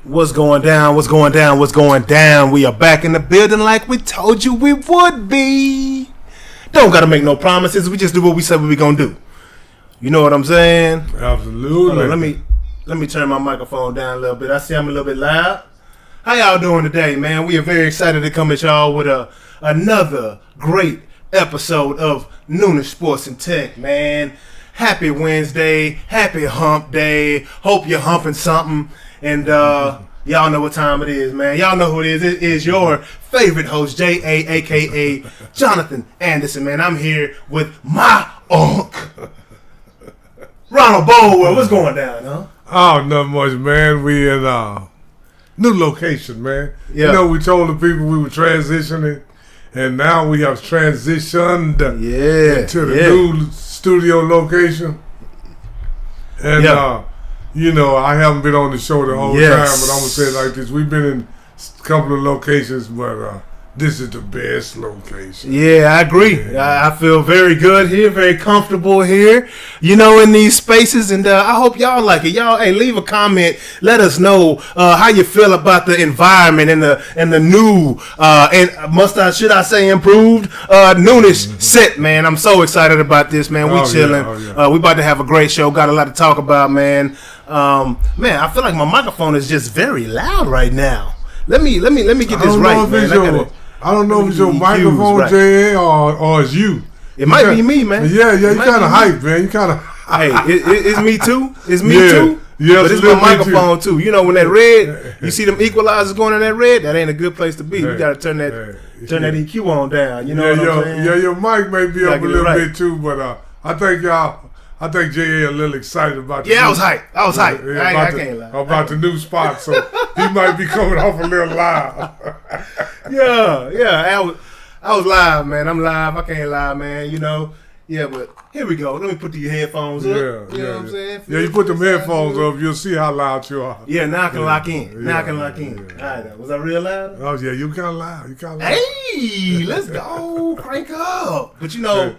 What's going down? What's going down? What's going down? We are back in the building like we told you we would be. Don't gotta make no promises. We just do what we said we were gonna do. You know what I'm saying? Absolutely. Hold on, let me turn my microphone down a little bit. I see I'm a little bit loud. How y'all doing today, man? We are very excited to come at y'all with another great episode of Noonish Sports and Tech, man. Happy Wednesday. Happy hump day. Hope you're humping something. And y'all know what time it is, man. Y'all know who it is. It is your favorite host, J.A., a.k.a. Jonathan Anderson, man. I'm here with my unk, Ronald Bowell. What's going down, huh? Oh, not much, man. We in new location, man. Yeah. You know, we told the people we were transitioning, and now we have transitioned into the new studio location. And, you know, I haven't been on the show the whole time, but I'm going to say it like this. We've been in a couple of locations, but this is the best location. Yeah, I agree. Yeah. I feel very good here, very comfortable here, you know, in these spaces. And I hope y'all like it. Y'all, hey, leave a comment. Let us know how you feel about the environment and the new, should I say improved, Noonish set, man. I'm so excited about this, man. We chilling. We about to have a great show. Got a lot to talk about, man. Man, I feel like my microphone is just very loud right now. Let me get this right, man. I don't know if it's your microphone, right, J.A., or it's you. It might be me, man. Yeah, you kind of hype, man. You kind of. Hey, it's me too. It's me too. Yeah, but it's my microphone too. You know, when that red, you see them equalizers going in that red. That ain't a good place to be. You gotta turn that EQ on down. You know what I'm saying? Yeah, your mic may be up a little bit too, but I think J.A. a little excited about. I was hyped. I can't lie. About the new spot, so he might be coming off a little live. I was live, man. I'm live. I can't lie, man. You know. Yeah, but here we go. Let me put these headphones up. You know what I'm saying? You put them headphones up, you'll see how loud you are. Yeah, now I can lock in. Now I can lock in. All right, was I real loud? Oh yeah, you kind of loud. Hey, let's go. Crank up. But you know.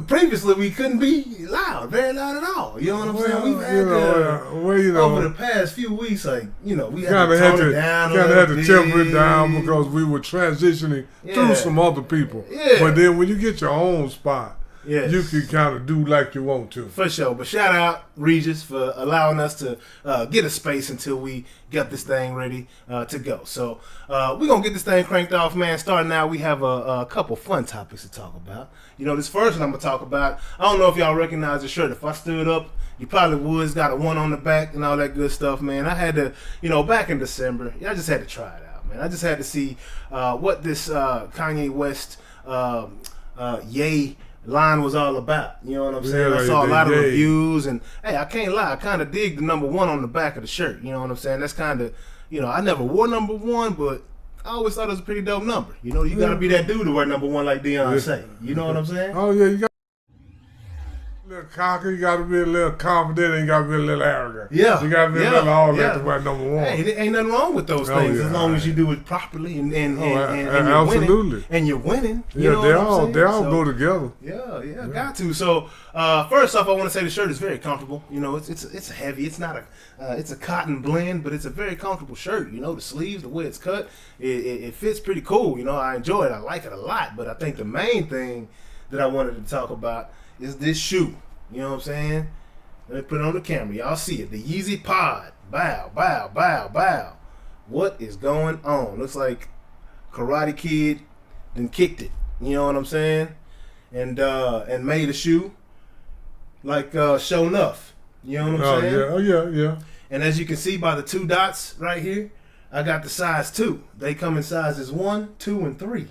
Previously, we couldn't be very loud at all. You know what I'm saying? We've had over the past few weeks, like, you know, we had to tone it down a little bit. Kind of had to temper it down because we were transitioning through some other people. Yeah. But then when you get your own spot, you can kind of do like you want to. For sure. But shout out Regis for allowing us to get a space until we get this thing ready to go. So we're going to get this thing cranked off, man. Starting out, we have a couple fun topics to talk about. You know, this first one I'm going to talk about, I don't know if y'all recognize the shirt. If I stood up, you probably would. It's got a one on the back and all that good stuff, man. I had to, you know, back in December, I just had to try it out, man. I just had to see what this Kanye West Yay line was all about. You know what I'm saying? I saw a lot of reviews, and hey, I can't lie, I kind of dig the number one on the back of the shirt. You know what I'm saying? That's kind of, you know, I never wore number one, but I always thought it was a pretty dope number. You know, you got to be that dude to wear number one like Deion say. You know what I'm saying? Oh yeah, you got a little cocky, you got to be a little confident, and you got to be a little arrogant. Yeah, you got to be a little all that to wear number one. Hey, there ain't nothing wrong with those things as long as you do it properly and you're winning. And you're winning. You know they all go together. Yeah, got to. So first off, I want to say the shirt is very comfortable. You know, it's heavy. It's not it's a cotton blend, but it's a very comfortable shirt. You know, the sleeves, the way it's cut, it fits pretty cool. You know, I enjoy it. I like it a lot. But I think the main thing that I wanted to talk about is this shoe. You know what I'm saying? Let me put it on the camera. Y'all see it. The Yeezy Pod. Bow, bow, bow, bow. What is going on? Looks like Karate Kid then kicked it. You know what I'm saying? And made a shoe like Show Enough. You know what I'm saying? Yeah. And as you can see by the two dots right here, I got the size 2. They come in sizes 1, 2, and 3.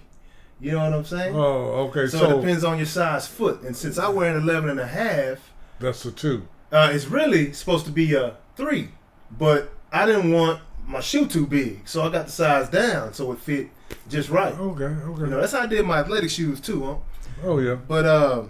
You know what I'm saying? Oh, okay. So it depends on your size foot. And since I wear an 11.5, that's a 2. It's really supposed to be a 3. But I didn't want my shoe too big, so I got the size down so it fit just right. Okay. You know, that's how I did my athletic shoes too, huh? Oh yeah. But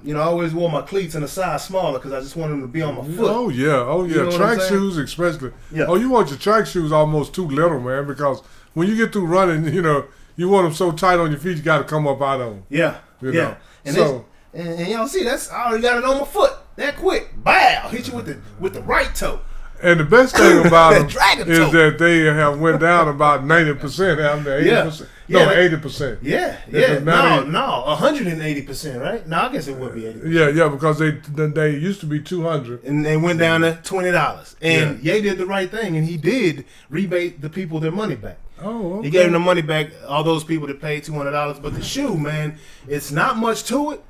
you know, I always wore my cleats in a size smaller because I just wanted them to be on my foot. Oh yeah. You know track shoes especially. Yeah. Oh, you want your track shoes almost too little, man, because when you get through running, you know, you want them so tight on your feet, you got to come up out of them. Yeah. You know? And y'all see, I already got it on my foot that quick. Bow, hit you with the right toe. And the best thing about them is toe. that they have went down about 90%, haven't they? 80%? Yeah. No, 80%. Yeah. No, 180%, right? No, I guess it would be 80%. Yeah, because they used to be 200, and they went down to $20. And Ye did the right thing, and he did rebate the people their money back. Oh, okay. He gave them the money back, all those people that paid $200. But the shoe, man, it's not much to it.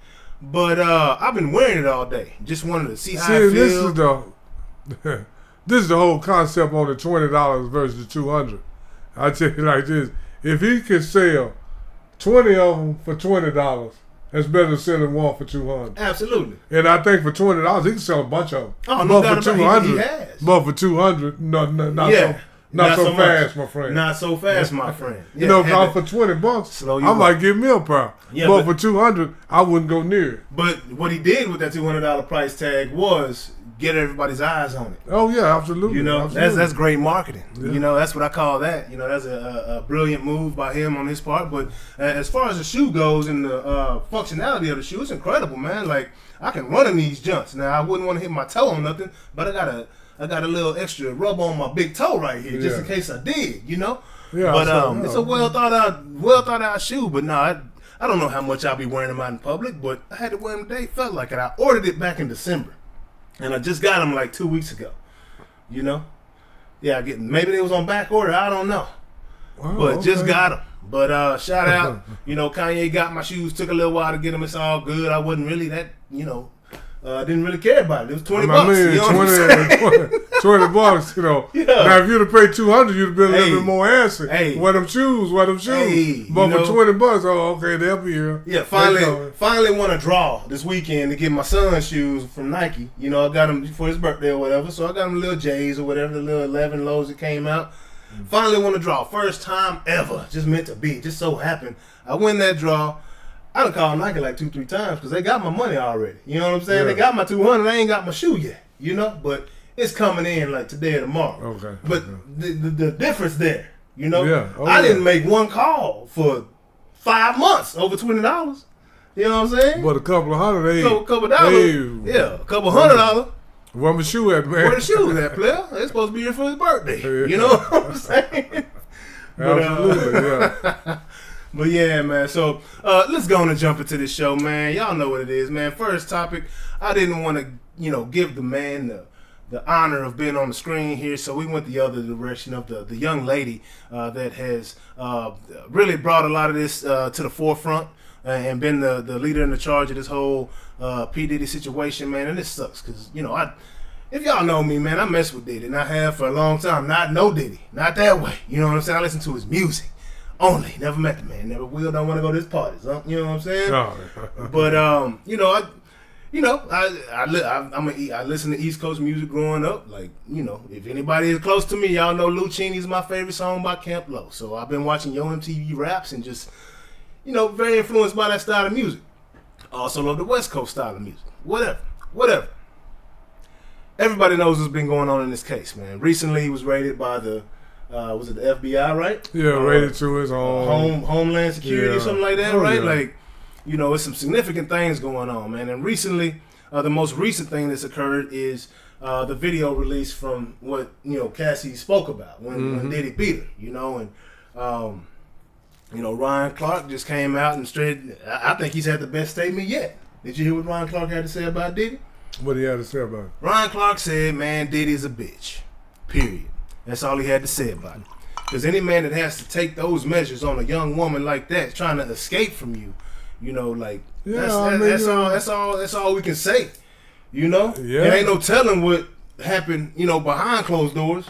But I've been wearing it all day. Just wanted to see how it feels. This is the whole concept on the $20 versus the $200. I tell you like this: if he could sell 20 of them for $20, that's better than selling one for $200. Absolutely. And I think for $20 he can sell a bunch of them. Oh, no doubt about it. He has. But for $200, not so fast, my friend. Not so fast, my friend. Yeah, because for $20, I might get me a pair. Yeah, but for $200, I wouldn't go near it. But what he did with that $200 price tag was get everybody's eyes on it. Oh yeah, absolutely. You know, absolutely. that's great marketing. Yeah. You know, that's what I call that. You know, that's a brilliant move by him on his part. But as far as the shoe goes and the functionality of the shoe, it's incredible, man. Like, I can run in these junks. Now, I wouldn't want to hit my toe on nothing, but I got a little extra rub on my big toe right here, just in case I did, you know. Yeah. But it's a well thought out shoe. But no, I don't know how much I'll be wearing them out in public, but I had to wear them today. Felt like it. I ordered it back in December, and I just got them like 2 weeks ago. You know. Yeah, maybe they was on back order. I don't know, but just got them. But shout out, you know, Kanye got my shoes. Took a little while to get them. It's all good. I wasn't really that, you know. Didn't really care about it. It was $20. You know what I'm saying? $20, you know. Yeah. Now, if you'd have paid $200, you'd have been a little bit more answered. Hey. Wear them shoes. Hey, but for $20, oh, okay, they'll be here. Yeah, finally want to draw this weekend to get my son's shoes from Nike. You know, I got them for his birthday or whatever, so I got him little J's or whatever, the little 11 lows that came out. Finally want to draw. First time ever. Just meant to be. Just so happened. I win that draw. I done called Nike like 2-3 times because they got my money already. You know what I'm saying? Yeah. They got my $200. They ain't got my shoe yet. You know, but it's coming in like today or tomorrow. Okay. But the difference there, you know, I didn't make one call for 5 months over $20. You know what I'm saying? But a couple of hundred, couple dollars. Yeah, a couple $100. Where my shoe at, man? Where the shoe at, player? It's supposed to be here for his birthday. Yeah. You know what I'm saying? Absolutely, yeah. But yeah, man, so let's go on and jump into this show, man. Y'all know what it is, man. First topic, I didn't want to, you know, give the man the honor of being on the screen here, so we went the other direction of the young lady that has really brought a lot of this to the forefront and been the leader and the charge of this whole P. Diddy situation, man. And this sucks because, you know, if y'all know me, man, I mess with Diddy, and I have for a long time. Not no Diddy, not that way. You know what I'm saying? I listen to his music. Only, never met the man, never will, don't want to go to his parties. You know what I'm saying? No. But I listen to East Coast music growing up. Like, you know, if anybody is close to me, y'all know Lucchini's my favorite song by Camp Lo. So I've been watching Yo MTV Raps and just, you know, very influenced by that style of music. Also love the West Coast style of music. Whatever. Everybody knows what's been going on in this case, man. Recently, he was raided by the was it the FBI, right? Yeah, raided to his Homeland Security or something like that, right? Yeah. Like, you know, it's some significant things going on, man. And recently, the most recent thing that's occurred is the video release from what, you know, Cassie spoke about when Diddy beat her, you know, and you know, Ryan Clark just came out and I think he's had the best statement yet. Did you hear what Ryan Clark had to say about Diddy? What he had to say about it? Ryan Clark said, man, Diddy's a bitch. Period. That's all he had to say about it. Because any man that has to take those measures on a young woman like that, trying to escape from you, you know, like that's all we can say. You know? Yeah. There ain't no telling what happened, you know, behind closed doors.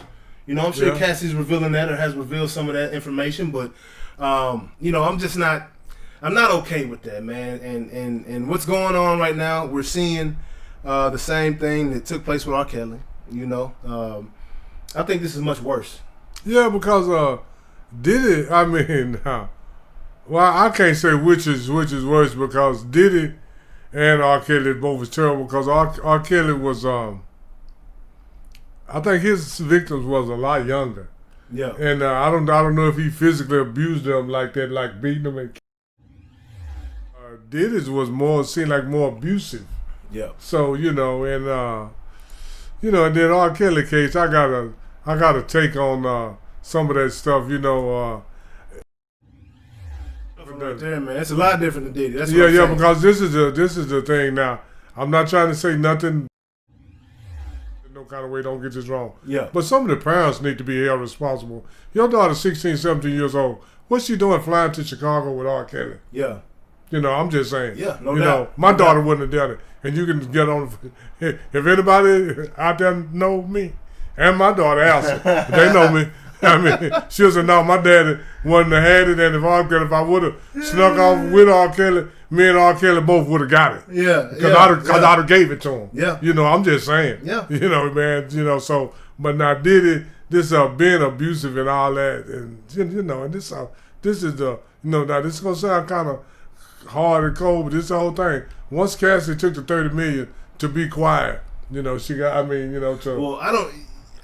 You know, I'm sure Cassie's revealing that or has revealed some of that information, but you know, I'm not okay with that, man. And what's going on right now, we're seeing the same thing that took place with R. Kelly, you know. I think this is much worse. Yeah, because Diddy, I mean, well, I can't say which is worse because Diddy and R. Kelly both was terrible because R. Kelly was, I think his victims was a lot younger. Yeah. And I don't know if he physically abused them like that, like beating them. And Diddy's was seemed like more abusive. Yeah. So, you know, and you know, and then R. Kelly case, I got a take on some of that stuff, you know. Right there, man. It's a lot different than Diddy. That's what Yeah, I'm saying. because this is the thing now. I'm not trying to say nothing. No kind of way, don't get this wrong. Yeah. But some of the parents need to be held responsible. Your daughter's 16, 17 years old. What's she doing flying to Chicago with R. Kelly? Yeah. You know, I'm just saying. Yeah, no you doubt. know, my daughter wouldn't have done it. And you can get on. If anybody out there know me and my daughter, Elsa, they know me. I mean, she'll say, no, my daddy wouldn't have had it. And if I would have snuck off with R. Kelly, me and R. Kelly both would have got it. Yeah. Because I'd have gave it to him. Yeah. You know, I'm just saying. Yeah. You know, man, you know, so, but now Diddy, this being abusive and all that, and, you know, and this is the, you know, now this is going to sound kind of hard and cold, but this the whole thing. Once Cassie took the $30 million to be quiet, you know, she got, I mean, you know, to. Well,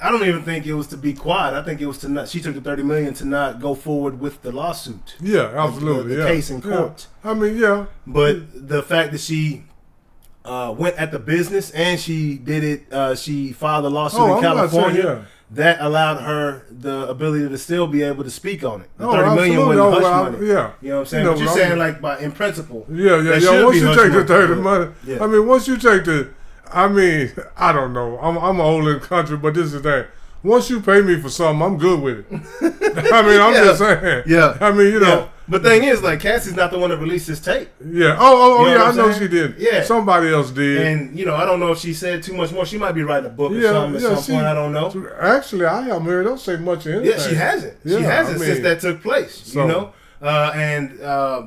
I don't even think it was to be quiet. I think it was to not. She took the $30 million to not go forward with the lawsuit. Yeah, absolutely. The case in court. Yeah. I mean, yeah. But the fact that she went at the business and she did it, she filed a lawsuit in California. That allowed her the ability to still be able to speak on it. The $30 million wasn't hush money. Yeah. You know what I'm saying? But you're saying like in principle. Yeah. Once you take the $30 money, I mean, once you take the. I mean, I don't know. I'm old in the country, but this is that. Once you pay me for something, I'm good with it. I mean, I'm just saying. Yeah. I mean, you know. But the thing is, like, Cassie's not the one that released this tape. Yeah. I know she did. Yeah. Somebody else did. And, you know, I don't know if she said too much more. She might be writing a book or something at some point. I don't know. Actually, I haven't heard her say much of anything. Yeah, she hasn't. She hasn't since that took place, you know? And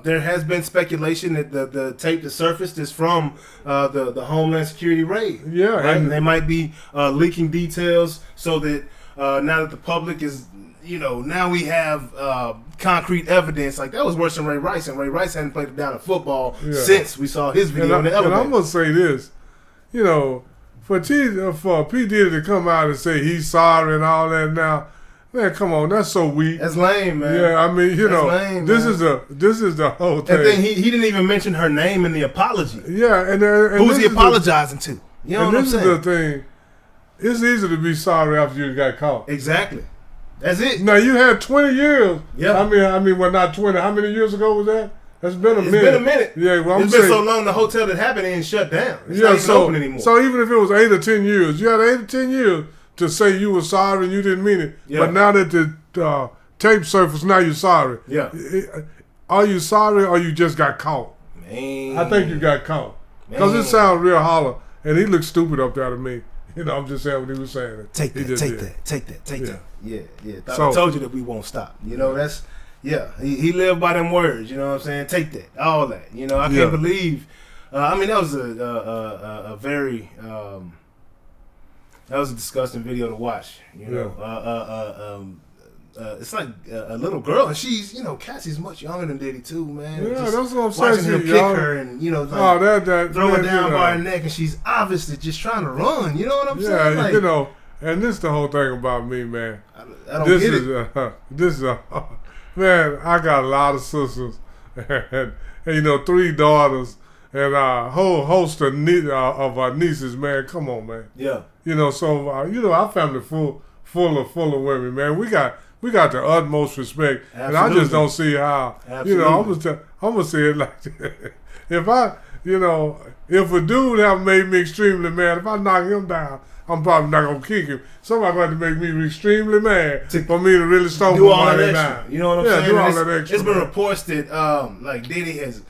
there has been speculation that the tape that surfaced is from the Homeland Security raid. Yeah, right? And they might be leaking details so that now that the public is, you know, now we have concrete evidence. Like, that was worse than Ray Rice, and Ray Rice hadn't played down in football since we saw his video in the elevator. And I'm gonna say this, you know, for P Diddy to come out and say he's sorry and all that now. Man, come on, that's so weak. That's lame, man. Yeah, I mean, you know, lame, this is the whole thing. And then he didn't even mention her name in the apology. Yeah, and who's he apologizing to? You know what I'm saying? This is the thing. It's easy to be sorry after you got caught. Exactly. That's it. Now you had 20 years. Yeah. I mean, well, not 20. How many years ago was that? That's been a minute. It's been a minute. Yeah, well, it's been so long. The hotel that happened ain't shut down. It's not even open anymore. So even if it was 8 or 10 years, you had 8 or 10 years to say you were sorry and you didn't mean it. Yeah. But now that the tape surfaced, now you're sorry. Yeah. Are you sorry or you just got caught? Man. I think you got caught. Because it sounds real hollow. And he looked stupid up there to me. You know, I'm just saying what he was saying. Take that. Yeah. I told you that we won't stop. You know, that's, he lived by them words. You know what I'm saying? Take that. All that. You know, I can't believe, I mean, that was a very, that was a disgusting video to watch. You know, it's like a little girl, and she's, you know, Cassie's much younger than Diddy too, man. Yeah, that's what I'm saying. Watching him kick her and, you know, like, throw her down by her neck, and she's obviously just trying to run. You know what I'm saying? Yeah, like, you know, and this is the whole thing about me, man. I don't get it. This is man. I got a lot of sisters, and you know, 3 daughters, and a whole host of our nieces. Man, come on, man. Yeah. You know, so you know, our family full of women, man. We got the utmost respect, and I just don't see how. You know, I'm gonna say it like this. If a dude have made me extremely mad, if I knock him down, I'm probably not gonna kick him. Somebody got to make me extremely mad for me to really stop do all that extra. Down. You know what I'm saying? Do all that extra. It's been reports that like Diddy has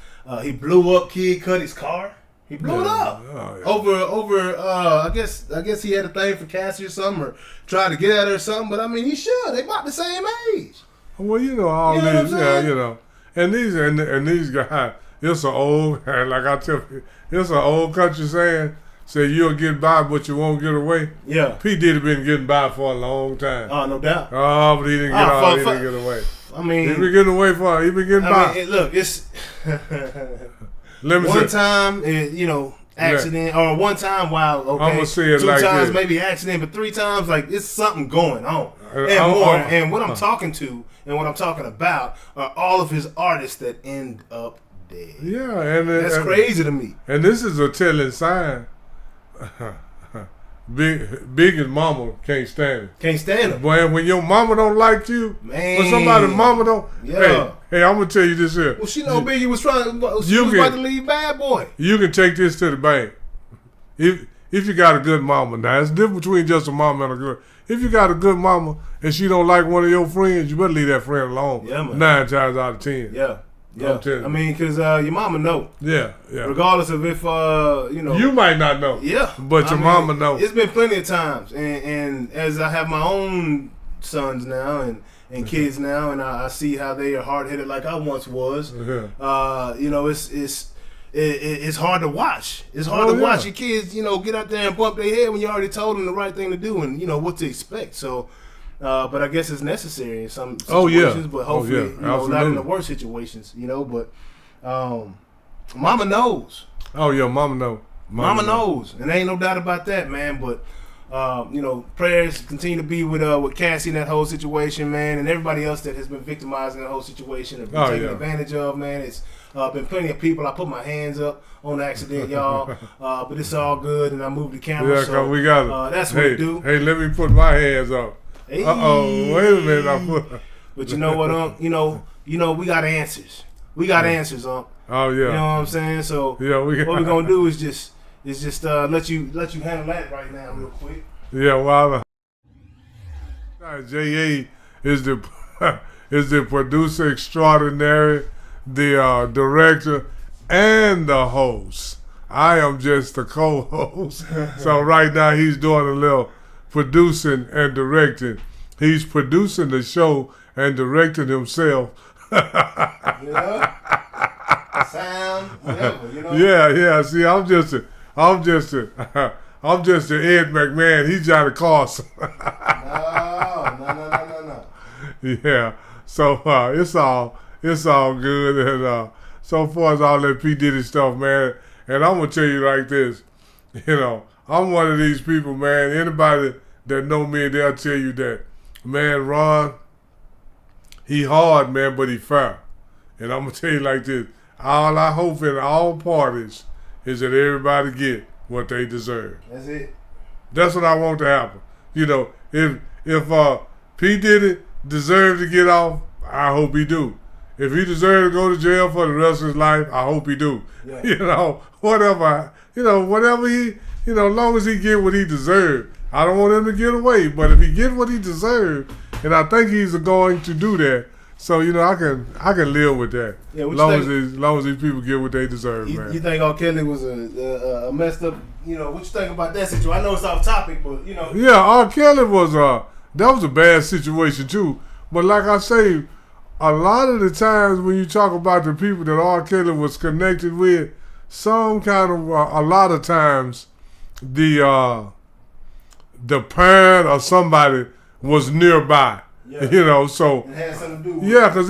he blew up Kid Cudi's car. He blew it up over. I guess he had a thing for Cassie or something, or tried to get at her or something. But I mean, he should. They about the same age. Well, you know all these, you know, and these guys. It's an old, like I tell you, it's an old country saying. Say you'll get by, but you won't get away. Yeah, P Diddy been getting by for a long time. Oh, no doubt. Oh, but he didn't get away. I mean, he been getting away for. He been getting by. Mean, look, it's one time, you know, accident, or one time, wow, okay. I'm gonna say it 2 times, this. Maybe accident, but 3 times, like it's something going on, and more. And what I'm talking to, and what I'm talking about, are all of his artists that end up dead. Yeah, and that's crazy to me. And this is a telling sign. Biggest mama can't stand it. Can't stand it. Boy, when your mama don't like you, Man. when somebody's mama don't, Yeah. hey, I'm gonna tell you this here. Well, she know Biggie was about to leave Bad Boy. You can take this to the bank. If you got a good mama, now it's different between just a mama and a good. If you got a good mama and she don't like one of your friends, you better leave that friend alone. Yeah, man. 9 times out of 10. Yeah. I mean, because your mama know. Yeah. Regardless of if, You might not know. Yeah. But your mama know. It's been plenty of times. And as I have my own sons now and kids now, and I see how they are hard-headed like I once was, it's hard to watch. It's hard to watch your kids, get out there and bump their head when you already told them the right thing to do and, what to expect. So, but I guess it's necessary in some situations, but hopefully, not in the worst situations, but mama knows. Oh, yeah, mama knows. Mama knows. And there ain't no doubt about that, man, but prayers continue to be with Cassie in that whole situation, man, and everybody else that has been victimized in that whole situation and been taken advantage of, man. It's been plenty of people. I put my hands up on accident, y'all, but it's all good, and I moved the camera. Yeah, so we got it. That's what we do. Hey, let me put my hands up. Hey. Wait a minute. But you know what, we got answers. We got answers, Oh yeah. You know what I'm saying? So what we're gonna do is just let you handle that right now real quick. Yeah, well, J.A. is the producer extraordinary, the director, and the host. I am just the co-host. So right now he's doing a little producing and directing. He's producing the show and directing himself. Sound, whatever, Yeah. See, I'm just a Ed McMahon. He's Johnny Carson. No. Yeah. So it's all good, and so far as all that P Diddy stuff, man. And I'm gonna tell you like this, I'm one of these people, man. Anybody that know me, they'll tell you that, man. Ron, he hard, man, but he fair. And I'm gonna tell you like this: all I hope in all parties is that everybody get what they deserve. That's it. That's what I want to happen. If P Diddy deserves to get off, I hope he do. If he deserves to go to jail for the rest of his life, I hope he do. Yeah. Whatever he, as long as he get what he deserves. I don't want him to get away, but if he get what he deserves, and I think he's going to do that, so I can live with that. Yeah, as long as these people get what they deserve, man. You think R. Kelly was a messed up? What you think about that situation? I know it's off topic, but Yeah, R. Kelly was that was a bad situation too. But like I say, a lot of the times when you talk about the people that R. Kelly was connected with, a lot of times the parent or somebody was nearby. Yeah. So it had something to do with because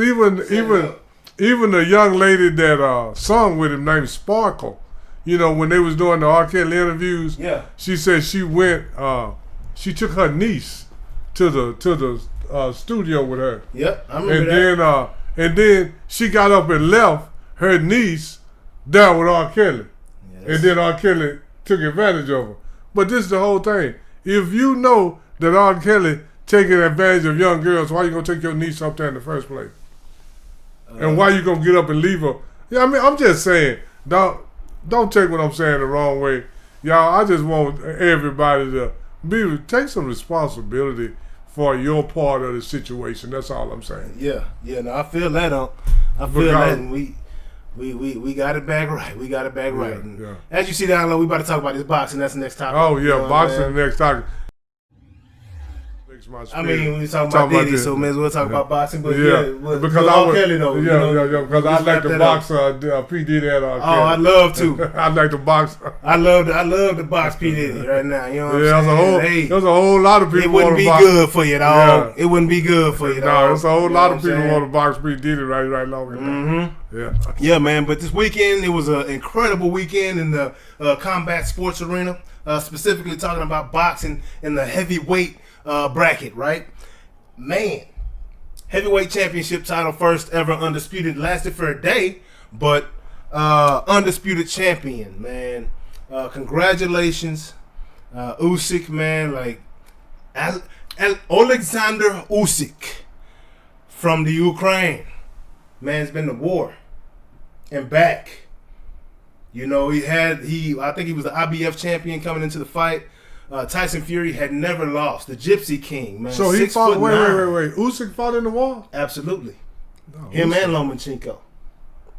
even the young lady that sung with him named Sparkle, when they was doing the R. Kelly interviews, she said she went, she took her niece to the studio with her. Yep, I remember that. And then she got up and left her niece there with R. Kelly, and then R. Kelly took advantage of her. But this is the whole thing. If you know that R. Kelly taking advantage of young girls, why you gonna take your niece up there in the first place? And why you gonna get up and leave her? Yeah, I mean, I'm just saying, don't take what I'm saying the wrong way. Y'all, I just want everybody to take some responsibility for your part of the situation. That's all I'm saying. Yeah, no, I feel that. I feel that, and we got it back right. We got it back right. And as you see down low, we about to talk about this boxing. That's the next topic. Oh yeah, boxing the next topic. I mean, we talking about Diddy, so may as well talk about boxing. But because R. Kelly though. Because I like to box P Diddy and R. Kelly. Oh, I love to. I like to box. I love to box P Diddy right now. You know what I'm saying? There's a whole lot of people. It wouldn't be good for you, dog. It wouldn't be good for you, dog. No, there's a whole lot of people want to box P Diddy right now. Mm-hmm. Yeah, man. But this weekend, it was an incredible weekend in the combat sports arena. Specifically talking about boxing in the heavyweight bracket, right? Man, heavyweight championship title, first ever undisputed, lasted for a day, but undisputed champion, man. Congratulations Usyk, man, like Alexander Usyk from the Ukraine. Man's been to war and back. You know, I think he was the IBF champion coming into the fight. Tyson Fury had never lost. The Gypsy King, man. So he fought. Wait. Usyk fought in the war. Absolutely. No, Him Usyk. and Lomachenko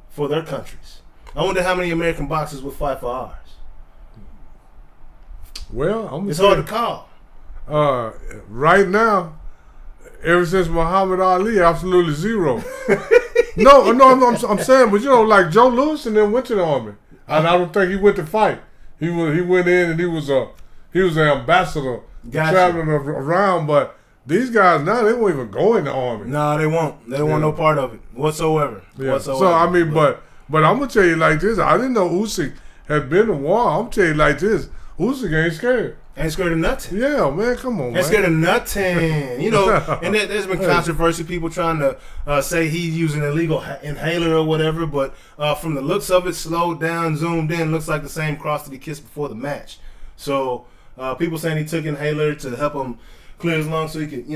for their countries. I wonder how many American boxers would fight for ours. Well, It's hard to call. Right now, ever since Muhammad Ali, absolutely zero. no, I'm saying, but you know, like Joe Louis and then went to the army, and I don't think he went to fight. He went in and he was an ambassador, traveling around. But these guys now, they won't even go in the army. No, they won't. They don't want no part of it whatsoever. Yeah. So I mean, but I'm gonna tell you like this. I didn't know Usyk had been to war. I'm gonna tell you like this. Usyk ain't scared. Ain't scared of nothing. Yeah, man, come on, man. Ain't scared of nothing. You know, and there's been controversy. People trying to say he's using illegal inhaler or whatever, but from the looks of it, slowed down, zoomed in, looks like the same cross that he kissed before the match. So people saying he took inhaler to help him clear his lungs so he could,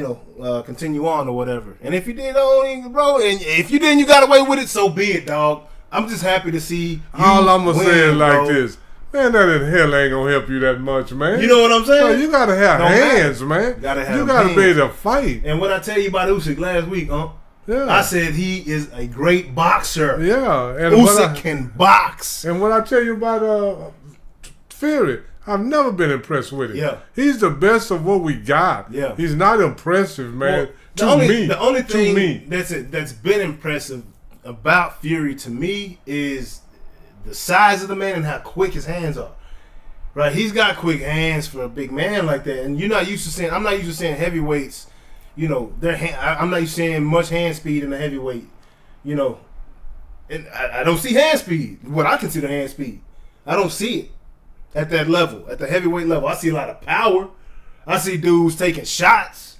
continue on or whatever. And if you did, bro, and if you didn't, you got away with it, so be it, dog. I'm just happy to see you All I'm gonna say is like bro. this. Man, that inhaler ain't gonna help you that much, man. You know what I'm saying? No, you gotta have hands, man. You gotta have You gotta hands. be able to fight. And what I tell you about Usyk last week, Yeah. I said he is a great boxer. Yeah. And Usyk can box. And what I tell you about Fury, I've never been impressed with him. Yeah. He's the best of what we got. Yeah. He's not impressive, man. Well, the only to thing me. that's been impressive about Fury to me is the size of the man and how quick his hands are. Right, he's got quick hands for a big man like that, and I'm not used to seeing heavyweights. You know, I'm not used to seeing much hand speed in a heavyweight. You know, and I don't see hand speed. What I consider hand speed, I don't see it at that level, at the heavyweight level. I see a lot of power. I see dudes taking shots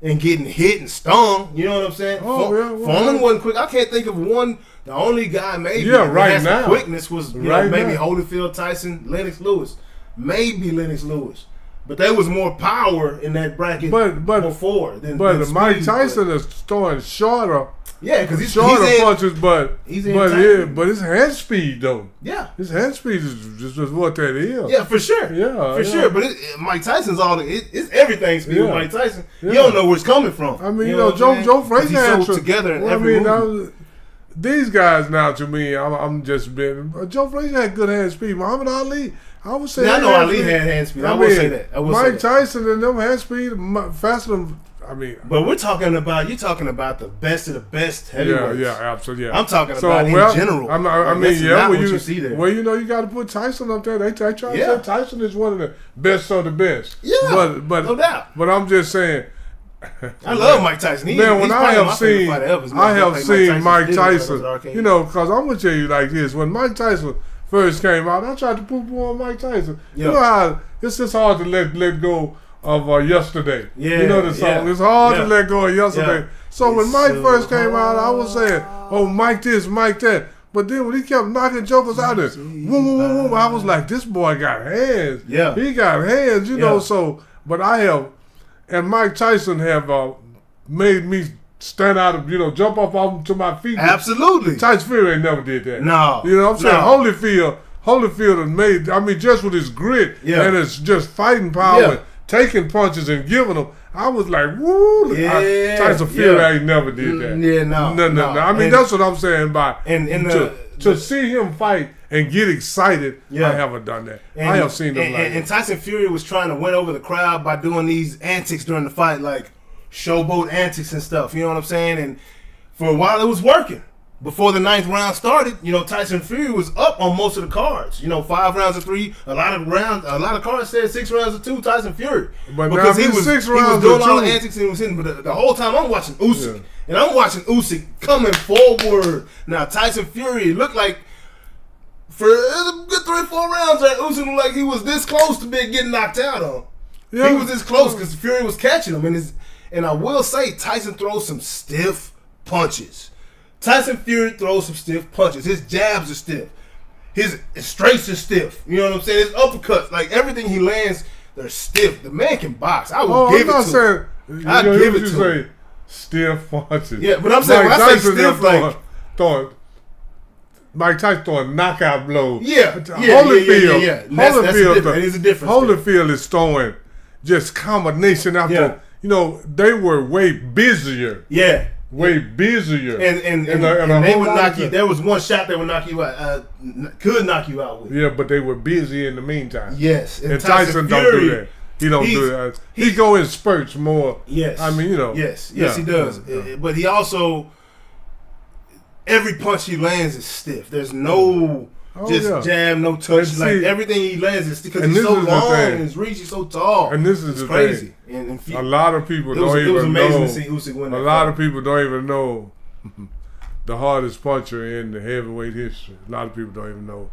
and getting hit and stung. You know what I'm saying? Foreman wasn't quick. I can't think of one. The only guy maybe that had some quickness was maybe Holyfield, Tyson, Lennox Lewis. Maybe Lennox Lewis. But there was more power in that bracket before than Mike speed, Tyson is throwing shorter. Yeah, because he's punches, but his hand speed though. Yeah, his hand speed is just what that is. Yeah, for sure. Yeah, sure. But Mike Tyson's it's everything speed with Mike Tyson. Yeah. You don't know where it's coming from. I mean, Joe Frazier had together. These guys now, to me, I'm just been. Joe Frazier had good hand speed. Muhammad Ali, I would say. I know Ali had hand speed. I will say that. Mike Tyson and them hand speed faster than. But you're talking about the best of the best heavyweights. Yeah, absolutely. Yeah. I'm talking about in general. You see there. Well, you got to put Tyson up there. They try to say Tyson is one of the best of the best. Yeah, but no doubt. But I'm just saying. I love Mike Tyson. I have seen Mike Tyson. Because I'm gonna tell you like this: when Mike Tyson first came out, I tried to poo-poo on Mike Tyson. You know how it's just hard to let go of yesterday. Yeah, you know the song. It's hard to let go of yesterday. Yeah. So when Mike first came out, I was saying, "Oh, Mike this, Mike that." But then when he kept knocking jokers out there, I was like, "This boy got hands. Yeah, he got hands." You know. So, but I have. And Mike Tyson have made me stand out of, jump up to my feet. Absolutely. Tyson Fury ain't never did that. No. You know what I'm saying? Holyfield has made, just with his grit and his just fighting power, and taking punches and giving them, I was like, woo. Tyson Fury ain't never did that. No. I mean, that's what I'm saying by, to see him fight and get excited, I haven't done that. I have seen them like that. And Tyson Fury was trying to win over the crowd by doing these antics during the fight, like showboat antics and stuff. You know what I'm saying? And for a while, it was working. Before the 9th round started, Tyson Fury was up on most of the cards. 5 rounds of 3. A lot of cards said 6 rounds of 2. Tyson Fury, but because he was doing all the antics and he was hitting. But the whole time I'm watching Usyk, and I'm watching Usyk coming forward. Now Tyson Fury looked like for a good 3 or 4 rounds, Usyk looked like he was this close to getting knocked out on. Yeah. He was this close because Fury was catching him, and I will say Tyson throws some stiff punches. Tyson Fury throws some stiff punches. His jabs are stiff. His straights are stiff. You know what I'm saying? His uppercuts, like everything he lands, they're stiff. The man can box. I will give it to him. I give it to him. Stiff punches. Yeah, but I'm saying when I say stiff, like Mike Tyson throwing knockout blows. Yeah. Holyfield. Holyfield. It is a difference. Holyfield is throwing just combination after. Yeah. You know, they were way busier. Yeah. Way busier. And they would knock you. There was one shot that would knock you out. Could knock you out with. Yeah, but they were busy in the meantime. Yes. And Tyson don't do that. He don't do that. He go in spurts more. Yes. I mean, you know. Yes, he does. Yeah. But he also, every punch he lands is stiff. There's no jab, no touch. Like everything he lands is because he's so long and his reach is so tall. And this is crazy. And a lot of people don't even know. It was amazing to see Usyk win that fight. A lot of people don't even know the hardest puncher in the heavyweight history. A lot of people don't even know.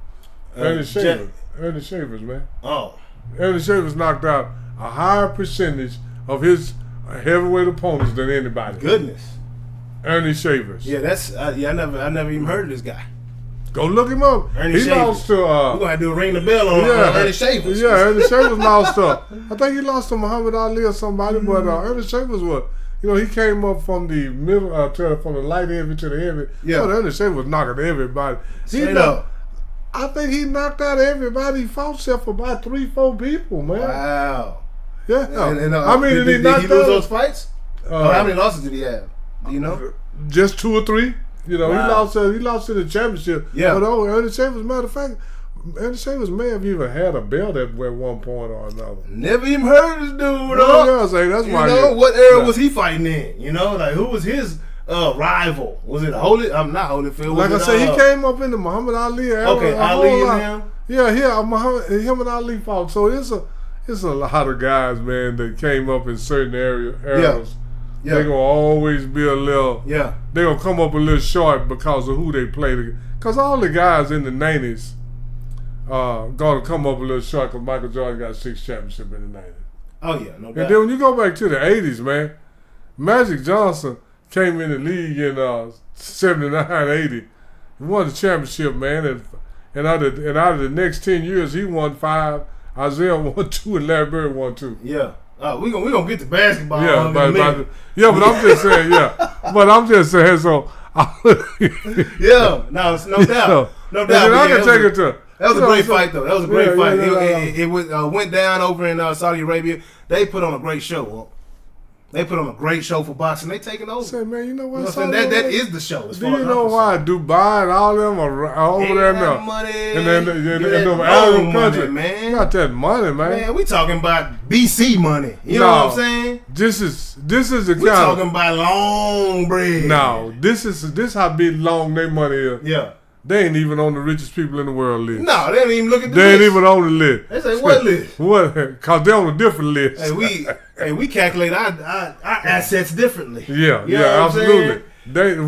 Ernie Shavers, man. Oh. Ernie Shavers knocked out a higher percentage of his heavyweight opponents than anybody. Goodness. Ernie Shavers. Yeah, that's I never even heard of this guy. Go look him up. Ernie Shavers. Lost to. We're gonna have to ring the bell on Ernie Shavers. Yeah, Ernie Shavers lost to. I think he lost to Muhammad Ali or somebody, but Ernie Shavers was. You know, he came up from the middle, from the light heavy to the heavy. Yeah, so Ernie Shavers was knocking everybody. I think he knocked out everybody he fought except for about 3-4 people, man. Wow. Yeah. I mean, did he lose those fights? How many losses did he have? Do you know? Just 2 or 3. You know, he lost to the championship. Yeah. But Ernie Shavers, matter of fact, Ernie Shavers may have even had a belt at one point or another. Never even heard of this dude. That's why. You know, what era was he fighting in? You know, like who was his rival? Was it I'm not Holyfield. Like I said, he came up in the Muhammad Ali era. Okay, Ali and him. Yeah, him and Ali fought. So it's a lot of guys, man, that came up in certain eras. Yeah. They're gonna always be a little. Yeah. They're gonna come up a little short because of who they played. Because all the guys in the 90s gonna come up a little short because Michael Jordan got 6 championships in the 90s. Oh yeah, no doubt. And then when you go back to the 80s, man, Magic Johnson came in the league in 79, 80. He won the championship, man, and out of the next 10 years, he won 5. Isaiah won 2, and Larry Bird won 2. Yeah. We gonna get to basketball. Yeah, but I'm just saying. Yeah, but I'm just saying. So. Yeah, no doubt. No doubt. And I can take it to. That was a great fight, though. That was a great fight. It went down over in Saudi Arabia. They put on a great show. They put on a great show for boxing. They taking over. Say, man, you know what? That is the show. Do you know why Dubai and all them are over there now? Money. And then the Arab country, man. You got that money, man. Man, we talking about BC money. You know what I'm saying? This is the kind. We talking about long bread. No, this how big long their money is. Yeah. They ain't even on the richest people in the world list. No, they ain't even look at the list. They ain't even on the list. They say, what list? What? Because they're on a different list. We calculate our assets differently. Yeah, absolutely.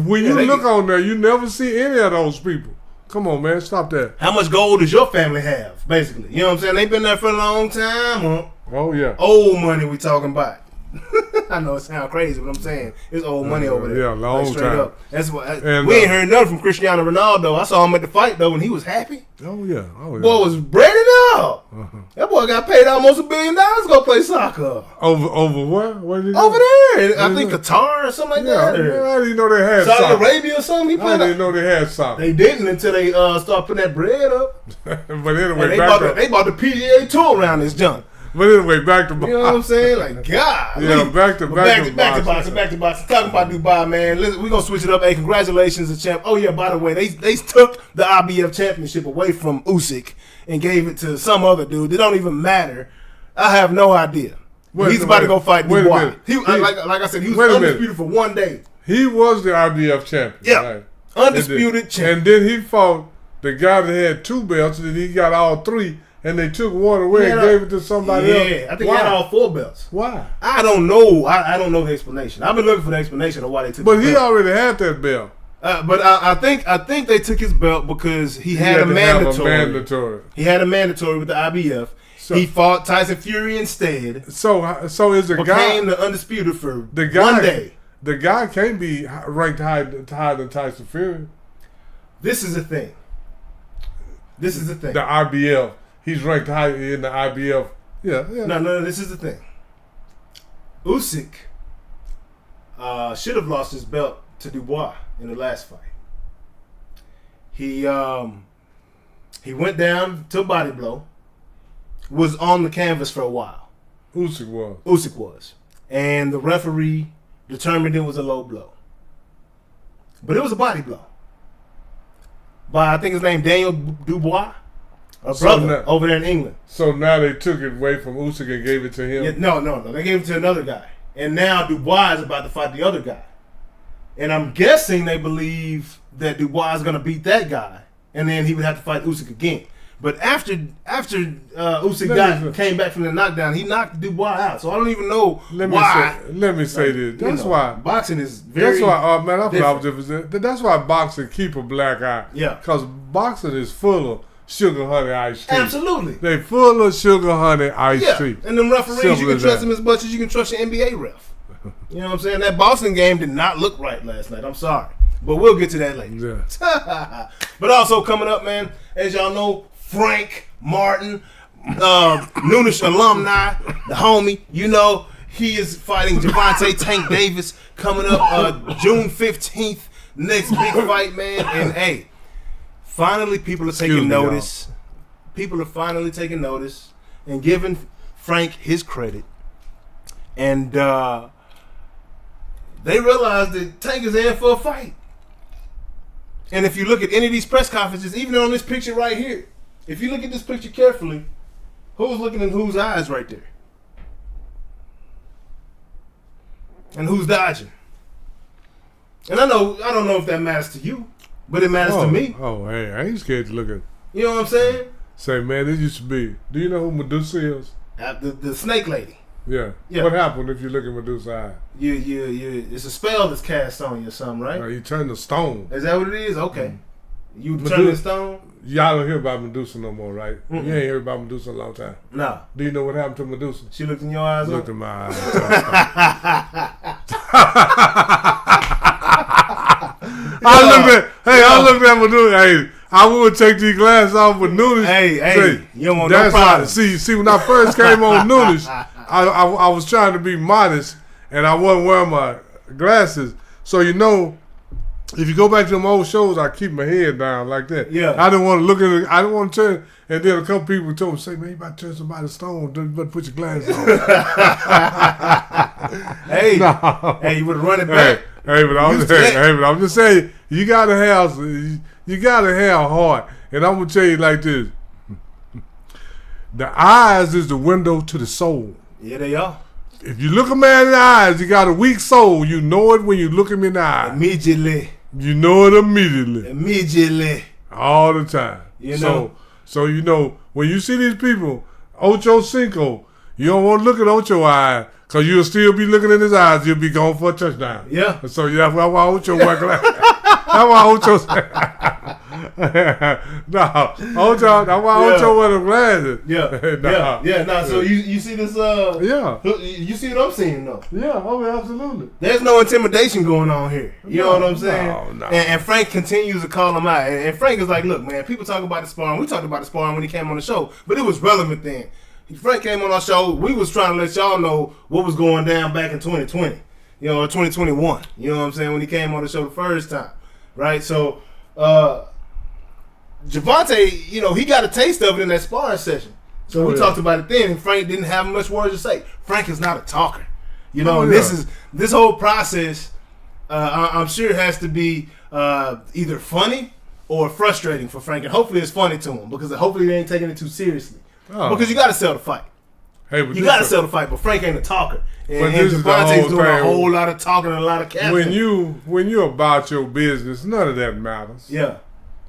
When you look on there, you never see any of those people. Come on, man, stop that. How much gold does your family have, basically? You know what I'm saying? They been there for a long time, huh? Oh, yeah. Old money we talking about. I know it sounds crazy, but I'm saying it's old money over there. Yeah, long time. Up. That's what we ain't heard nothing from Cristiano Ronaldo. I saw him at the fight though, and he was happy. Oh yeah. Boy was breaded up. That boy got paid almost $1 billion to go play soccer. Over what? Where did he over there, I think Qatar or something like that. I didn't know they had Saudi Arabia or something. I didn't know they had soccer. They didn't until they start putting that bread up. But anyway, they bought the PGA Tour around this junk. But anyway, back to boxing. You know what I'm saying? Like, God. Yeah, back to boxing. Back to boxing. Talking about Dubai, man. Listen, we're going to switch it up. Hey, congratulations to champ. Oh, yeah, by the way, they took the IBF championship away from Usyk and gave it to some other dude. It don't even matter. I have no idea. He's about to go fight Dubai. Like I said, he was undisputed for 1 day. He was the IBF champion. Yeah. Right? Undisputed champion. And then he fought the guy that had 2 belts, and he got all 3. And they took one away and gave it to somebody else. Yeah, I think he had all 4 belts. Why? I don't know. I don't know the explanation. I've been looking for the explanation of why they took. But he already had that belt. But I think they took his belt because he had a mandatory. He had a mandatory with the IBF. So, he fought Tyson Fury instead. So is the guy became the undisputed for 1 day. The guy can't be ranked higher than Tyson Fury. This is the thing. The IBF. He's ranked high in the IBF Yeah. No. This is the thing. Usyk should have lost his belt to Dubois in the last fight. He went down to a body blow. Was on the canvas for a while. Usyk was. And the referee determined it was a low blow. But it was a body blow. By, I think his name, Daniel Dubois. A brother over there in England. So now they took it away from Usyk and gave it to him? Yeah, no. They gave it to another guy. And now Dubois is about to fight the other guy. And I'm guessing they believe that Dubois is going to beat that guy. And then he would have to fight Usyk again. But after Usyk came back from the knockdown, he knocked Dubois out. So I don't even know why. Let me say this. That's why boxing is very. That's why, man. That's why boxing keep a black eye. Yeah. Because boxing is full of sugar, honey, iced tea. Absolutely. They full of sugar, honey, iced tea. And them referees, you can trust them as much as you can trust your NBA ref. You know what I'm saying? That Boston game did not look right last night. I'm sorry. But we'll get to that later. Yeah. But also coming up, man, as y'all know, Frank Martin, Noonish alumni, the homie, you know, he is fighting Gervonta Tank Davis coming up June 15th, next big fight, man. And hey, finally people are taking notice. People are finally taking notice and giving Frank his credit. And they realize that Tank is in for a fight. And if you look at any of these press conferences, even on this picture right here, if you look at this picture carefully, who's looking in whose eyes right there? And who's dodging? And I don't know if that matters to you, but it matters to me. Oh, hey, I ain't scared to look at. You know what I'm saying? Say, man, this used to be. Do you know who Medusa is? The snake lady. Yeah. What happened if you look at Medusa's eye? It's a spell that's cast on you or something, right? You turn to stone. Is that what it is? Okay. You turn to stone? Y'all don't hear about Medusa no more, right? You ain't heard about Medusa in a long time. No. Do you know what happened to Medusa? She looked in your eyes? Looked in my eyes. I looked at Medusa. Hey, I would take these glasses off with Noonish. Hey, you don't want no problem. See, when I first came on Noonish, I was trying to be modest, and I wasn't wearing my glasses. So, you know, if you go back to them old shows, I keep my head down like that. Yeah. I didn't want to look at it. I didn't want to turn. And then a couple people told me, say, man, you about to turn somebody stone. You better put your glasses on. Hey, you would run it back. Hey, but I'm just saying, you gotta have heart. And I'm gonna tell you like this: the eyes is the window to the soul. Yeah, they are. If you look a man in the eyes, you got a weak soul. You know it when you look him in the eye. Immediately. You know it immediately. Immediately. All the time. You know. So you know when you see these people, Ocho Cinco, you don't want to look at Ocho eye. Because you'll still be looking in his eyes. You'll be going for a touchdown. Yeah. So that's why Ocho wear glasses. That's why Ocho. Ocho wear the glasses. Yeah. So you see this? You see what I'm seeing though? Yeah. Oh, absolutely. There's no intimidation going on here. You know what I'm saying? No. And Frank continues to call him out. And Frank is like, look, man, people talk about the sparring. We talked about the sparring when he came on the show, but it was relevant then. Frank came on our show. We was trying to let y'all know what was going down back in 2020, you know, or 2021. You know what I'm saying? When he came on the show the first time, right? So, Gervonta, you know, he got a taste of it in that sparring session. So we talked about it then, and Frank didn't have much words to say. Frank is not a talker, you know. And this whole process, I'm sure it has to be either funny or frustrating for Frank, and hopefully it's funny to him because hopefully they ain't taking it too seriously. Because you got to sell the fight. You got to sell the fight, but Frank ain't a talker. And Gervonta's doing a whole lot of talking and a lot of casting. When you're about your business, none of that matters. Yeah.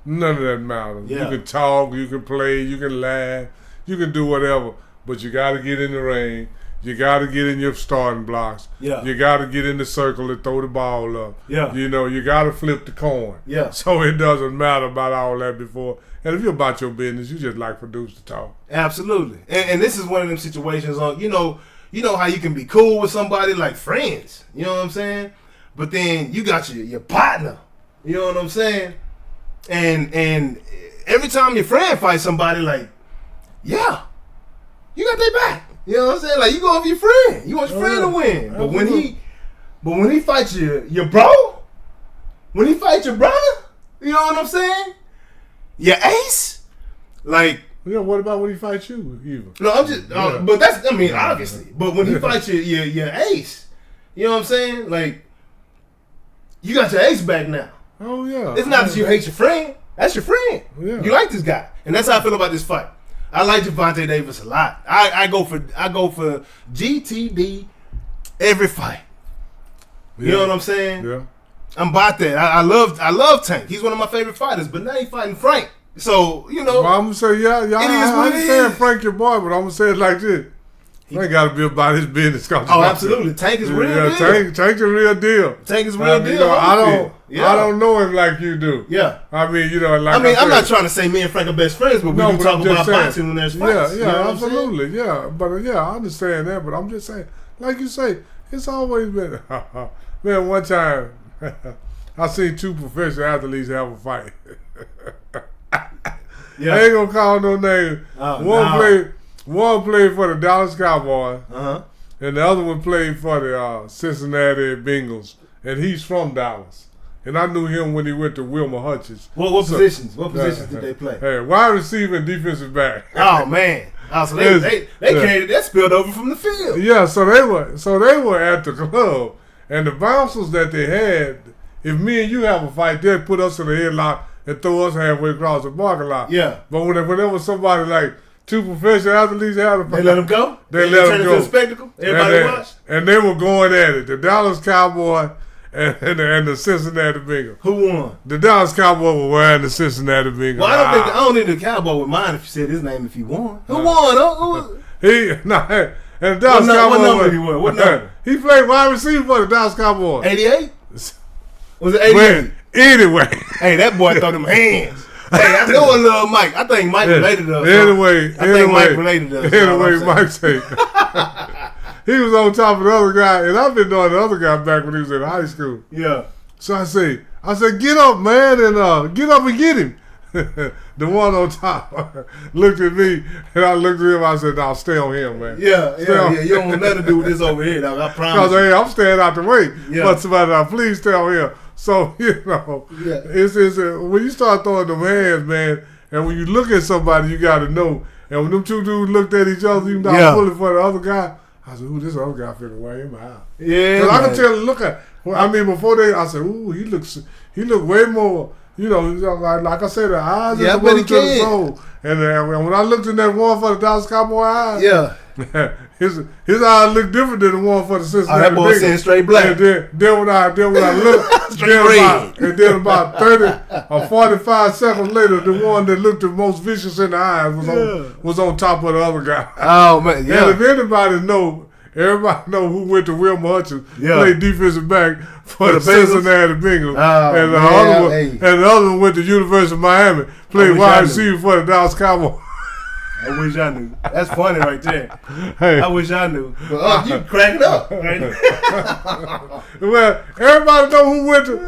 None of that matters. Yeah. You can talk, you can play, you can laugh, you can do whatever, but you got to get in the ring. You got to get in your starting blocks. Yeah. You got to get in the circle and throw the ball up. Yeah. You know, you got to flip the coin. Yeah. So it doesn't matter about all that before. And if you're about your business, you just like produce to talk. Absolutely. And this is one of them situations on, you know how you can be cool with somebody like friends. You know what I'm saying? But then you got your partner. You know what I'm saying? And every time your friend fights somebody, like, yeah, you got their back. You know what I'm saying? Like you go for your friend. You want your friend to win. But when he fights your bro, when he fights your brother, you know what I'm saying? Your ace, like. Yeah, what about when he fights you? Even? No, I'm just. But that's. I mean, obviously. But when he fights your ace, you know what I'm saying? Like, you got your ace back now. Oh yeah. It's not that you hate your friend. That's your friend. Yeah. You like this guy, and that's how I feel about this fight. I like Gervonta Davis a lot. I go for GTD every fight. You know what I'm saying? Yeah. I'm about that. I love Tank. He's one of my favorite fighters. But now he's fighting Frank. So, you know. Well, I'm gonna say, yeah, it is I understand Frank your boy, but I'm gonna say it like this. Frank gotta be about his business. Oh, absolutely. Tank is real deal. Tank's a real deal. Tank is real deal. You know, I don't know him like you do. Yeah. I mean, you know, like I mean, I'm not trying to say me and Frank are best friends, but we do talk about boxing when there's fights. Yeah, you know absolutely. Yeah. But yeah, I understand that, but I'm just saying, like you say, it's always been man, one time I seen two professional athletes have a fight. Yeah. I ain't gonna call no name. One played for the Dallas Cowboys, and the other one played for the Cincinnati Bengals, and he's from Dallas. And I knew him when he went to Wilmer Hutchins. What positions? What positions did they play? Hey, wide receiver and defensive back. Oh man! So they carried that spilled over from the field. Yeah, so they were at the club, and the bouncers that they had. If me and you have a fight, they'd put us in the headlock and throw us halfway across the parking lot. Yeah. But when there was somebody like two professional athletes had a fight, they let them go. They let them go. Into a spectacle. Everybody watched. And they were going at it. The Dallas Cowboy and the Cincinnati Bengals. Who won? The Dallas Cowboy were wearing the Cincinnati Bengals. Well, I don't think the Cowboy would mind if you said his name if he won. Who won? And the Dallas Cowboy. What number he won? What number? He played wide receiver for the Dallas Cowboys. 88. Was it 88? Anyway. Hey, that boy throw them hands. Hey, I know a little Mike. I think Mike related to us. I think Mike related to us. Anyway, Mike said he was on top of the other guy, and I've been knowing the other guy back when he was in high school. Yeah. So I said, get up, man, and get up and get him. The one on top looked at me, and I looked at him. I said, "I'll stay on him, man." Yeah. You don't want nothing to do with this over here, dog. I promise. Because I'm staying out the way. Yeah. But somebody, please stay on him. So it's when you start throwing them hands, man, and when you look at somebody, you got to know. And when them two dudes looked at each other, you not pulling for the other guy. I said, "Ooh, this other guy finna wear him out." Yeah. Because I can tell. Look at. I mean, before I said, "Ooh, he look way more." You know, like I said, the eyes is the to the soul. And when I looked in that one for the Dallas Cowboy eyes, his eyes look different than the one for the Cincinnati. That boy saying straight black. And then when I looked, then about 30 or 45 seconds later, the one that looked the most vicious in the eyes was on top of the other guy. Oh man, yeah. And if everybody know who went to Wilmer Hutchins, played defensive back for the Cincinnati Bengals. And the other one went to University of Miami, played wide receiver for the Dallas Cowboys. I wish I knew. That's funny right there. Hey. I wish I knew. But you cracking up. Right? Well, everybody know who went to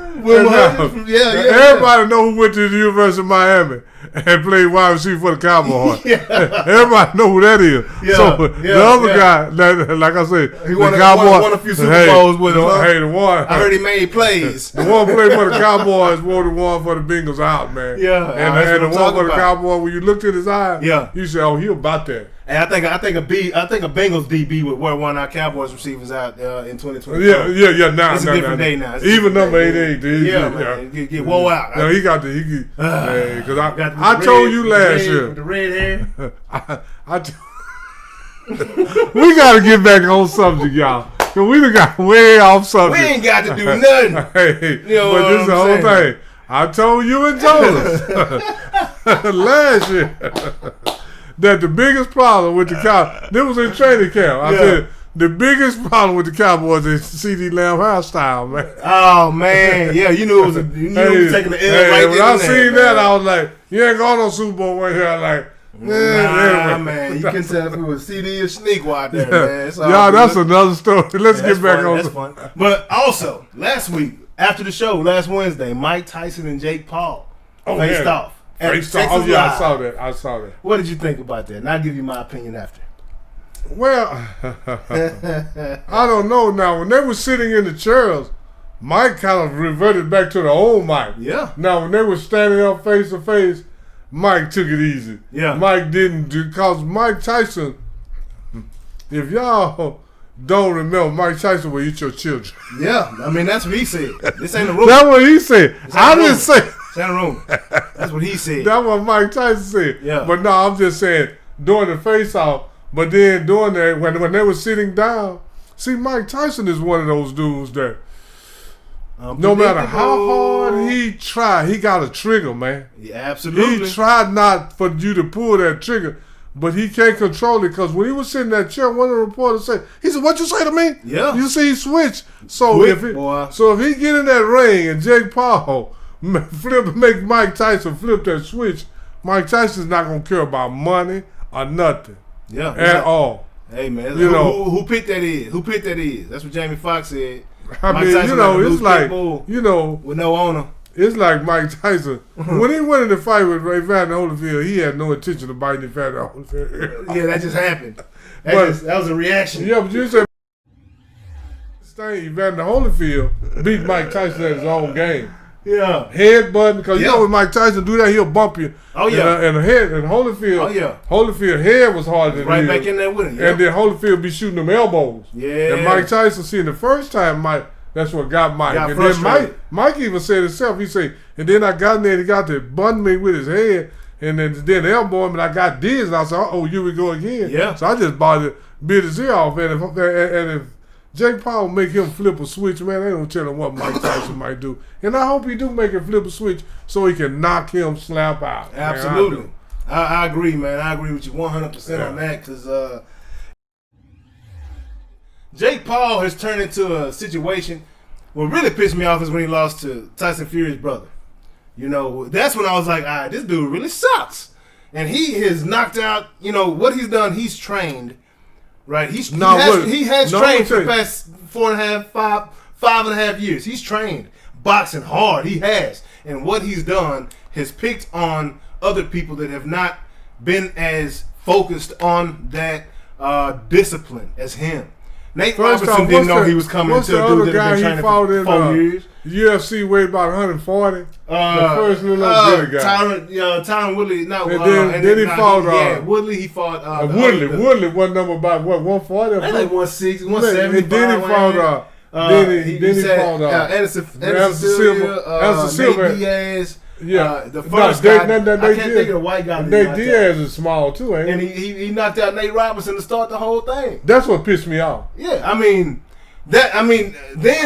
everybody know who went to the University of Miami and played wide receiver for the Cowboys. Everybody know who that is. The other guy, like I said, he won a few Super Bowls with him. Hey, the one I heard he made plays. The one played for the Cowboys was the one for the Bengals out, man. Yeah, and the one for the Cowboys, when you looked at his eye, you said, "Oh, he about that." And I think a Bengals DB would wear one of our Cowboys receivers out in 2020. Yeah. Now it's a different day now. Even number 88. Man. Get wore out. No, he got because I told you last year with the red hair. We got to get back on subject, y'all. Cause we done got way off subject. We ain't got to do nothing. But this is the whole thing. I told you and Jonas last year that the biggest problem with the Cowboys, this was in training camp. I said the biggest problem with the Cowboys is CD Lamb hairstyle, man. Oh man, you knew it was taking the L right there. When I seen that, I was like, you ain't going no Super Bowl right here. I'm like, man, you can tell if it was CD or Sneak out there, man. Y'all, that's another story. Let's get back on. That's fun. But also, last week after the show, last Wednesday, Mike Tyson and Jake Paul faced off. I saw that. What did you think about that? And I'll give you my opinion after. Well, I don't know now. When they were sitting in the chairs, Mike kind of reverted back to the old Mike. Yeah. Now, when they were standing up face to face, Mike took it easy. Yeah. Mike didn't do, because Mike Tyson, if y'all don't remember, Mike Tyson will eat your children. Yeah, I mean, that's what he said. This ain't a room. That's what he said. I didn't say. It's ain't a room. That's what he said. That's what Mike Tyson said. Yeah. But no, I'm just saying, during the face-off, but then doing that, when they were sitting down, see, Mike Tyson is one of those dudes that no matter how hard he tried, he got a trigger, man. Yeah, absolutely. He tried not for you to pull that trigger, but he can't control it, because when he was sitting in that chair, one of the reporters said, he said, "What you say to me?" Yeah. You see, he switched. So Quick, if boy. he get in that ring and Jake Paul make Mike Tyson flip that switch, Mike Tyson's not gonna care about money or nothing. Yeah. At all. Hey man, You know who picked that is? Who picked that is? That's what Jamie Foxx said. I Mike mean, Tyson it's like, with no owner. It's like Mike Tyson. When he went in the fight with Evander Holyfield, he had no intention of biting Evander Holyfield. Yeah, that just happened. That was a reaction. Yeah, but you said Evander Holyfield beat Mike Tyson at his own game. Yeah. Headbutting, because you know when Mike Tyson do that, he'll bump you. Oh yeah. And Holyfield, Holyfield head was harder than right his. back in there with him. And then Holyfield be shooting them elbows. Yeah. And Mike Tyson, see, the first time that's what got Mike. And then Mike even said himself, he said, and then I got in there and he got to bun me with his head, and then elbow him, and I got dizzy, and I said, "Oh, here we go again." Yeah. So I just bit his ear off, and if Jake Paul make him flip a switch, man, they don't tell him what Mike Tyson might do. And I hope he do make him flip a switch so he can knock him slap out. Absolutely. Man, I agree, man. I agree with you 100% on that, because Jake Paul has turned into a situation. What really pissed me off is when he lost to Tyson Fury's brother. You know, that's when I was like, all right, this dude really sucks. And he has knocked out, what he's done, he's trained. Right, he has trained for the past 5.5 years. He's trained boxing hard. He has, and what he's done has picked on other people that have not been as focused on that discipline as him. Nate Robinson didn't know he was coming to a dude that had been training for 4 years. UFC weighed about 140. The first little guy. Tyron Woodley. And then he fought. Woodley. He fought. Woodley was number about what, 140? Like 160, 170. And then he fought. Anderson Silva. Nate Diaz. Yeah, the first guy. I can't think of the white guy. Nate Diaz is small too, ain't he? And he knocked out Nate Robinson to start the whole thing. That's what pissed me off. Yeah, then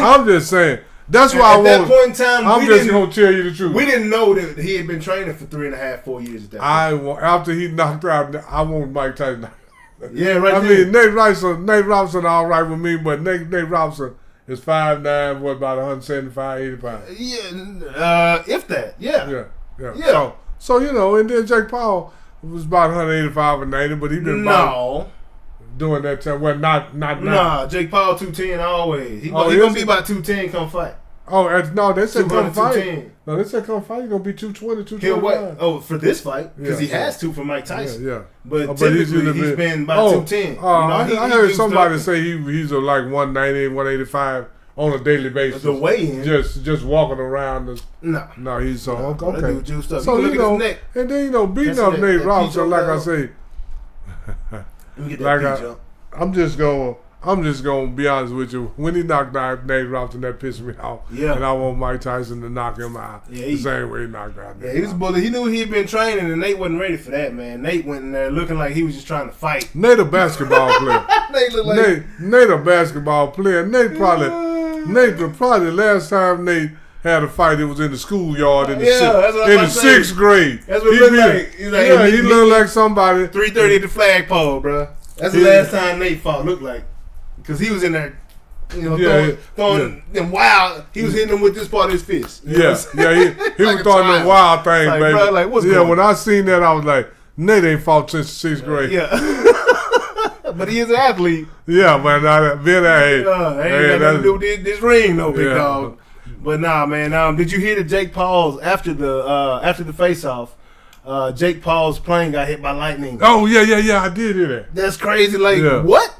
I'm just saying. That's why at that point in time, I'm just gonna tell you the truth. We didn't know that he had been training for 3.5, 4 years at that point. After he knocked out, I want Mike Tyson. Yeah, right. I mean, Nate Robinson, all right with me, but Nate Robinson is 5'9", what, about 175, 80 pounds. Yeah, if that. Yeah. Yeah. So and then Jake Paul was about 185 or 90, but he been doing that time. Well, not now. Nah, Jake Paul 210 always. He gonna be about 210 come fight. Oh, no, they said come fight. 210. No, they said come fight. He's gonna be 220, 225. He'll what? Oh, for this fight, because he has to for Mike Tyson. Yeah. But typically he's been about 210. I heard somebody say he's like 190, 185 on a daily basis. The weigh-in. Just walking around. No, he's okay. That dude juiced up. So look at his neck. And then beating up Nate Robinson, like I say. Let me get that I'm just gonna be honest with you. When he knocked out Nate Robinson, that pissed me off. Yeah. And I want Mike Tyson to knock him out. Yeah, the same way he knocked out Nate. Yeah, he was a bully. He knew he had been training, and Nate wasn't ready for that, man. Nate went in there looking like he was just trying to fight. Nate a basketball player. Nate a basketball player. Nate probably the last time Nate had a fight, it was in the schoolyard in the sixth grade. That's what he looked like. He looked like somebody. 3:30 at the flagpole, bro. That's the last time Nate fought. Looked like, because he was in there, throwing them wild. He was hitting them with this part of his fist. He was throwing them wild things, like, baby. Bro, what's going on? When I seen that, I was like, Nate ain't fought since the 6th grade. Yeah. But he is an athlete. Yeah, man. Ain't got nothing to do with this ring, though, big dog. But nah, man. Did you hear that Jake Paul's after the face-off? Jake Paul's plane got hit by lightning. Oh yeah. I did hear that. That's crazy. Like Yeah. what?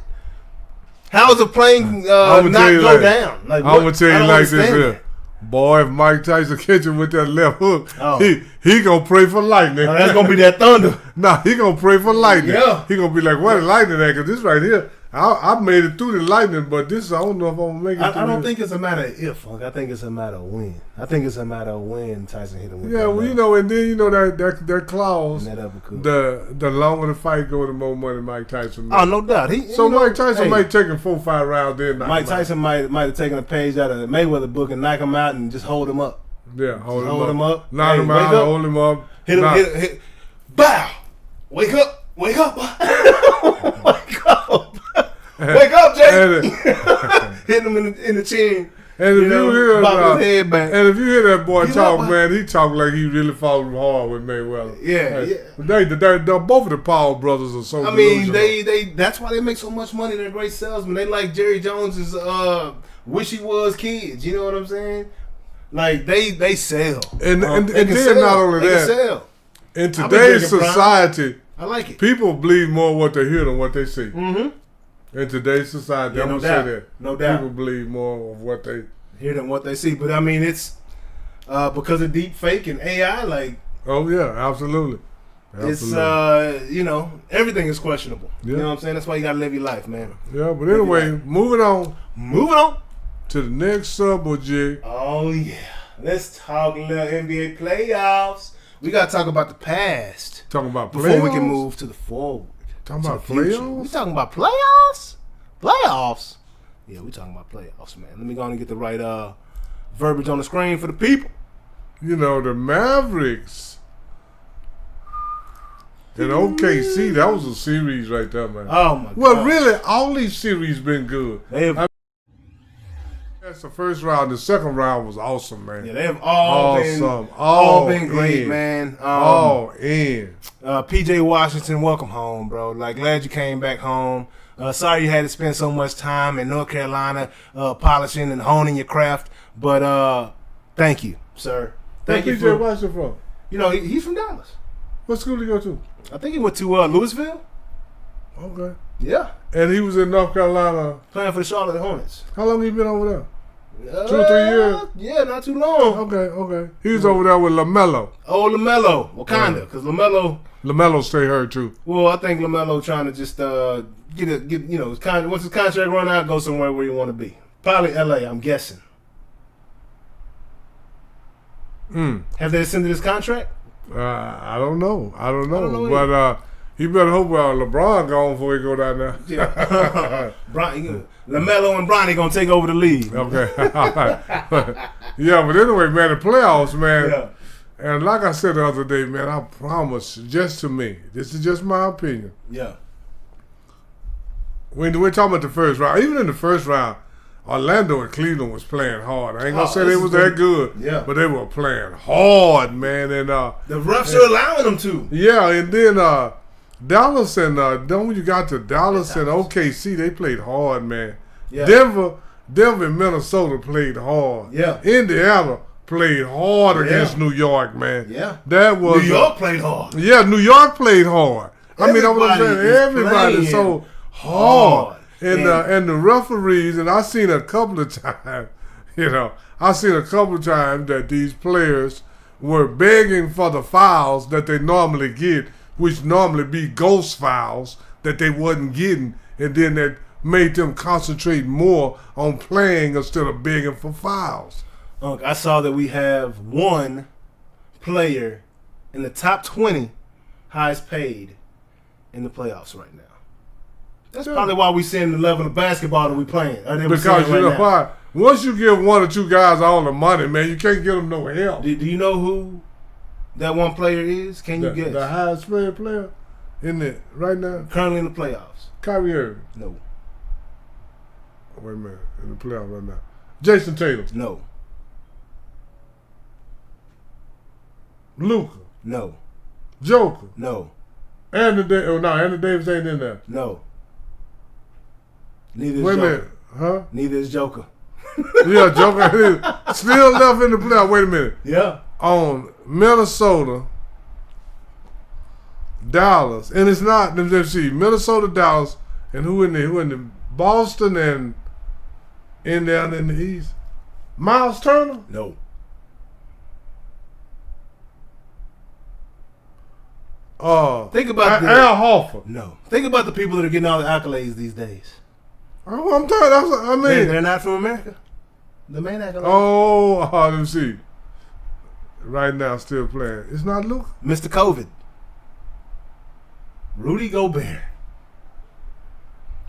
How's a plane not go down? Like, I'm gonna tell you like this understand here. Boy, if Mike Tyson catch him with that left hook, Oh. he gonna pray for lightning. Oh, that's gonna be that thunder. Nah, he gonna pray for lightning. Yeah. He gonna be like, "What is lightning at?" Because this right here, I made it through the lightning, but this I don't know if I'm gonna make it. I don't think it's a matter of if. I think it's a matter of when. I think it's a matter of when Tyson hit him with Yeah, that well, left. you know, and then you know that clause. And that uppercut. The longer the fight go, the more money Mike Tyson makes. Oh, no doubt. So you know, Mike Tyson hey, might take him 4-5 rounds. Then knock Mike him out. Tyson might have taken a page out of Mayweather book and knock him out and just hold him up. Yeah, hold Hold him up. knock Hey, him wake out, up. hold him up. Hit him, Nah. hit. Bow. Wake up. Wake up. Wake up. Wake up, Jake. Hit him in the chin. And if you hear bop his head back. and if you hear that boy Get talk, up, man, he talk like he really fought hard with Mayweather. Yeah, Hey, yeah. They both of the Paul brothers are so. I mean, delusional. they that's why they make so much money. They're great salesmen. They like Jerry Jones's wish he was kids. You know what I'm saying? Like they sell. And they can then sell. not only They can that, sell. in I've been today's drinking Prime. society, I like it. people believe more what they hear than what they see. Mm-hmm. In today's society, Yeah, I'm no gonna doubt. say that. No doubt. People believe more of what they. Hear them what they see, but I mean it's because of deep fake and AI. Like Oh yeah, absolutely. it's you know, everything is questionable. You Yeah. know what I'm saying? That's why you gotta live your life, man. Yeah, but anyway, moving on Moving on. to the next subject. Oh yeah, let's talk a little NBA playoffs. We gotta talk about the past Talking about before playoffs. we can move to the forward. Talking to about the future. playoffs? We talking about playoffs? Playoffs? Yeah, we talking about playoffs, man. Let me go on and get the right verbiage on the screen for the people. You know, the Mavericks and OKC, that was a series right there, man. Oh my Well, god. really, all these series been good. They have, That's the first round. The second round was awesome, man. yeah, they have all Awesome. been great, in. man. All in. PJ Washington, welcome home, bro. Like, glad you came back home. Sorry you had to spend so much time in North Carolina polishing and honing your craft, but thank you, sir. Thank you PJ for, Washington from? you know, he's from Dallas. What school did he go to? I think he went to Louisville. Okay. Yeah, And he was in North Carolina. playing for the Charlotte Hornets. How long he been over there? 2 or 3 years? Yeah, not too long. Okay. He was over there with LaMelo. Oh, LaMelo. Wakanda, because LaMelo. LaMelo stay hurt too. Well, I think LaMelo trying to just get you know, once his contract run out, go somewhere where you want to be. Probably L.A. I'm guessing. Have they extended his contract? I don't know. I don't know. know But he better hope LeBron gone before he go down there. Yeah. LaMelo and Bronny gonna take over the league. Okay. All right. Yeah, but anyway, man, the playoffs, man. Yeah. And like I said the other day, man, I promise, just to me, this is just my opinion. Yeah. When we're talking about the first round, even in the first round, Orlando and Cleveland was playing hard. I ain't gonna say they this was is that good, Yeah. but they were playing hard, man. And The refs are allowing them to. yeah, and then Dallas and then when you got to Dallas and OKC, they played hard, man. Yeah. Denver and Minnesota played hard. Yeah. Indiana played hard Yeah. against New York, man. Yeah. That was New York played hard. yeah, New York played hard. I mean, that's what I'm Everybody saying. is Everybody's playing so hard. hard. And the referees, and I seen a couple of times, that these players were begging for the fouls that they normally get, which normally be ghost fouls that they wasn't getting, and then that made them concentrate more on playing instead of begging for fouls. I saw that we have one player in the top 20 highest paid in the playoffs right now. That's probably why we seeing the level of basketball that we playing. Because you know why? Once you give one or two guys all the money, man, you can't give them no help. Do you know who that one player is? Can you guess? The highest paid player in it right now? Currently in the playoffs. Kyrie Irving. No. Wait a minute. In the playoffs right now. Jason Tatum. No. Luka. No. Joker. No. Anthony Davis ain't in there. No. Neither is Wait a Joker. minute. Huh? Neither is Joker. Yeah, Joker still left in the playoffs. Wait a minute. Yeah. On Minnesota, Dallas, and it's not. Let's see, Minnesota, Dallas, and who in the Boston and down in the East? Miles Turner? No. Think about Al Horford. No. Think about the people that are getting all the accolades these days. Oh, I'm tired. I mean, they're not from America. The main accolades. Oh, let me see. Right now, still playing. It's not Luke. Mr. COVID. Rudy Gobert.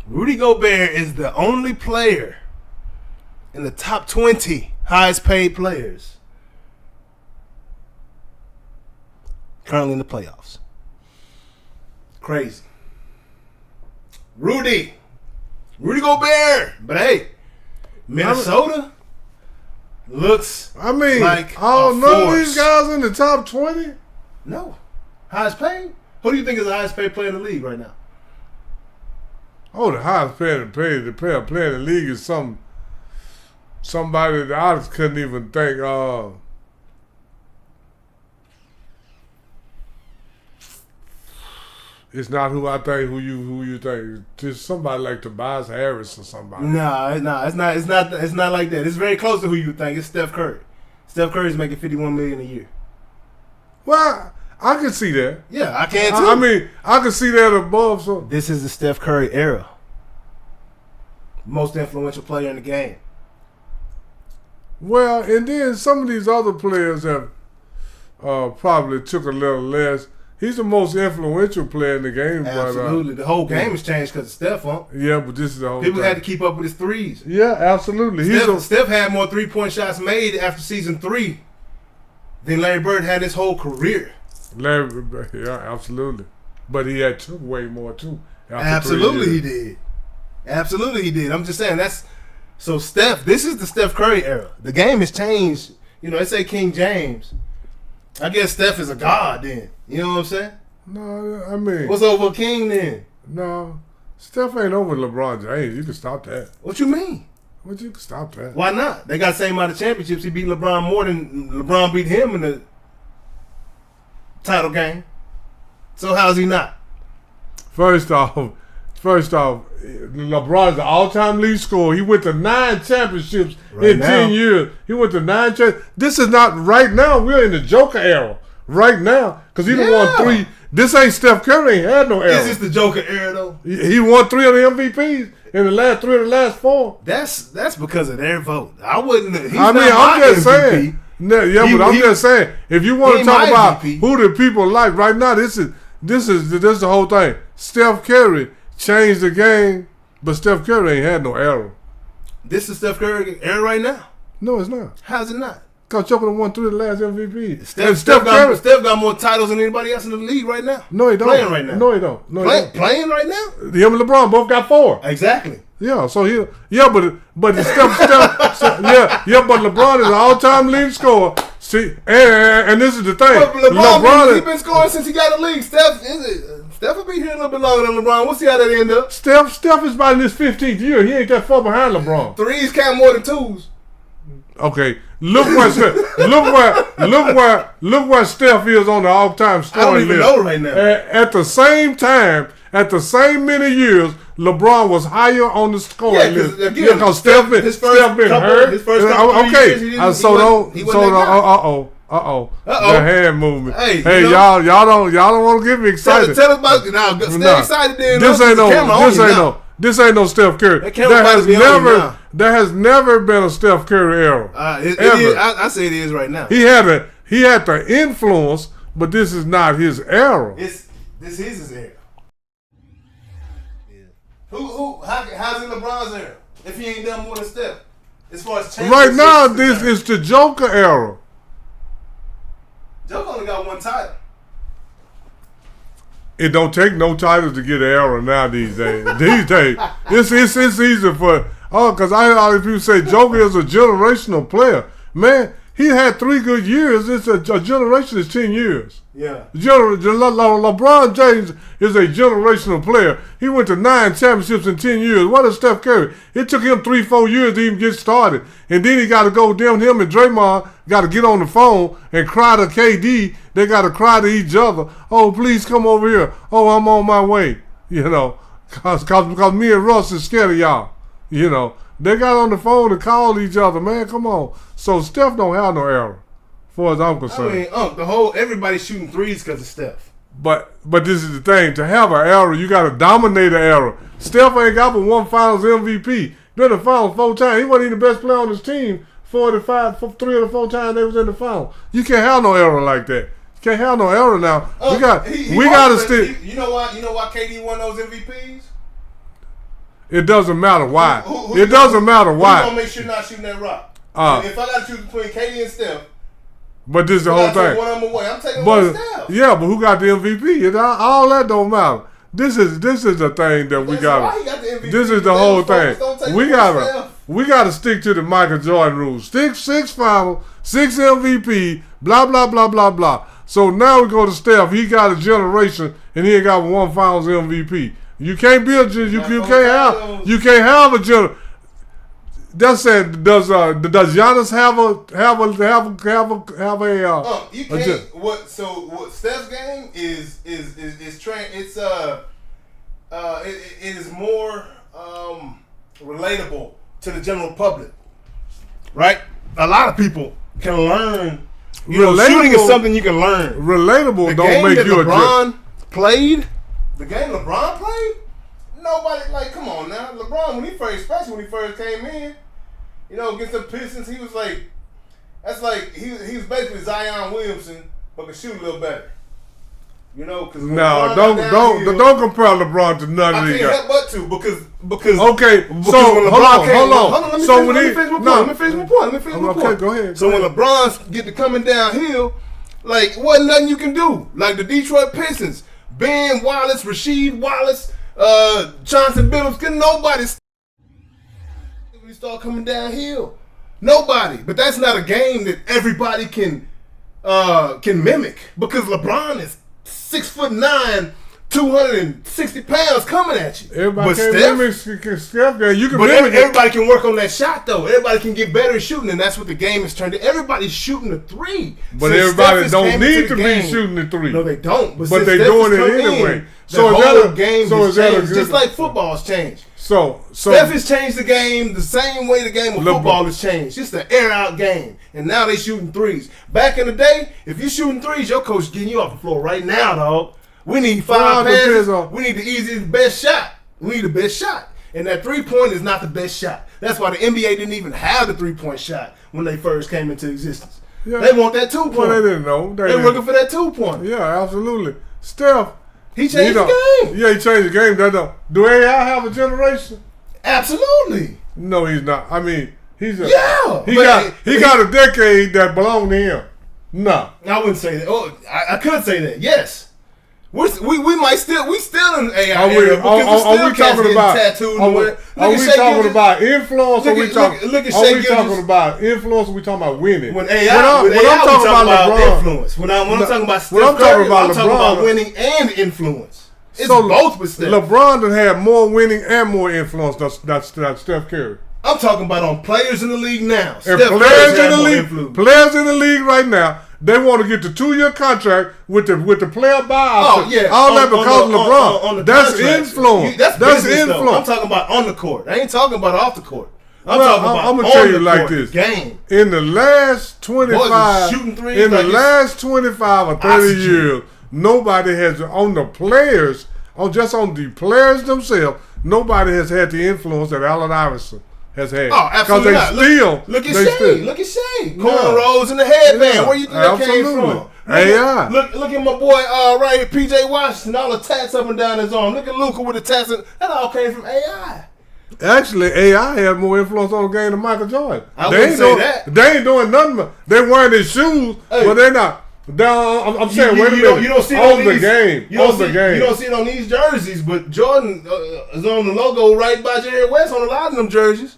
Rudy Gobert is the only player in the top 20 highest paid players currently in the playoffs. Crazy. Rudy Gobert. But hey, Minnesota looks like none of these guys in the top 20? No. Highest paid? Who do you think is the highest paid player in the league right now? Oh, the highest paid player in the league is somebody that I just couldn't even think of. It's not who I think. Who you think? Just somebody like Tobias Harris or somebody. No, it's not like that. It's very close to who you think. It's Steph Curry. Steph Curry's making $51 million a year. Well, I can see that. Yeah, I can too. I mean, I can see that above. So this is the Steph Curry era. Most influential player in the game. Well, and then some of these other players have probably took a little less. He's the most influential player in the game. Absolutely. The whole game has changed because of Steph, huh? Yeah, but this is the whole People thing. had to keep up with his threes. Yeah, absolutely. Steph had more three-point shots made after season 3 than Larry Bird had his whole career. Yeah, absolutely. But he had took way more, too. Absolutely he did. Absolutely he did. I'm just saying, so Steph, this is the Steph Curry era. The game has changed. You know, they say King James. I guess Steph is a god then. You know what I'm saying? No, I mean. What's over King then? No. Steph ain't over LeBron James. You can stop that. What you mean? What you can stop that? Why not? They got the same amount of championships. He beat LeBron more than LeBron beat him in the title game. So how's he not? First off, LeBron is the all-time lead scorer. He went to 9 championships in 10 years. He went to 9 championships. This is not right now. We're in the Joker era right now because he done won 3. This ain't Steph Curry. Ain't had no era. Is this the Joker era though? He won 3 of the MVPs in the last 3 of the last 4. That's because of their vote. I wouldn't. I'm just saying. I'm just saying. If you want to talk about who the people like right now, this is the whole thing. Steph Curry changed the game, but Steph Curry ain't had no era. This is Steph Curry era right now. No, it's not. How's it not? Because Joker won 3 of the last MVP. Steph got more titles than anybody else in the league right now. No, he don't. Playing right now. No, he don't. No, playing right now? Him and LeBron both got 4. Exactly. Yeah, so but Steph, but LeBron is an all-time leading scorer. See, and this is the thing. But LeBron he's been scoring since he got the league. Steph will be here a little bit longer than LeBron. We'll see how that end up. Steph is about in his 15th year. He ain't that far behind LeBron. 3s count more than 2s. Okay, look where Steph is on the all-time scoring list. I don't even know right now. At the same time, at the same many years, LeBron was higher on the scoring list. Because Steph been hurt. His first couple years, the hand movement. Hey, y'all don't want to get me excited. Tell us about now. Stay excited then. This ain't no Steph Curry. There has never been a Steph Curry era. I say it is right now. He had the influence, but this is not his era. This is his era. Yeah. How's it LeBron's era? If he ain't done more than Steph, as far as right now, this is the Joker era. Joker only got 1 title. It don't take no titles to get an era now these days. It's easy for because I hear all these people say Joker is a generational player. Man, he had 3 good years. It's a generation is 10 years. Yeah. LeBron James is a generational player. He went to 9 championships in 10 years. What is Steph Curry? It took him 3-4 years to even get started. And then he got to go down. Him and Draymond got to get on the phone and cry to KD. They got to cry to each other. Oh, please come over here. Oh, I'm on my way. You know, because me and Russ is scared of y'all. You know, they got on the phone to call each other. Man, come on. So Steph don't have no error, as far as I'm concerned. I mean, everybody's shooting threes because of Steph. But this is the thing. To have an error, you got to dominate an error. Steph ain't got but one Finals MVP. Been in the Finals 4 times. He wasn't even the best player on his team 3 of the 4 times they was in the Finals. You can't have no error like that. You can't have no error now. We got to stick. You know why KD won those MVPs? It doesn't matter why. It doesn't matter why. Who's gonna make sure not shooting that rock? If I got to choose between KD and Steph. But this is the whole thing. One of them away. I'm taking one Steph. Yeah, but who got the MVP? All that don't matter. This is the thing that we got. This is the whole thing. We gotta stick to the Michael Jordan rules. 6 finals, 6 MVP, blah blah blah blah blah. So now we go to Steph. He got a generation, and he ain't got 1 Finals MVP. You can't be you can't have a generation. That's it. Does Giannis have a? You can't. What Steph's game is it is more relatable to the general public, right? A lot of people can learn. Shooting is something you can learn. Relatable don't make you LeBron played. The game LeBron played. Nobody come on now. LeBron especially when he first came in. Against the Pistons, he was like, that's like he was basically Zion Williamson, but could shoot a little better. Because don't compare LeBron to none of these guys. I can't help but to because okay. Because so when hold on. Let me finish my point. Okay, go ahead. So when LeBron get to coming downhill, wasn't nothing you can do. Like the Detroit Pistons, Ben Wallace, Rasheed Wallace, Johnson Billups, couldn't nobody. When you start coming downhill, nobody. But that's not a game that everybody can mimic because LeBron is 6'9", 260 pounds coming at you. Everybody can mimic Steph. You can mimic everybody can work on that shot though. Everybody can get better at shooting, and that's what the game has turned to. Everybody's shooting the 3. But everybody don't need to be shooting the 3. No, they don't. But they're doing it anyway. So the whole game has changed, just like football's changed. So Steph has changed the game the same way the game of football has changed. It's the air out game, and now they shooting 3s. Back in the day, if you shooting 3s, your coach getting you off the floor right now, dog. We need 5 passes. We need the easiest, best shot. We need the best shot, and that 3-point is not the best shot. That's why the NBA didn't even have the 3-point shot when they first came into existence. Yeah. They want that 2-point. Well, they didn't know. They're working for that 2-point. Yeah, absolutely. Steph. He changed the game. Yeah, he changed the game. Do AI have a generation? Absolutely. No, he's not. I mean, he's a he got a decade that belonged to him. No, I wouldn't say that. Oh, I could say that. Yes, we still in AI. Are we talking about tattoos? Are we talking about influence? Are we talking about influence? Or we talking about winning? When I'm talking about influence. When I'm talking about Steph Curry, I'm talking about winning and influence. It's both with Steph. LeBron done had more winning and more influence than Steph Curry. I'm talking about on players in the league now. And players in the league right now, they want to get the 2-year contract with the player buyout. Oh yeah, all that because of LeBron. That's influence. That's influence. I'm talking about on the court. I ain't talking about off the court. I'm gonna tell you like this. Game. In the last 25, last 25 or 30 years, nobody has on the players themselves. Nobody has had the influence that Allen Iverson has had. Oh, absolutely not. Look at Shea. Cornrows in the headband. Yeah, where you think that came from? AI. Look at my boy right here, PJ Washington. All the tats up and down his arm. Look at Luka with the tats. That all came from AI. Actually, AI had more influence on the game than Michael Jordan. I wouldn't say that. They ain't doing nothing. They wearing his shoes, but they're not. I'm saying, wait a minute. You don't see it on the game. You don't see it on these jerseys, but Jordan is on the logo right by Jerry West on a lot of them jerseys.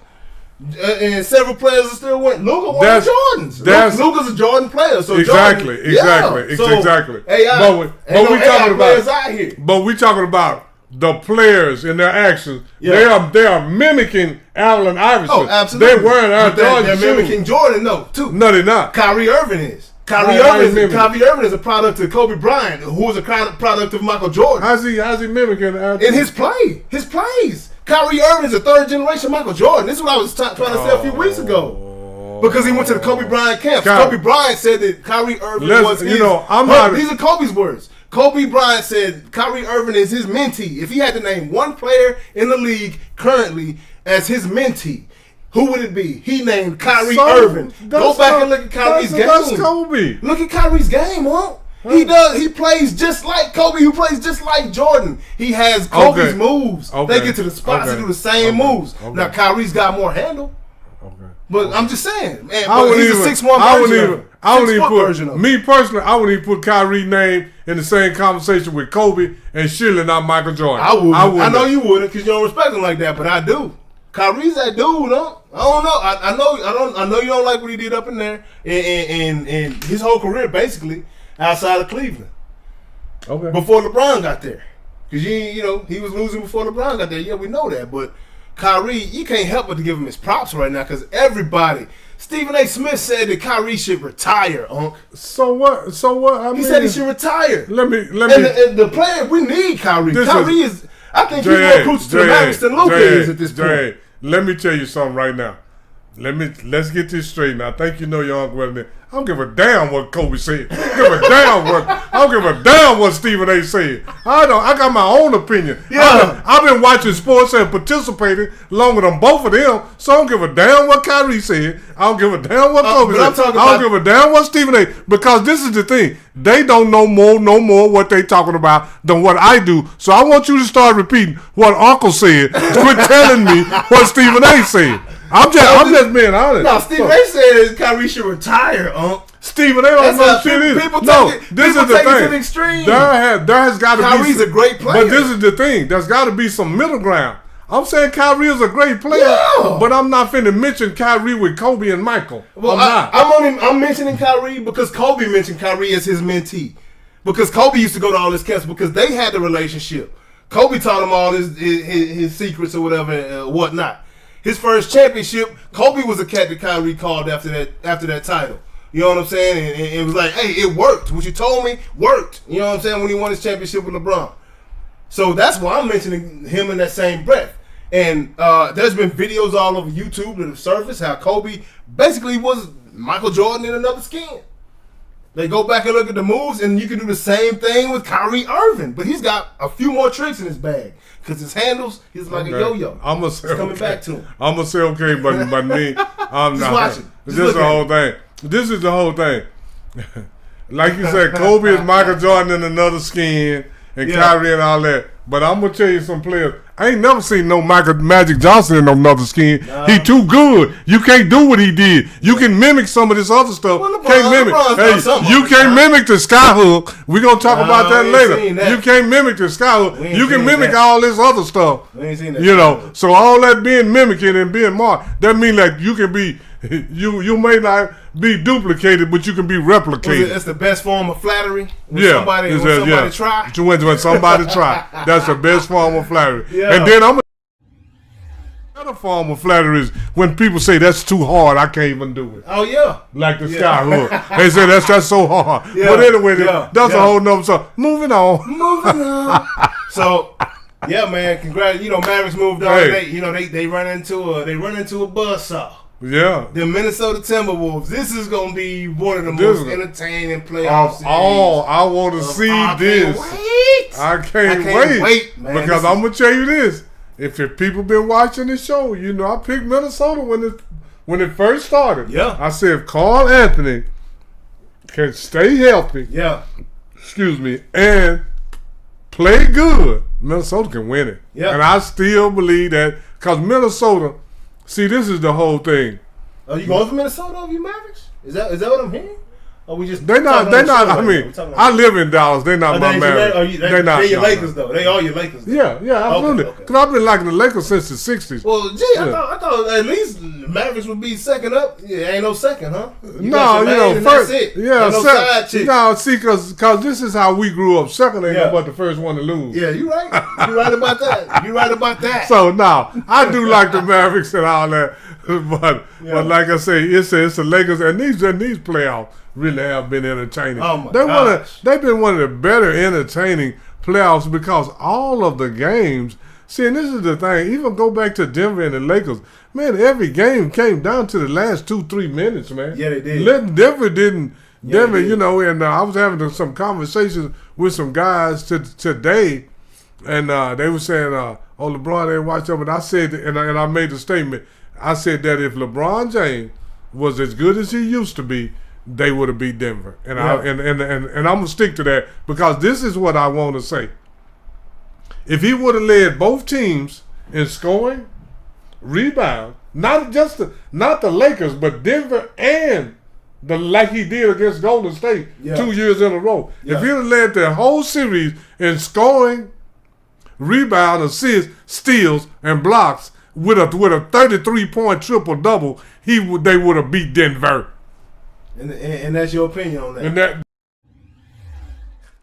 And several players are still winning. Luka won Jordans. Luka's a Jordan player. So exactly. Hey, but we talking about out here. But we talking about the players and their actions. Yeah. They are mimicking Allen Iverson. Oh, absolutely. They're wearing our Jordan They're mimicking Jordan, though, too. No, they're not. Kyrie Irving is. Kyrie Irving is a product of Kobe Bryant, who is a product of Michael Jordan. How's he mimicking? In his plays. Kyrie Irving is a third generation Michael Jordan. This is what I was trying to say a few weeks ago. Because he went to the Kobe Bryant camp. Kobe Bryant said that Kyrie Irving was his. These are Kobe's words. Kobe Bryant said Kyrie Irving is his mentee. If he had to name one player in the league currently as his mentee, who would it be? He named Kyrie Irving. Go back and look at Kyrie's game. That's Kobe. Look at Kyrie's game, huh? He plays just like Kobe, who plays just like Jordan. He has Kobe's moves. They get to the spots and do the same moves. Now Kyrie's got more handle. But I'm just saying, man. He's a 6'1" version. I wouldn't even put Kyrie's name in the same conversation with Kobe and surely not Michael Jordan. I would. I know you wouldn't because you don't respect him like that, but I do. Kyrie's that dude, huh? I don't know. I know you don't like what he did up in there and his whole career basically outside of Cleveland. Okay. Before LeBron got there. Because he was losing before LeBron got there. Yeah, we know that. But Kyrie, you can't help but to give him his props right now because everybody. Stephen A. Smith said that Kyrie should retire, Unc. So what? He said he should retire. Let me. And the player, we need Kyrie. Kyrie is I think he's more crucial to the Mavericks than Luka is at this point. Let me tell you something right now. Let's get this straight now. I think you know your uncle better than me. I don't give a damn what Kobe said. I don't give a damn what Stephen A. said. I got my own opinion. Yeah. I've been watching sports and participating longer than both of them, so I don't give a damn what Kyrie said. I don't give a damn what Kobe said. I don't give a damn what Stephen A. Because this is the thing. They don't know more what they talking about than what I do. So I want you to start repeating what Uncle said. Quit telling me what Stephen A. said. I'm just being honest. No, Stephen A. said Kyrie should retire, Stephen A. don't know shit either. This is the thing. To the extreme. There has got to be. Kyrie's a great player. But this is the thing. There's got to be some middle ground. I'm saying Kyrie is a great player, but I'm not finna mention Kyrie with Kobe and Michael. Well, I'm mentioning Kyrie because Kobe mentioned Kyrie as his mentee. Because Kobe used to go to all his camps because they had the relationship. Kobe taught him all his secrets or whatever, whatnot. His first championship, Kobe was a cat that Kyrie called after that title. You know what I'm saying? And it was like, hey, it worked. What you told me worked. You know what I'm saying? When he won his championship with LeBron. So that's why I'm mentioning him in that same breath. And there's been videos all over YouTube that have surfaced how Kobe basically was Michael Jordan in another skin. They go back and look at the moves, and you can do the same thing with Kyrie Irving. But he's got a few more tricks in his bag. Because his handles, he's like a yo-yo. It's coming back to him. I'm going to say okay, but me, I'm not. Watching. This is the whole thing. This is the whole thing. Like you said, Kobe is Michael Jordan in another skin, and Kyrie and all that. But I'm going to tell you some players. I ain't never seen no Magic Johnson in another skin. Nah. He too good. You can't do what he did. You can mimic some of this other stuff. Well, you can't mimic the skyhook. We're going to talk about that later. You can't mimic the skyhook. You can mimic all this other stuff. We ain't seen that. You know, so all that being mimicking and being marked, that means that you can be, you may not be duplicated, but you can be replicated. It's the best form of flattery. When somebody try. When somebody try. That's the best form of flattery. Yeah. And then another form of flattery is when people say that's too hard, I can't even do it. Oh yeah. Like the sky hook. They say that's so hard. Yeah. But anyway, that's a whole nother song. Moving on. So yeah, man, congrats. Mavericks moved on. Hey. They run into a buzzsaw. Yeah. The Minnesota Timberwolves. This is going to be one of the most entertaining playoff series. I want to see this. I can't wait, man. Because I'm going to tell you this. If people been watching the show, I picked Minnesota when it first started. Yeah. I said if Carl Anthony can stay healthy. Yeah. Excuse me. And play good, Minnesota can win it. Yeah. And I still believe that because Minnesota. See, this is the whole thing. Are you going for Minnesota over your Mavericks? Is that what I'm hearing? Or we just They're not. I mean, I live in Dallas. They're not my Mavericks. They're not. They're your Lakers though. They are your Lakers. Though. Yeah, absolutely. Because I've been liking the Lakers since the '60s. Well, I thought at least Mavericks would be second up. Yeah, ain't no second, huh? First. That's it. Yeah, side chick. No, see, because this is how we grew up. Second ain't but the first one to lose. Yeah, you're right. You're right about that. You're right about that. So now I do like the Mavericks and all that, but like I say, it's the Lakers and these playoffs really have been entertaining. Oh my gosh. They've been one of the better entertaining playoffs because all of the games. See, and this is the thing. Even go back to Denver and the Lakers. Man, every game came down to the last 2-3 minutes, man. Yeah, they did. Denver didn't. Denver, and I was having some conversations with some guys today, and they were saying, LeBron ain't watched up. And I said, and I made a statement. I said that if LeBron James was as good as he used to be, they would have beat Denver. And I'm gonna stick to that because this is what I want to say. If he would have led both teams in scoring, rebound, not the Lakers, but Denver and like he did against Golden State 2 years in a row. If he would have led the whole series in scoring, rebound, assists, steals, and blocks with a 33-point triple-double, they would have beat Denver. And that's your opinion on that. And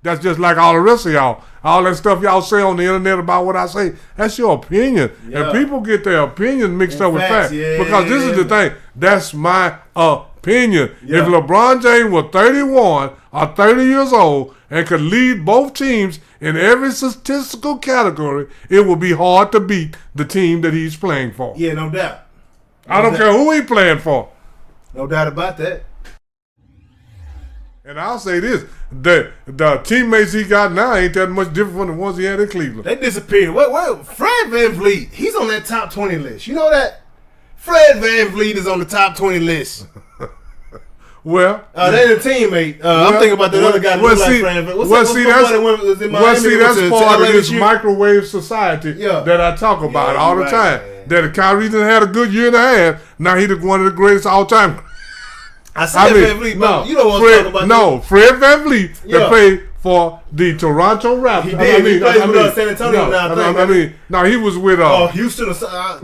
that's just like all the rest of y'all. All that stuff y'all say on the internet about what I say, that's your opinion. Yeah. And people get their opinions mixed up with facts. Because this is the thing. That's my opinion. Yeah. If LeBron James was 31 or 30 years old and could lead both teams in every statistical category, it would be hard to beat the team that he's playing for. Yeah, no doubt. I don't care who he's playing for. No doubt about that. And I'll say this, the teammates he got now ain't that much different from the ones he had in Cleveland. They disappeared. What? Fred VanVleet, he's on that top 20 list. You know that? Fred VanVleet is on the top 20 list. Well, they're a teammate. I'm thinking about the other guy who like Fred VanVleet. That's part of this microwave society that I talk about all the time. That Kyrie done had a good year and a half. Now he's one of the greatest all time. I said VanVleet, but you know what I'm talking about. No, Fred VanVleet that played for the Toronto Raptors. He did. He played with San Antonio now. No, he was with Houston.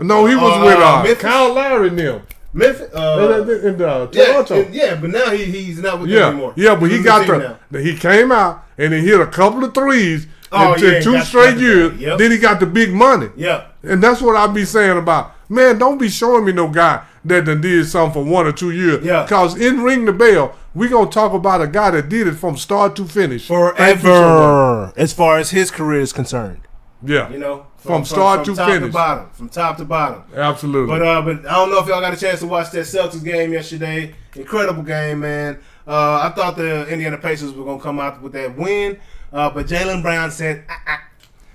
No, he was with Kyle Lowry and them. Memphis, in Toronto. But now he's not with them anymore. Yeah, but he came out and he hit a couple of threes in 2 straight years. Then he got the big money. Yeah, and that's what I be saying about, man, don't be showing me no guy that done did something for 1 or 2 years. Yeah. Because in Ring the Bell, we going to talk about a guy that did it from start to finish. Forever. As far as his career is concerned. Yeah. You know? From start to finish. From top to bottom. Absolutely. But I don't know if y'all got a chance to watch that Celtics game yesterday. Incredible game, man. I thought the Indiana Pacers were going to come out with that win. But Jaylen Brown said,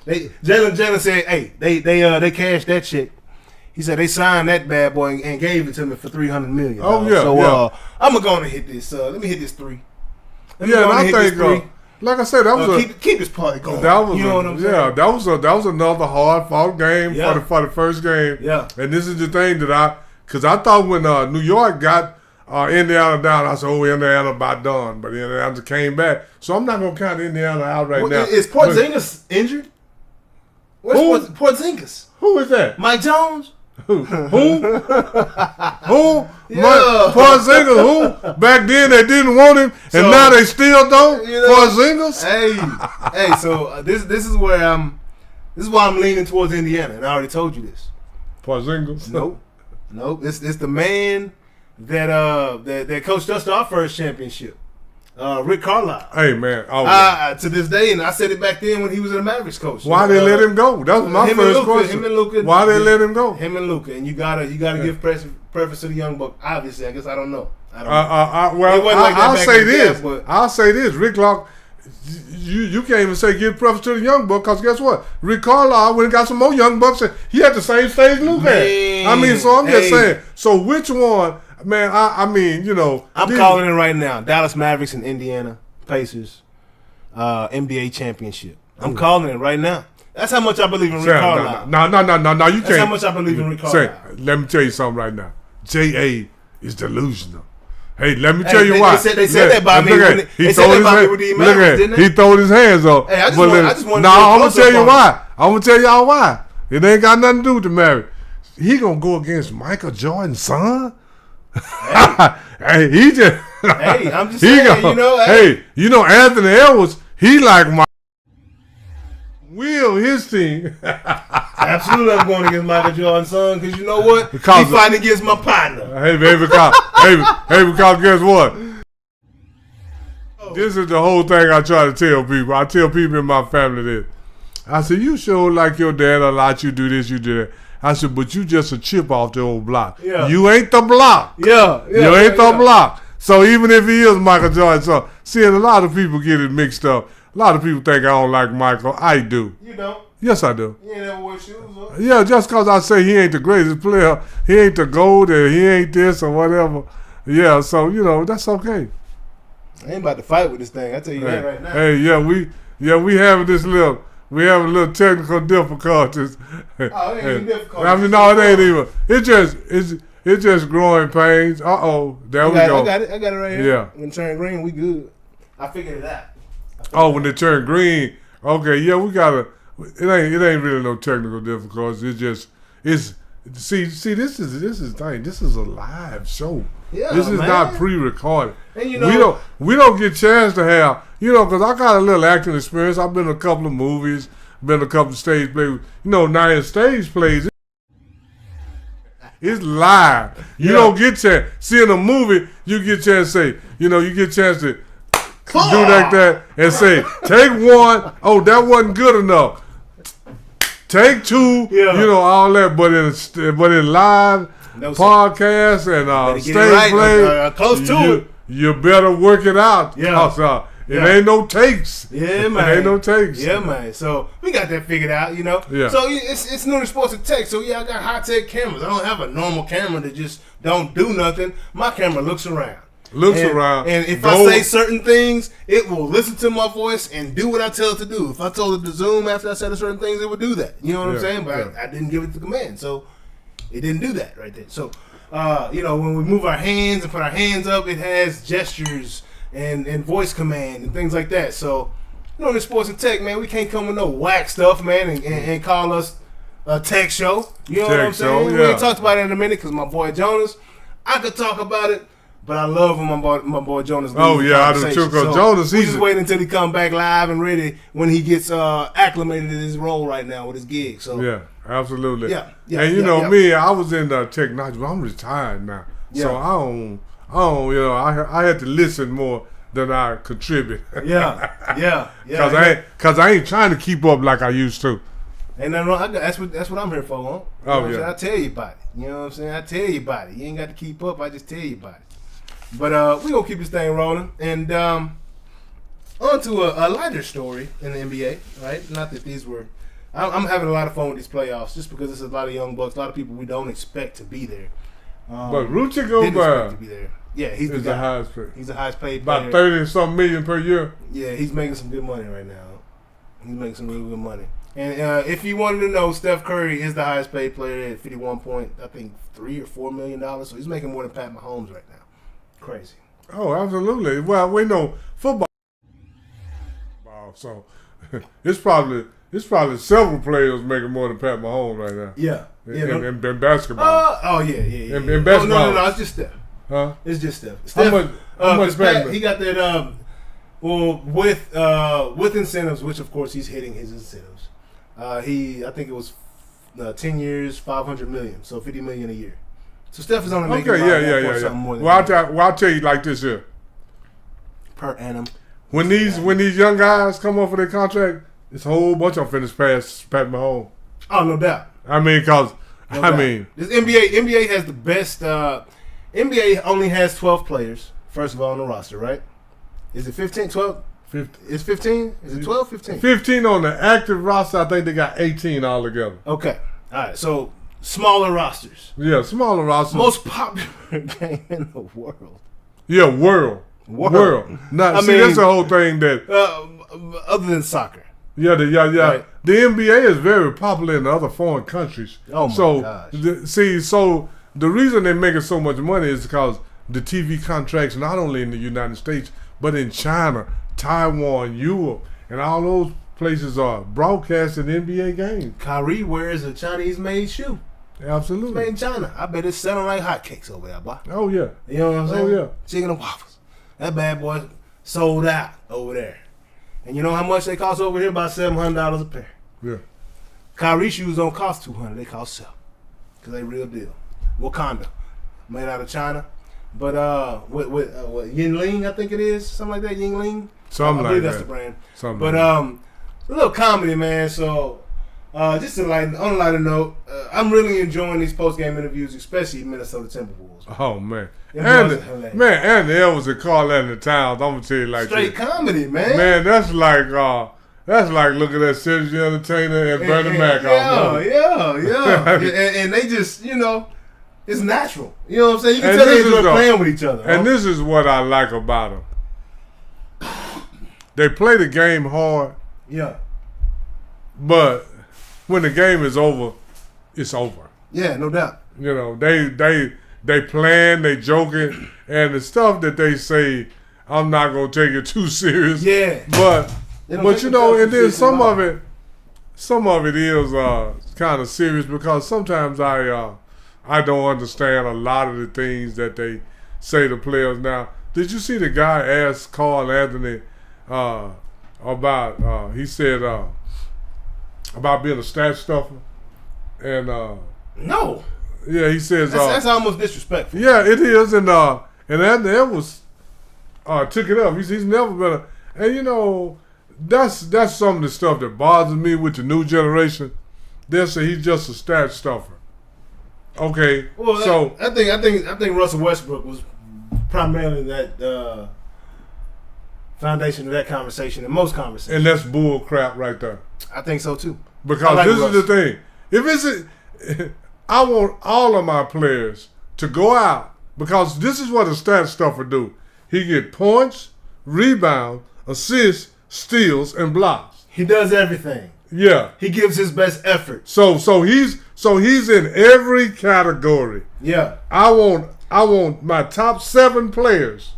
Jaylen said, hey, they cashed that shit. He said they signed that bad boy and gave it to me for $300 million. Oh yeah. So I'm gonna go and hit this. Let me hit this 3. And I think, like I said, that was keep this party going. You know what I'm saying? Yeah, that was another hard fought game for the first game. Yeah. And this is the thing because I thought when New York got Indiana down, I said, Indiana about done, but Indiana came back. So I'm not gonna count Indiana out now. Is Porzingis injured? Where's Porzingis? Who is that? Mike Jones. Who? Who? Porzingis? Who? Back then they didn't want him, and now they still don't. Porzingis? Hey. So this is where this is why I'm leaning towards Indiana, and I already told you this. Porzingis? Nope. It's the man that coached us to our first championship. Rick Carlisle. Hey man, to this day, and I said it back then when he was in the Mavericks coach. Why they let him go? That was my first question. Him and Luka. Why they let him go? Him and Luka, and you gotta give preference to the young buck. Obviously, I guess I don't know. I'll say this. Rick Carlisle, you can't even say give preference to the young buck because guess what? Rick Carlisle went and got some more young bucks. And he had the same stage Luka had. I mean, so I'm just saying. So which one? Man, I mean, I'm calling it right now. Dallas Mavericks and Indiana Pacers NBA championship. I'm calling it right now. That's how much I believe in Rick Carlisle. No, you can't. That's how much I believe in Rick Carlisle. Let me tell you something right now. J.A. is delusional. Hey, let me tell you why. They said that about me. He throwed his hands up. Hey, I just want. Nah, I'm gonna tell you why. I'm gonna tell y'all why. It ain't got nothing to do with the marriage. He gonna go against Michael Jordan's son. Hey, he just. Hey, I'm just saying. Anthony Edwards. He like my. Will his team. Absolutely, I'm going against Michael Jordan's son because you know what? He fighting against my partner. Hey, baby, because guess what? This is the whole thing I try to tell people. I tell people in my family this. I said, you sure like your dad a lot. You do this, you do that. I said, but you just a chip off the old block. Yeah. You ain't the block. Yeah. You ain't the block. So even if he is Michael Jordan's son, see, a lot of people get it mixed up. A lot of people think I don't like Michael. I do. You don't? Yes, I do. You ain't never wear shoes, huh? Yeah, just because I say he ain't the greatest player, he ain't the GOAT, or he ain't this or whatever. Yeah, so, that's okay. I ain't about to fight with this thing. I tell you that right now. Hey, we having a little technical difficulties. Oh, it ain't difficult. I mean, no, it ain't even. It's just growing pains. There we go. I got it right here. Yeah. When it turn green, we good. I figured it out. When it turn green, okay, yeah, we gotta. It ain't really no technical difficulties. See, this is thing. This is a live show. Yeah, this is not pre-recorded. And we don't get a chance to have, because I got a little acting experience. I've been in a couple of movies, been in a couple of stage plays. Now in stage plays, it's live. You don't get a chance. See, in a movie, you get a chance to say, you get a chance to do like that and say, take one. Oh, that wasn't good enough. Take two. Yeah. All that. But in live podcasts and stage play, close to it. You better work it out. Yeah. It ain't no takes. Yeah, man. It ain't no takes. Yeah, man. So we got that figured out, Yeah. So it's Noonish Sports and Tech. So I got high tech cameras. I don't have a normal camera that just don't do nothing. My camera looks around. And if I say certain things, it will listen to my voice and do what I tell it to do. If I told it to zoom after I said certain things, it would do that. You know what I'm saying? But I didn't give it the command, so it didn't do that right there. So, when we move our hands and put our hands up, it has gestures and voice command and things like that. So, in sports and tech, man, we can't come with no whack stuff, man, and call us a tech show. You know what I'm saying? We ain't talked about it in a minute because my boy Jonas, I could talk about it. But I love when my boy Jonas. Oh yeah, I do too. Cause Jonas, we just waiting until he come back live and ready when he gets acclimated to his role right now with his gig. So yeah, absolutely. Yeah. And me, I was in technology, but I'm retired now, so I don't. I had to listen more than I contribute. Yeah. Cause I ain't trying to keep up like I used to. Ain't nothing wrong. That's what I'm here for, huh? I tell you about it. You know what I'm saying? I tell you about it. You ain't got to keep up. I just tell you about it. But we gonna keep this thing rolling, and on to a lighter story in the NBA, right? Not that these were. I'm having a lot of fun with these playoffs, just because there's a lot of young bucks, a lot of people we don't expect to be there. But Ruchi Gobert, to be there. Yeah, he's the highest paid. He's the highest paid player. About 30-something million per year. Yeah, he's making some good money right now. He's making some really good money. And if you wanted to know, Steph Curry is the highest paid player at 51.3 or $4 million. So he's making more than Pat Mahomes right now. Crazy. Oh, absolutely. Well, we know football, so it's probably several players making more than Pat Mahomes right now. Yeah. In basketball. Yeah. In basketball. No, it's just Steph. Huh? It's just Steph. How much Pat, he got that. With incentives, which of course he's hitting his incentives. I think it was 10 years, $500 million, so $50 million a year. So Steph is only making something more than I'll tell you like this here. Per annum. When these young guys come off of their contract, it's a whole bunch of them finished past Pat Mahomes. Oh, no doubt. I mean, this NBA has the best. NBA only has 12 players, first of all, on the roster, right? Is it 15, 12? 15. It's 15? Is it 12, 15? 15 on the active roster. I think they got 18 altogether. Okay. All right. So, smaller rosters. Yeah, smaller rosters. Most popular game in the world. Yeah, world. Now, that's the whole thing that... other than soccer. Yeah. Right. The NBA is very popular in other foreign countries. Oh, my gosh. So the reason they're making so much money is because the TV contracts not only in the United States but in China, Taiwan, Europe, and all those places are broadcasting NBA games. Kyrie wears a Chinese-made shoe. Absolutely. It's made in China. I bet it's selling like hotcakes over there, boy. Oh yeah. You know what I'm saying? Oh yeah. Chicken and waffles. That bad boy sold out over there. And you know how much they cost over here? About $700 a pair. Yeah. Kyrie shoes don't cost $200. They cost $700. Because they real deal. Wakanda. Made out of China. But what Yingling, I think it is. Something like that. Yingling. Something I like believe that's that. the brand. Something But like a little comedy, man. So just on a lighter note, I'm really enjoying these post-game interviews, especially Minnesota Timberwolves. Oh man. Hilarious. And the Edwards and Carl Anthony Towns, I'm gonna tell you like Straight this. comedy, man. Man, that's like looking at Cedric the Entertainer and Bernie Mac. Yeah. and they just, it's natural. You know what I'm saying? You can tell they enjoy playing with each other. And this is what I like about them. They play the game hard. Yeah. But when the game is over, it's over. Yeah, no doubt. They plan, they joking, and the stuff that they say, I'm not gonna take it too serious. Yeah. But and then some of it is kind of serious because sometimes I don't understand a lot of the things that they say to players. Now, did you see the guy ask Carl Anthony about he said about being a stat stuffer? And no. Yeah, he says that's almost disrespectful. Yeah, it is, and Anthony Edwards took it up. He's never been that's some of the stuff that bothers me with the new generation. They'll say he's just a stat stuffer. Okay, well, so I think Russell Westbrook was primarily that foundation of that conversation and most conversations. And that's bull crap right there. I think so too. Because this is the thing. I want all of my players to go out because this is what a stat stuffer do. He get points, rebound, assists, steals, and blocks. He does everything. Yeah. He gives his best effort. So he's in every category. Yeah. I want my top 7 players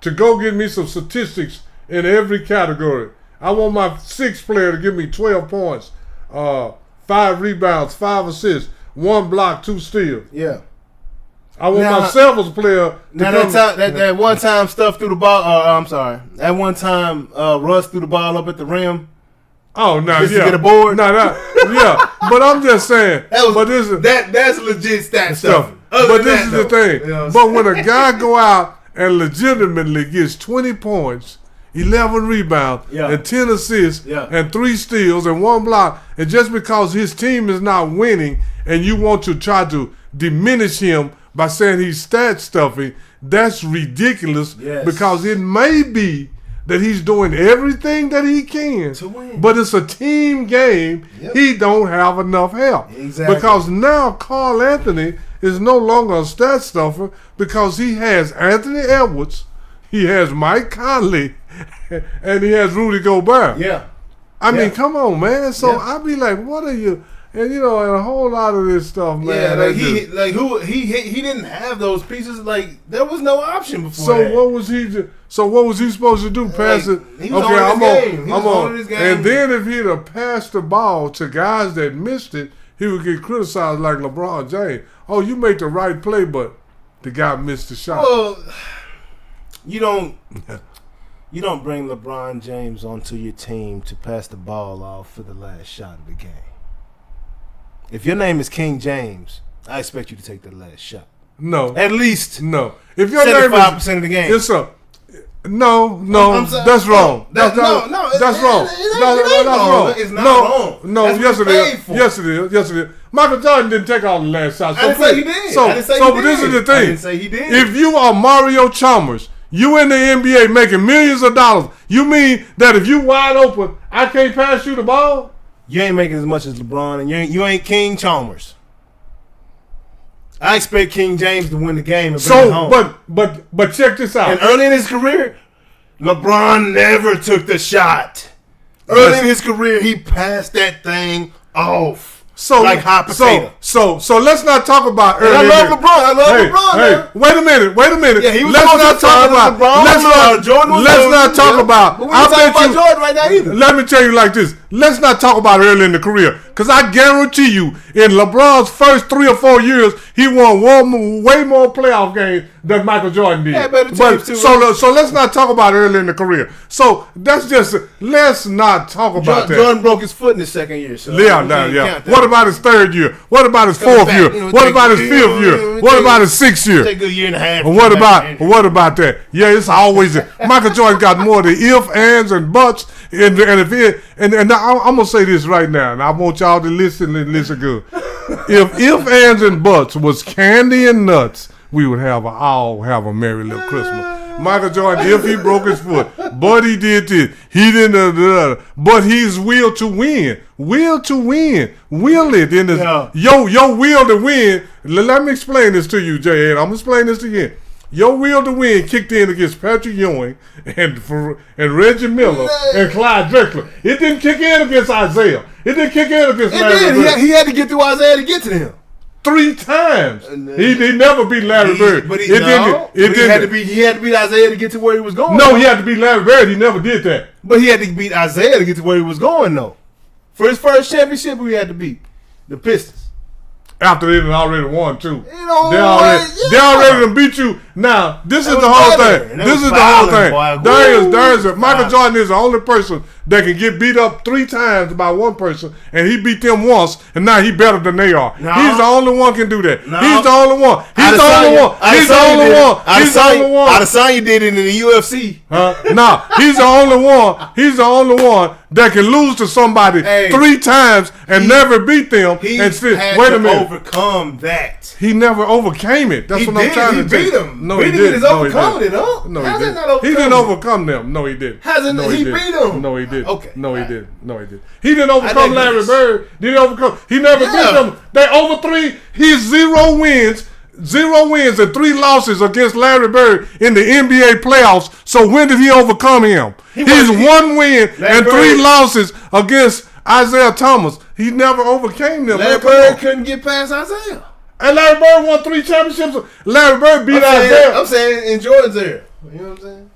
to go get me some statistics in every category. I want my 6th player to give me 12 points, 5 rebounds, 5 assists, 1 block, 2 steals. Yeah. I want my 7th player to that one time stuff through the ball. I'm sorry. That one time Russ threw the ball up at the rim. Oh no! Just yeah. to get a board. Yeah. But I'm just saying. That's legit stat stuff. But this is the thing. You know but when a guy go out and legitimately gets 20 points, 11 rebounds, and 10 assists, and 3 steals and 1 block, and just because his team is not winning, and you want to try to diminish him by saying he's stat stuffing, that's ridiculous. Yes. Because it may be that he's doing everything that he can to win, but it's a team game. Yep. He don't have enough help. Exactly. Because now Carl Anthony is no longer a stat stuffer because he has Anthony Edwards, he has Mike Conley, and he has Rudy Gobert. Yeah. I mean, come on, man. So I be like, what are you? And and a whole lot of this stuff, man. Yeah, he didn't have those pieces. Like there was no option before. So that. what was he supposed to do? Pass it. He was I'm on his game. And then if he'd have passed the ball to guys that missed it, he would get criticized like LeBron James. Oh, you make the right play, but the guy missed the shot. Well, you don't bring LeBron James onto your team to pass the ball off for the last shot of the game. If your name is King James, I expect you to take the last shot. No. At least. No. If your 75% of the game. It's no, that's wrong. That's wrong. That's wrong. It's not wrong. No, yes it is. Yes it is. Michael Jordan didn't take all the last shots. I didn't say he did. But this is the thing. I didn't say he did. If you are Mario Chalmers, you in the NBA making millions of dollars, you mean that if you wide open, I can't pass you the ball? You ain't making as much as LeBron, and you ain't King Chalmers. I expect King James to win the game and bring it home. But check this out. And early in his career, LeBron never took the shot. Early in his career, he passed that thing off. So like hot potato. So let's not talk about early. I love LeBron. I love LeBron. Hey, wait a minute. Yeah, he was let's not talk about. Let's not talk about. But we not talking about Jordan right now either. Let me tell you like this. Let's not talk about early in the career, because I guarantee you, in LeBron's first 3 or 4 years, he won way more playoff games than Michael Jordan did. Yeah, better teams too. So let's not talk about early in the career. So let's not talk about that. Jordan broke his foot in his second year. So yeah. What about his third year? What about his fourth year? What about his fifth year? What about his sixth year? Take a year and a half. What about that? Yeah, it's always Michael Jordan got more than if, ands, and buts. And I'm gonna say this right now, and I want y'all to listen and listen good. If, ands, and buts was candy and nuts, we would all have a merry little Christmas. Michael Jordan, if he broke his foot, but he did this, he didn't, but he's will to win, will it in this, your will to win. Let me explain this to you, Jay. I'm gonna explain this to you. Your will to win kicked in against Patrick Ewing and Reggie Miller and Clyde Drexler. It didn't kick in against Isaiah. It didn't kick in against Larry Bird. He had to get through Isaiah to get to him. 3 times. He never beat Larry Bird. But he had to beat Isaiah to get to where he was going. No, he had to beat Larry Bird. He never did that. But he had to beat Isaiah to get to where he was going, though. For his first championship, he had to beat the Pistons. After they had already won, too. They already done beat you. Now, this is the whole thing. This is the whole thing. Michael Jordan is the only person that can get beat up 3 times by one person, and he beat them once, and now he better than they are. No. He's the only one can do that. No. He's the only one. He's the only one. He's the only one. He's the only one. Adesanya did it in the UFC. Nah, he's the only one. He's the only one that can lose to somebody 3 times and never beat them. And wait a minute. Overcome that. He never overcame it. That's what I'm trying to tell you. He beat him. No, he didn't. No, he didn't. He didn't overcome them. No, he didn't. He beat him. No, he didn't. Okay. No, he didn't. No, he didn't. He didn't overcome Larry Bird. Did he overcome? He never beat them. They over 3. He's 0 wins. 0 wins and 3 losses against Larry Bird in the NBA playoffs. So when did he overcome him? He's 1 win and 3 losses against Isaiah Thomas. He never overcame them. Larry Bird couldn't get past Isaiah. And Larry Bird won 3 championships. Larry Bird beat Isaiah. I'm saying in Jordan's era. You know what I'm saying?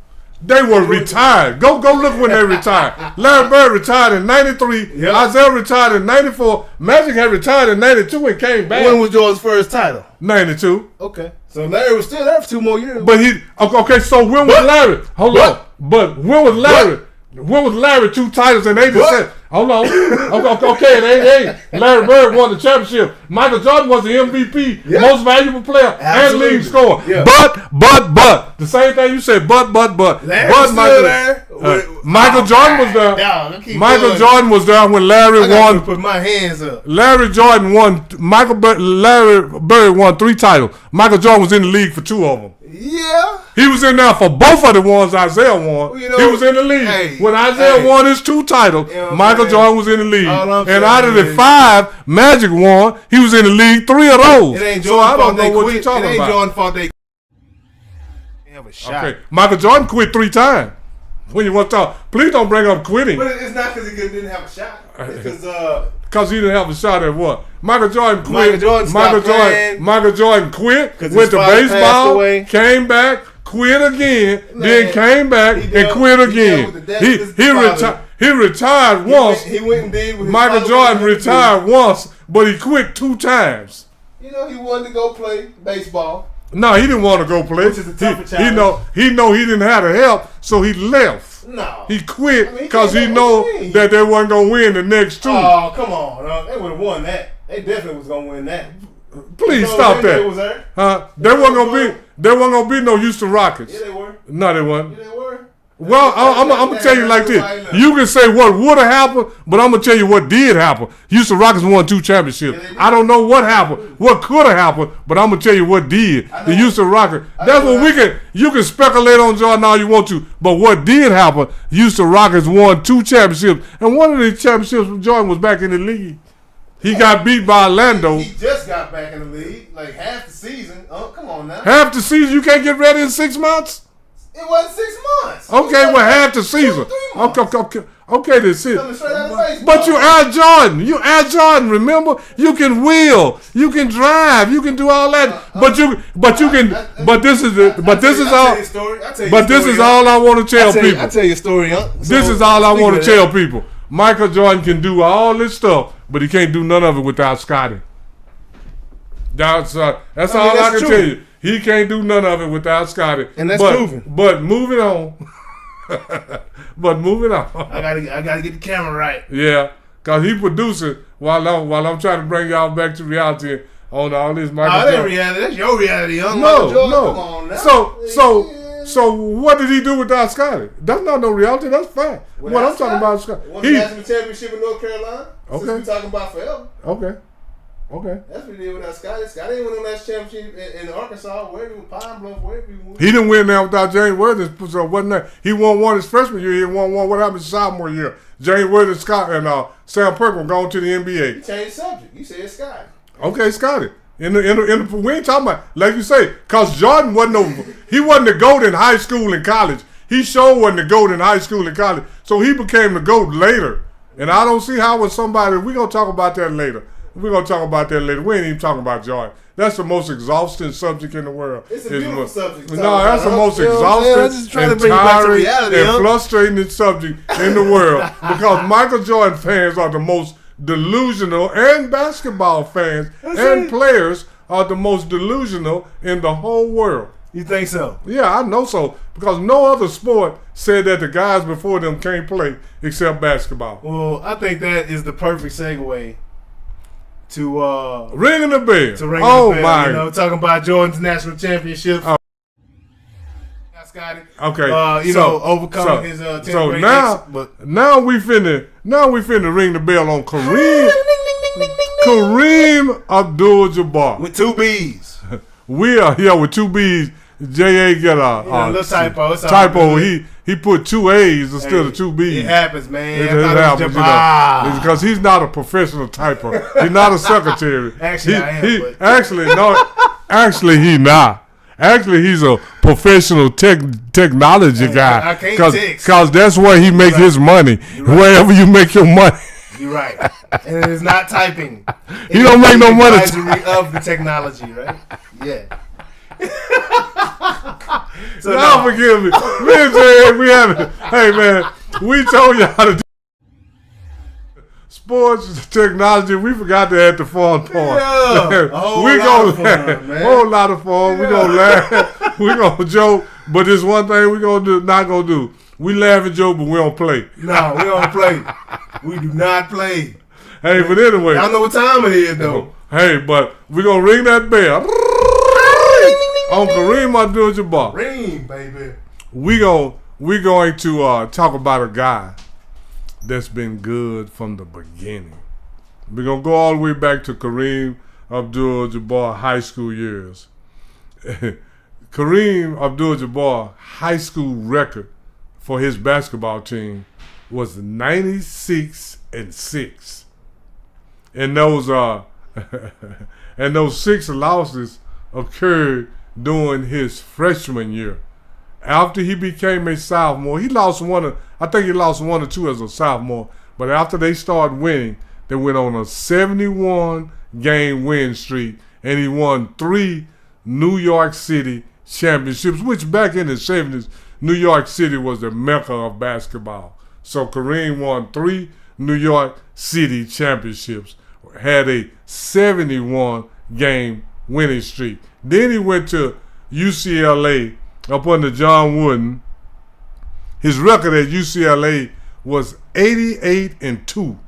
They were retired. Go look when they retired. Larry Bird retired in 93. Yep. Isaiah retired in 94. Magic had retired in 92 and came back. When was Jordan's first title? 92. Okay. So Larry was still there for 2 more years. But so when was Larry? Hold on. But when was Larry? When was Larry 2 titles in 87? Hold on. Okay, in 88, Larry Bird won the championship. Michael Jordan was the MVP, most valuable player, and leading scorer. Yeah. But the same thing you said. But Michael Jordan was there. Michael Jordan was there when Larry won. Put my hands up. Larry Bird won 3 titles. Michael Jordan was in the league for 2 of them. Yeah. He was in there for both of the ones Isaiah won. Well, he was in the league. When Isaiah won his 2 titles, Michael Jordan was in the league. And out of the 5 Magic won, he was in the league 3 of those. It ain't Jordan's fault they quit. It ain't Jordan's fault they have a shot. Okay. Michael Jordan quit 3 times. When you want to talk, please don't bring up quitting. But it's not because he didn't have a shot. It's because he didn't have a shot at what? Michael Jordan quit. Michael Jordan quit. Went to baseball. Came back. Quit again. Then came back and quit again. He retired once. He went and did. Michael Jordan retired once, but he quit 2 times. He wanted to go play baseball. No, he didn't want to go play. Which is a tougher challenge. He didn't have the help, so he left. No. He quit because he know that they wasn't going to win the next 2. Oh, come on. They would have won that. They definitely was going to win that. Please stop that. There wasn't gonna be no Houston Rockets. Yeah, they were. No, they weren't. Yeah, they were. Well, I'm gonna tell you like this. You can say what would have happened, but I'm gonna tell you what did happen. Houston Rockets won 2 championships. Yeah, I don't know what happened, what could have happened, but I'm gonna tell you what did. The Houston Rockets. That's what you can speculate on Jordan all you want to, but what did happen? Houston Rockets won 2 championships, and one of the championships Jordan was back in the league. He got beat by Orlando. He just got back in the league, like half the season. Oh, come on now. Half the season? You can't get ready in 6 months? It wasn't 6 months. Okay, well, half the season. Okay, this is. Coming straight out of baseball. But you Air Jordan. You Air Jordan. Remember, you can wheel, you can drive, you can do all that. But this is all I want to tell people. I tell you a story, huh? This is all I want to tell people. Michael Jordan can do all this stuff, but he can't do none of it without Scotty. That's all I can tell you. He can't do none of it without Scotty. And that's proven. But moving on. I gotta get the camera right. Yeah, cause he producing while I'm trying to bring y'all back to reality on all this Michael Jordan. That ain't reality. That's your reality, young No. Come on now. So what did he do without Scotty? That's not no reality. That's fact. What I'm talking about is Scotty. Won the national championship in North Carolina. Okay. Since we talking about forever. Okay. That's what he did without Scotty. Scotty didn't win the national championship in Arkansas, wherever he was, Pine Bluff, wherever he was. He didn't win that without James Worthing. So wasn't that? He won one his freshman year. He won one. What happened his sophomore year? James Worthing, Scott, and Sam Perkins going to the NBA. You changed the subject. You said Scotty. Okay, Scotty. We ain't talking about, like you say, cause Jordan he wasn't the GOAT in high school and college. He sure wasn't the GOAT in high school and college. So he became the GOAT later. And I don't see how with somebody, we're gonna talk about that later. We ain't even talking about Jordan. That's the most exhausting subject in the world. It's a beautiful subject. No, that's the most exhausting and tiring and frustrating subject in the world. Because Michael Jordan fans are the most delusional, and basketball fans and players are the most delusional in the whole world. You think so? Yeah, I know so. Because no other sport said that the guys before them can't play except basketball. Well, I think that is the perfect segue to ringing the bell. To ring the bell. My! Talking about Jordan's national championships. Scotty. Okay. Overcoming his 10th grade now we finna ring the bell on Kareem Abdul-Jabbar with 2 B's. We are here with 2 B's. J.A. get a little typo. Typo. He put 2 A's instead of 2 B's. It happens, man. It happens, It's because he's not a professional typer. He's not a secretary. Actually, he's not. Actually, he's a professional technology guy. Because that's where he makes his money. Wherever you make your money. You're right. And it is not typing. He don't make no money. Of the technology, right? Yeah. Forgive me. Me and Jay, hey man, we told y'all to do sports technology. We forgot to add the fun part. Yeah, a whole lot of fun. We're gonna laugh. We're gonna joke. But there's one thing we're not gonna do. We laugh and joke, but we don't play. No, we don't play. We do not play. Hey, but anyway. I don't know what time it is though. Hey, but we're gonna ring that bell. On Kareem Abdul-Jabbar. Ring, baby. We're going to talk about a guy that's been good from the beginning. We're going to go all the way back to Kareem Abdul-Jabbar high school years. Kareem Abdul-Jabbar high school record for his basketball team was 96-6. And those 6 losses occurred during his freshman year. After he became a sophomore, I think he lost 1 or 2 as a sophomore, but after they started winning, they went on a 71-game win streak, and he won 3 New York City championships, which back in the 70s, New York City was the mecca of basketball. So Kareem won 3 New York City championships, had a 71-game winning streak. Then he went to UCLA up under John Wooden. His record at UCLA was 88-2.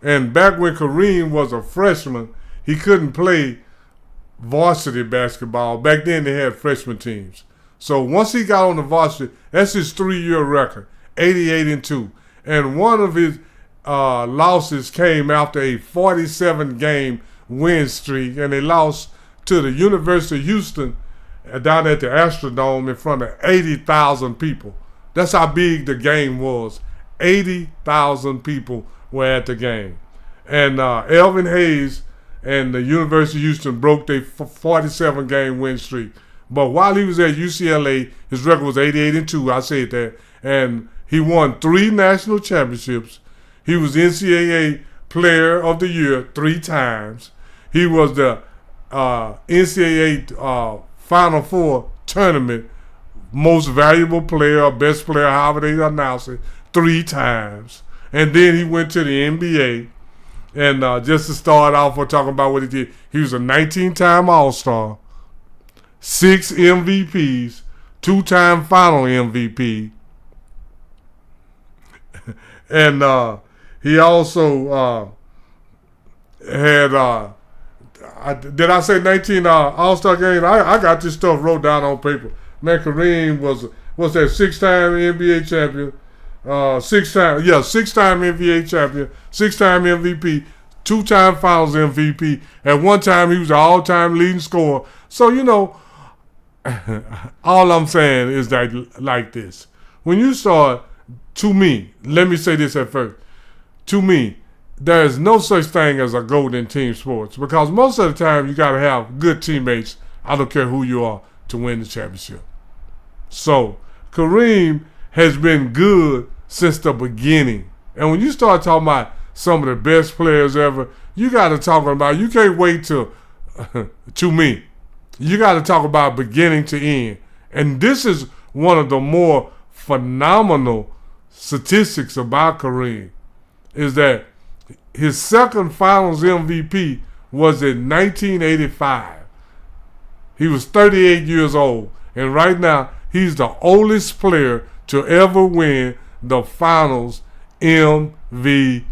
And back when Kareem was a freshman, he couldn't play varsity basketball. Back then they had freshman teams. So once he got on the varsity, that's his 3-year record, 88-2. And one of his losses came after a 47-game win streak, and they lost to the University of Houston down at the Astrodome in front of 80,000 people. That's how big the game was. 80,000 people were at the game. And Elvin Hayes and the University of Houston broke their 47-game win streak. But while he was at UCLA, his record was 88-2. I said that. And He won 3 national championships. He was NCAA Player of the Year 3 times. He was the NCAA Final Four tournament most valuable player or best player, however they announce it, 3 times. And then he went to the NBA. And just to start off, we're talking about what he did. He was a 19-time All-Star, 6 MVPs, 2-time Final MVP. And he also had, did I say 19 All-Star games? I got this stuff wrote down on paper. Man, Kareem was that 6-time NBA champion, 6-time NBA champion, 6-time MVP, 2-time Finals MVP. At one time, he was the all-time leading scorer. So, all I'm saying is that like this. When you start, to me, let me say this at first. To me, there is no such thing as a GOAT in team sports because most of the time you got to have good teammates, I don't care who you are, to win the championship. So, Kareem has been good since the beginning. And when you start talking about some of the best players ever, you got to talk about, you can't wait to me, you got to talk about beginning to end. And this is one of the more phenomenal statistics about Kareem, is that his second Finals MVP was in 1985. He was 38 years old. And right now, he's the oldest player to ever win the Finals MVP.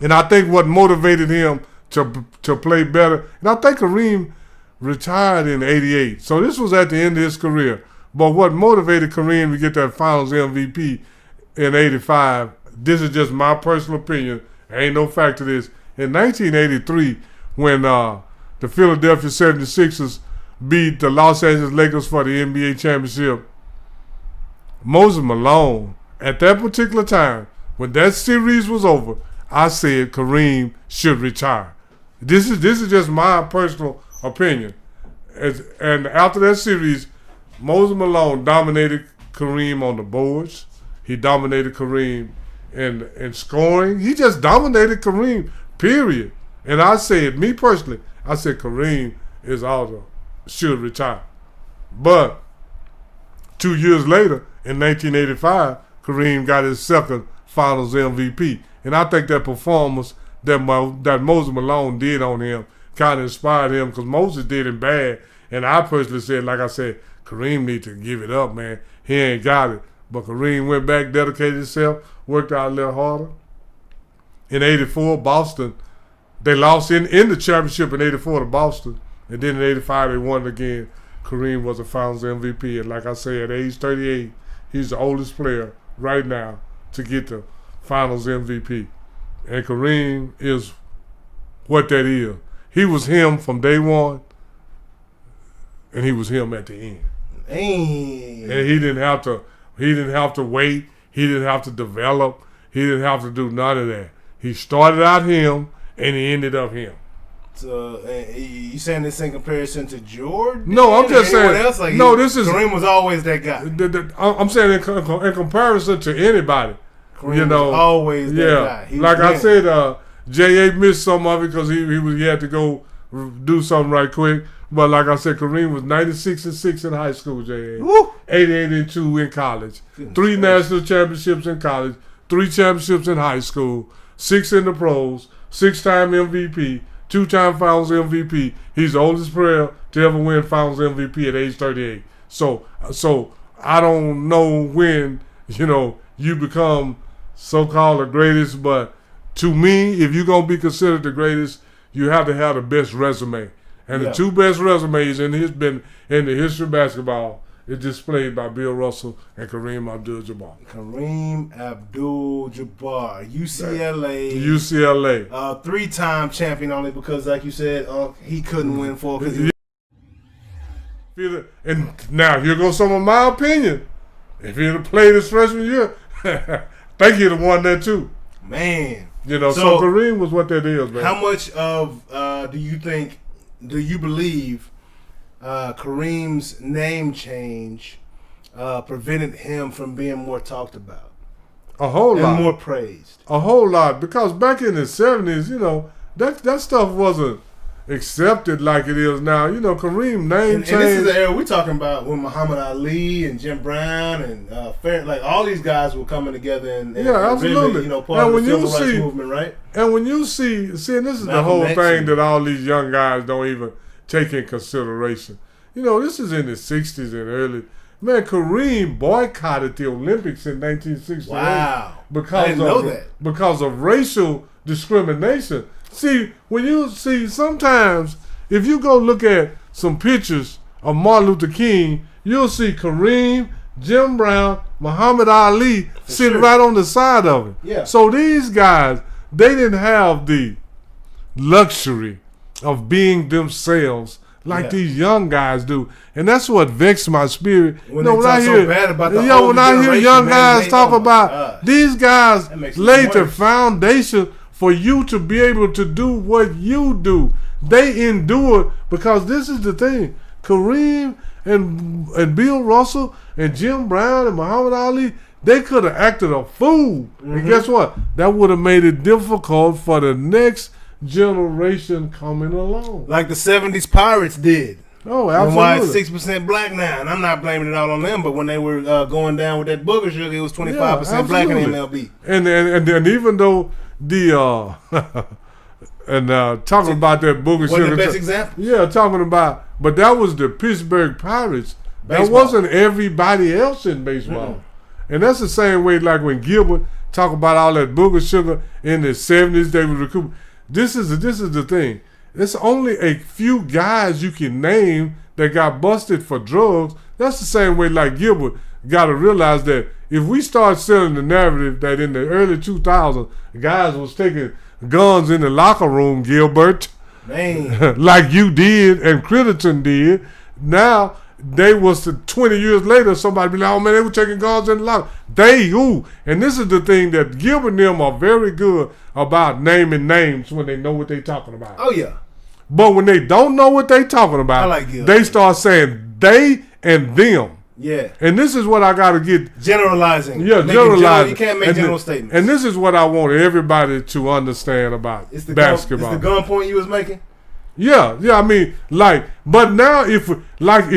And I think what motivated him to play better, and I think Kareem retired in 88. So this was at the end of his career. But what motivated Kareem to get that Finals MVP in 85, this is just my personal opinion, there ain't no fact to this. In 1983, when the Philadelphia 76ers beat the Los Angeles Lakers for the NBA championship, Moses Malone, at that particular time, when that series was over, I said Kareem should retire. This is just my personal opinion. And after that series, Moses Malone dominated Kareem on the boards. He dominated Kareem in scoring. He just dominated Kareem, period. And I said, me personally, I said Kareem should retire. But 2 years later, in 1985, Kareem got his second Finals MVP. And I think that performance that Moses Malone did on him kind of inspired him, because Moses did him bad. And I personally said, like I said, Kareem need to give it up, man. He ain't got it. But Kareem went back, dedicated himself, worked out a little harder. In 84, Boston, they lost in the championship in 84 to Boston. And then in 85, they won it again. Kareem was a Finals MVP. And like I said, at age 38, he's the oldest player right now to get the Finals MVP. And Kareem is what that is. He was him from day one, and he was him at the end. Dang. And he didn't have to wait. He didn't have to develop. He didn't have to do none of that. He started out him, and he ended up him. So you saying this in comparison to Jordan? No, I'm just saying. Else? Like Kareem was always that guy. I'm saying in comparison to anybody. Kareem was always that guy. Like I said, J.A. missed some of it because he had to go do something right quick. But like I said, Kareem was 96-6 in high school, J.A. 88-2 in college. 3 national championships in college, 3 championships in high school, 6 in the pros, 6-time MVP, 2-time Finals MVP. He's the oldest player to ever win Finals MVP at age 38. So I don't know when, you become so-called the greatest, but to me, if you're going to be considered the greatest, you have to have the best resume. And the 2 best resumes in the history of basketball is displayed by Bill Russell and Kareem Abdul-Jabbar. Kareem Abdul-Jabbar, UCLA. 3-time champion only because, like you said, he couldn't win 4 because And now, here goes some of my opinion. If he'd have played his freshman year, I think he'd have won that too. Man. So Kareem was what that is, man. How much of do you believe Kareem's name change prevented him from being more talked about? A whole and lot. more praised. A whole lot. Because back in the 70s, that stuff wasn't accepted like it is now. Kareem name change. And this is the era we're talking about when Muhammad Ali and Jim Brown and all these guys were coming together and absolutely. Really, part of the civil rights movement, right? And when you see, and this is the whole thing that all these young guys don't even take in consideration. This is in the 60s and early. Man, Kareem boycotted the Olympics in 1968. Wow. Because of racial discrimination. See, sometimes if you go look at some pictures of Martin Luther King, you'll see Kareem, Jim Brown, Muhammad Ali sitting right on the side of him. Yeah. So these guys, they didn't have the luxury of being themselves like these young guys do. And that's what vexed my spirit. When I hear young guys talk about these guys laid the foundation for you to be able to do what you do. They endured, because this is the thing. Kareem and Bill Russell and Jim Brown and Muhammad Ali, they could have acted a fool. Mm-hmm. And guess what? That would have made it difficult for the next generation coming along. Like the 70s Pirates did. Oh, absolutely. And why it's 6% black now. And I'm not blaming it all on them, but when they were going down with that booger sugar, it was 25% black in MLB. And even though talking about that booger sugar. What's the best example? Yeah, talking about, but that was the Pittsburgh Pirates. Baseball. That wasn't everybody else in baseball. Mm-hmm. And that's the same way like when Gilbert talk about all that booger sugar in the 70s, they would recoup. This is the thing. It's only a few guys you can name that got busted for drugs. That's the same way like Gilbert got to realize that if we start selling the narrative that in the early 2000s, guys was taking guns in the locker room, Gilbert, like you did and Critterton did, now they was 20 years later, somebody be like, oh man, they were taking guns in the locker. They who? And this is the thing that Gilbert and them are very good about naming names when they know what they talking about. Oh yeah. But when they don't know what they talking about, they start saying they and them. Yeah. And this is what I got to get. Generalizing. Yeah, generalizing. You can't make general statements. And this is what I want everybody to understand about basketball. It's the gun point you was making? Yeah. I mean, but now if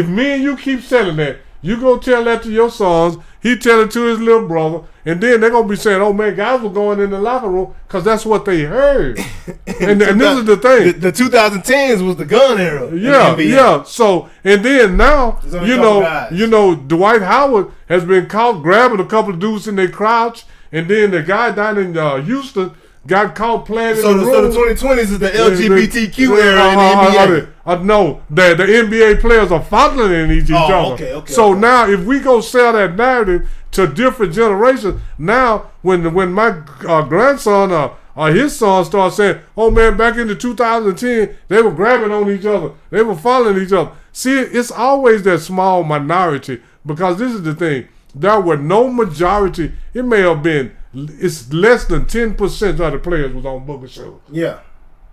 me and you keep selling that, you go tell that to your sons, he tell it to his little brother, and then they're going to be saying, oh man, guys were going in the locker room because that's what they heard. and this is the thing. The 2010s was the gun era. Yeah. So, and then now, Dwight Howard has been caught grabbing a couple of dudes in their crouch, and then the guy down in Houston got caught playing in the room. So the 2020s is the LGBTQ era in the NBA. No, the NBA players are fondling each other. Okay. So now if we go sell that narrative to different generations, now when my grandson or his son start saying, oh man, back in the 2010, they were grabbing on each other. They were following each other. See, it's always that small minority, because this is the thing. There were no majority. It may have been, it's less than 10% of the players was on Booker shows. Yeah.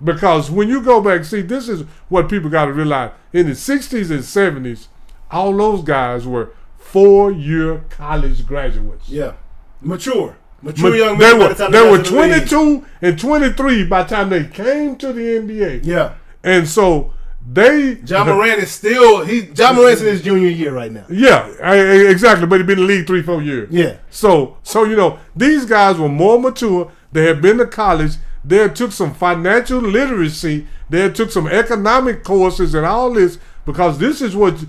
Because when you go back, see, this is what people got to realize. In the 60s and 70s, all those guys were 4-year college graduates. Yeah. Mature young men. They were 22 and 23 by the time they came to the NBA. Yeah. And so Ja Morant is still, Ja Morant's in his junior year right now. Yeah, exactly. But he's been in the league 3-4 years. Yeah. So these guys were more mature. They had been to college. They had took some financial literacy. They had took some economic courses and all this, because this is what,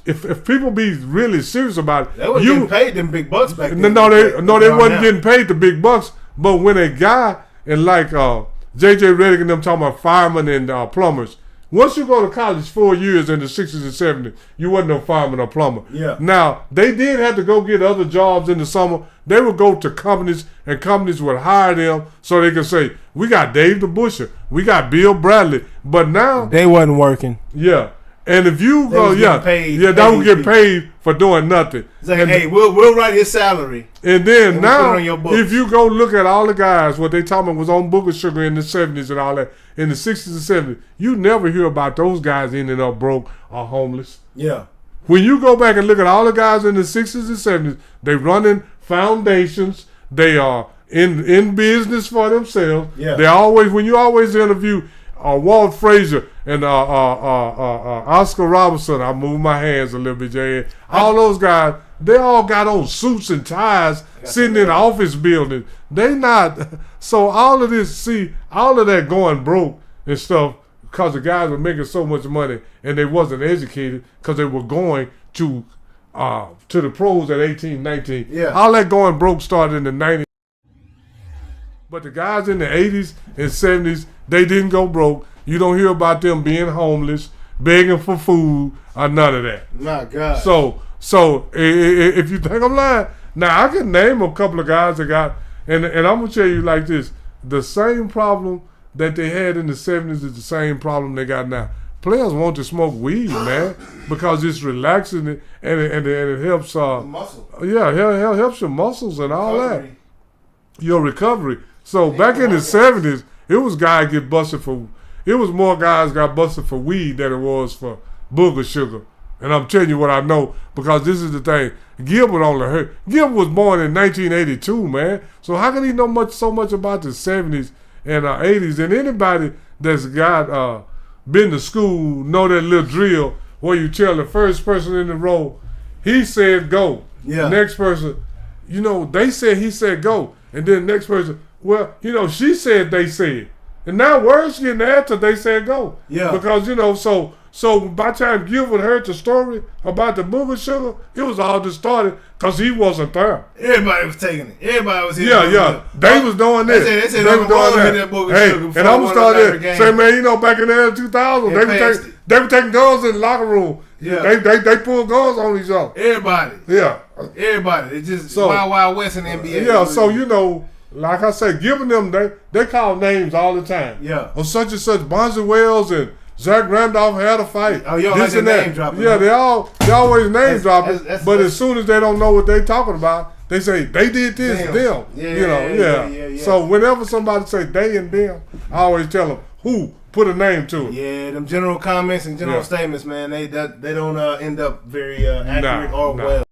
if people be really serious about it, they wasn't getting paid them big bucks back then. No, they wasn't getting paid the big bucks. But when a guy and like J.J. Redick and them talking about firemen and plumbers, once you go to college 4 years in the 60s and 70s, you wasn't no fireman or plumber. Yeah. Now, they did have to go get other jobs in the summer. They would go to companies, and companies would hire them so they could say, we got Dave the Busher, we got Bill Bradley. But now, they wasn't working. Yeah. And if you go, they would get paid for doing nothing. It's like, hey, we'll write his salary. And then now, if you go look at all the guys, what they talking about was on Booker Sugar in the 70s and all that, in the 60s and 70s, you never hear about those guys ending up broke or homeless. Yeah. when you go back and look at all the guys in the 60s and 70s, they running foundations. They are in business for themselves. Yeah. They always, when you always interview Walt Frazier and Oscar Robertson, I move my hands a little bit, Jay. All those guys, they all got on suits and ties sitting in office buildings. They not, so all of this, all of that going broke and stuff because the guys were making so much money and they wasn't educated because they were going to the pros at 18, 19. Yeah. All that going broke started in the 90s. But the guys in the 80s and 70s, they didn't go broke. You don't hear about them being homeless, begging for food, or none of that. My God. So if you think I'm lying, now I can name a couple of guys that got, and I'm going to tell you like this, the same problem that they had in the 70s is the same problem they got now. Players want to smoke weed, man, because it's relaxing and it helps. Muscle. Yeah, it helps your muscles and all that. Your recovery. So back in the 70s, it was more guys got busted for weed than it was for booger sugar. And I'm telling you what I know, because this is the thing. Gilbert was born in 1982, man. So how can he know so much about the 70s and 80s? And anybody that's got been to school know that little drill where you tell the first person in the row, he said go. Yeah. Next person, he said go. And then the next person, well, she said they said. And now words getting after they said go. Yeah. Because, so by the time Gilbert heard the story about the booger sugar, it was all just started because he wasn't there. Everybody was taking it. Everybody was hitting it. Yeah. They was doing this. They said they was doing that booger sugar before and I'm gonna start there. Say, man, back in the early 2000s, they were taking guns in the locker room. Yeah. They pulled guns on each other. Everybody. Yeah. Everybody. It's just Wild West in the NBA. Yeah, so like I said, giving them they call names all the time. Yeah. Or such and such, Bonzi Wells and Zach Randolph had a fight. Oh, y'all this like and the that. name dropping. Yeah, they always name dropping. But as soon as they don't know what they talking about, they say they did this, them. Yeah. So whenever somebody say they and them, I always tell them who put a name to it. Yeah, them general comments and general statements, man, they don't end up very accurate or well.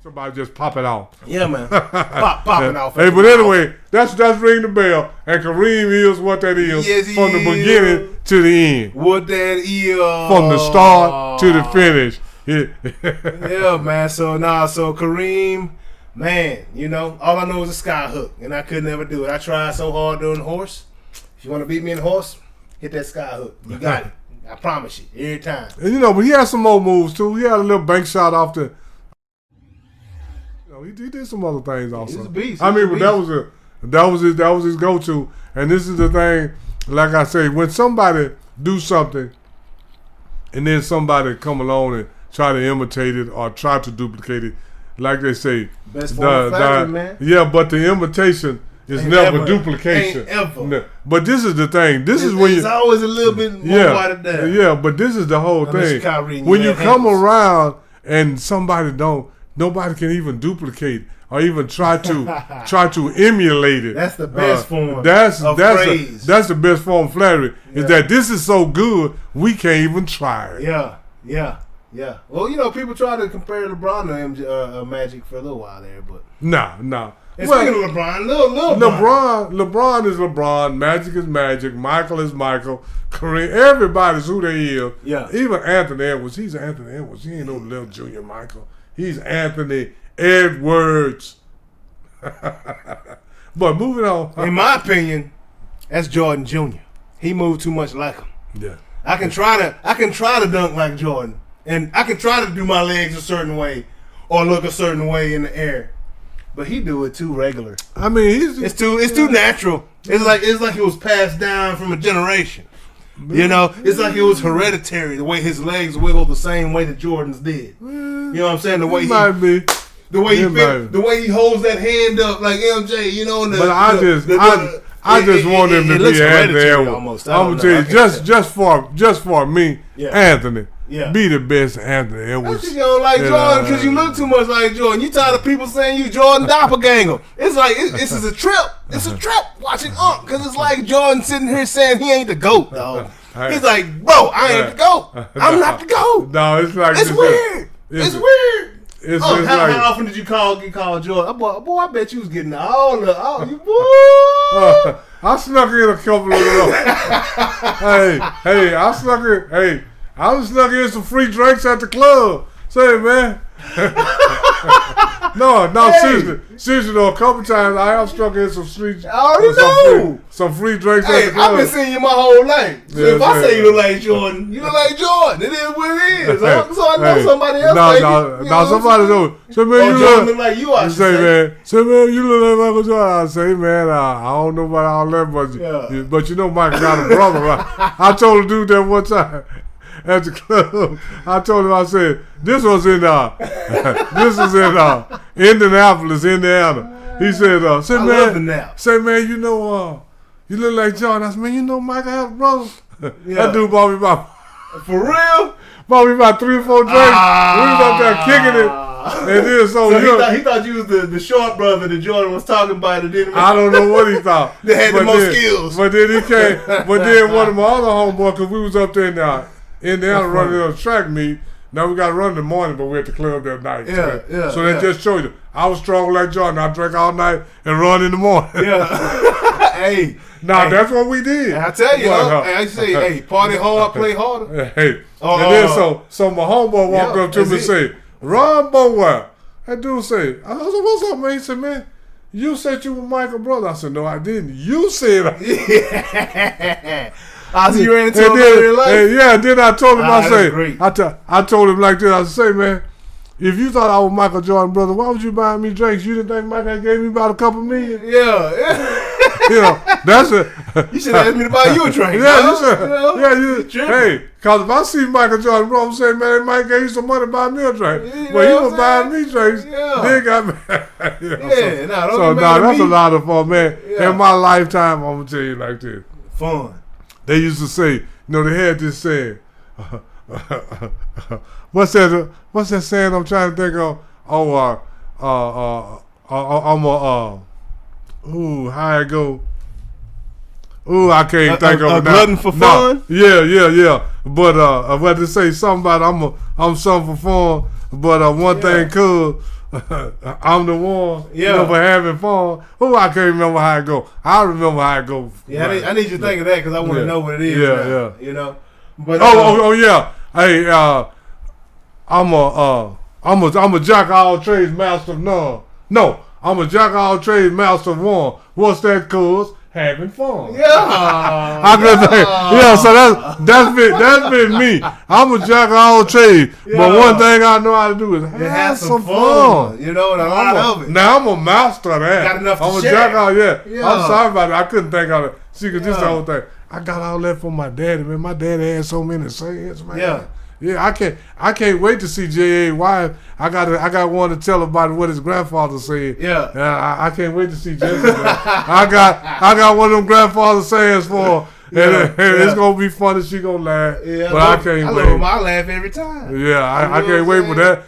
Somebody just pop it off. Yeah, man. Popping off. Hey, but anyway, that's ring the bell. And Kareem is what that is from the beginning to the end. What that is. From the start to the finish. Yeah, man. So Kareem, man, all I know is a sky hook, and I could never do it. I tried so hard doing the horse. If you want to beat me in the horse, hit that sky hook. You got it. I promise you, every time. And but he had some more moves too. He had a little bank shot off the. He did some other things also. He's a beast. But that was his go-to. And this is the thing, like I say, when somebody do something, and then somebody come along and try to imitate it or try to duplicate it, like they say, best form of flattery, man. Yeah, but the imitation is never duplication. Ain't ever. No. But this is the thing. This is when it's always a little bit more watered down. Yeah, but this is the whole thing. When you come around and nobody can even duplicate or even try to emulate it. That's the best form. That's the best form of flattery. Is that this is so good we can't even try it. Yeah. Well, people try to compare LeBron to Magic for a little while there, but no. And speaking of LeBron, little LeBron is LeBron. Magic is Magic. Michael is Michael. Kareem, everybody's who they is. Yeah. Even Anthony Edwards. He's Anthony Edwards. He ain't no little junior Michael. He's Anthony Edwards. But moving on. In my opinion, that's Jordan Jr. He moved too much like him. Yeah. I can try to dunk like Jordan, and I can try to do my legs a certain way or look a certain way in the air, but he do it too regular. I mean, it's too natural. It's like it was passed down from a generation. It's like it was hereditary, the way his legs wiggle the same way that Jordan's did. You know what I'm saying? The way the way he holds that hand up like MJ, But I just want him to be Anthony Edwards. I'm gonna tell you, just for me, Anthony. Yeah. Be the best Anthony Edwards. That's you don't like Jordan because you look too much like Jordan. You tired of people saying you Jordan doppelganger. It's like this is a trip. It's a trip watching because it's like Jordan sitting here saying he ain't the GOAT, dog. He's like, bro, I ain't the GOAT. I'm not the GOAT. No, it's like it's weird. It's weird. It's how like, often did you get called Jordan? Boy, I bet you was getting all you boy. I snuck in a couple of them. hey, I snuck in some free drinks at the club. Say, man. No, Hey. seriously though, a couple times I have struck in some street. I already know. Some free drinks at Hey, the club. I've been seeing you my whole life. So Yeah, if I yeah. say you look like Jordan, you look like Jordan. It is what it is. So I know Hey, somebody else. No, somebody knows. So, man, you Jordan look like you. I should say, say. man, you look like Michael Jordan. I say, man, I don't know about all that, but you know Michael got a brother, right? I told a dude that one time at the club. I told him, I said, this was in Indianapolis, Indiana. He said, say, man, you know, you look like Jordan. I said, man, you know Michael has a brother. That dude bought me about For real? Bought me about 3 or 4 drinks. We was up there kicking it. And then he thought you was the short brother that Jordan was talking about. I don't know what he thought. They had the most skills. But then he came. But then one of my other homeboys, because we was up there in Indiana running a track meet. Now we got to run in the morning, but we're at the club that night. So that just showed you. I was strong like Jordan. I drank all night and run in the morning. Hey. That's what we did. I tell you, I say, party hard, play harder. And then so my homeboy walked up to me and said, Ron Bowell. That dude said, I said, what's up, man? He said, man, you said you were Michael's brother. I said, no, I didn't. You said it. So you ran into him in real life? Yeah, then I told him, I told him like this, I said, man, if you thought I was Michael Jordan, brother, why would you buy me drinks? You didn't think Michael gave me about a couple million? Yeah. That's it. You should have asked me to buy you a drink. Hey, because if I see Michael Jordan, bro, I'm saying, man, Mike gave you some money to buy me a drink. But he was buying me drinks. Then got me. That's a lot of fun, man. In my lifetime, I'm going to tell you like this. Fun. They used to say, they had this saying. What's that saying I'm trying to think of? How it go? I can't think of it now. A glutton for fun? Yeah. But what to say something about I'm something for fun, but one thing cool, I'm the one, for having fun. I can't remember how it go. I remember how it go. Yeah, I need you to think of that because I want to know what it is. Yeah. You know. But yeah. Hey, I'm a jack of all trades, master of none. No, I'm a jack of all trades, master of one. What's that cause? Having fun. So that's been me. I'm a jack of all trades, but one thing I know how to do is have some fun. You know, and a lot of it. Now I'm a master of that. Got enough to I'm a share. jack of I'm sorry about it. I couldn't think of it. See, because this is the whole thing. I got all that from my daddy, man. My daddy had so many sayings, man. Yeah, I can't wait to see J.A. wife. I got one to tell about what his grandfather said. I can't wait to see Jesse. I got one of them grandfather sayings for her. It's gonna be fun and she gonna laugh. But I can't wait. I laugh every time. I can't wait for that.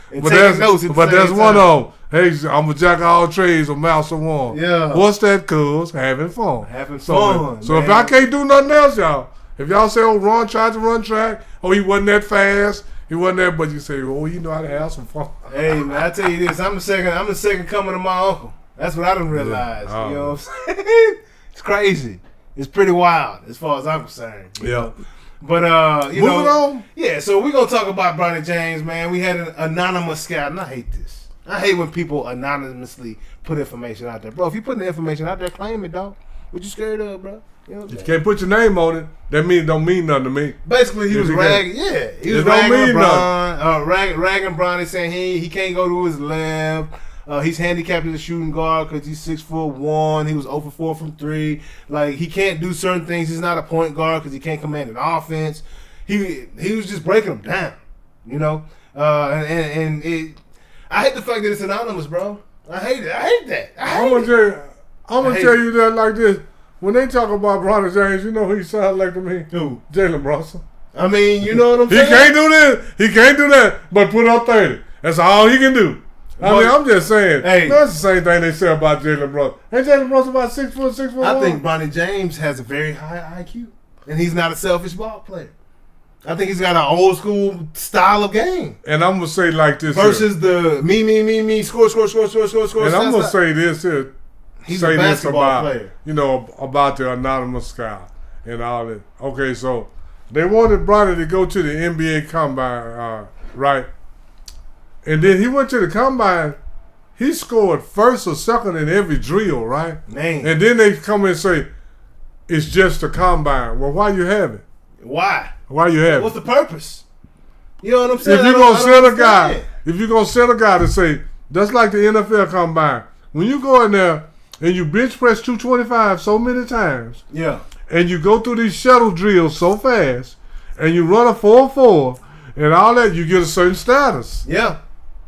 But that's one of them. Hey, I'm a jack of all trades, a mouse of one. What's that cause? Having fun. So if I can't do nothing else, y'all. If y'all say, Ron tried to run track, he wasn't that fast, he wasn't that, but you say, he know how to have some fun. Hey, man, I tell you this, I'm the second coming of my uncle. That's what I didn't realize. You know what I'm saying? It's crazy. It's pretty wild as far as I'm concerned. You know? But moving on. Yeah, so we're gonna talk about Bronny James, man. We had an anonymous scout, and I hate this. I hate when people anonymously put information out there. Bro, if you put the information out there, claim it, dog. What you scared of, bro? You know if you can't put your name on it, that don't mean nothing to me. Basically, he was ragging. Yeah, he was ragging Bronny, saying he can't go to his lab. He's handicapped as a shooting guard because he's 6'1". He was 0 for 4 from 3. Like, he can't do certain things. He's not a point guard because he can't command an offense. He was just breaking them down, you know. I hate the fact that it's anonymous, bro. I hate it. I hate that. I'm gonna tell you that like this. When they talk about Bronny James, you know who he sounds like to me? Who? Jalen Brunson. I mean, you know what I'm saying? He can't do this. He can't do that. But put up 30. That's all he can do. I'm just saying. Hey, that's the same thing they say about Jalen Brunson. Ain't Jalen Brunson about 6 foot, 6'1"? I think Bronny James has a very high IQ. and he's not a selfish ball player. I think he's got an old school style of game. And I'm gonna say like this versus the me, score. And I'm gonna say this here. He's say a basketball this about, player. You know, about the anonymous guy and all that. Okay, so they wanted Bronny to go to the NBA Combine, right? And then he went to the Combine. He scored first or second in every drill, right? Man. And then they come and say, it's just a Combine. Well, why you have it? Why? Why you have it? What's the purpose? You know what I'm saying? If you're gonna send a guy, to say, that's like the NFL Combine. When you go in there and you bench press 225 so many times, yeah, and you go through these shuttle drills so fast, and you run a 4-4 and all that, you get a certain status. Yeah.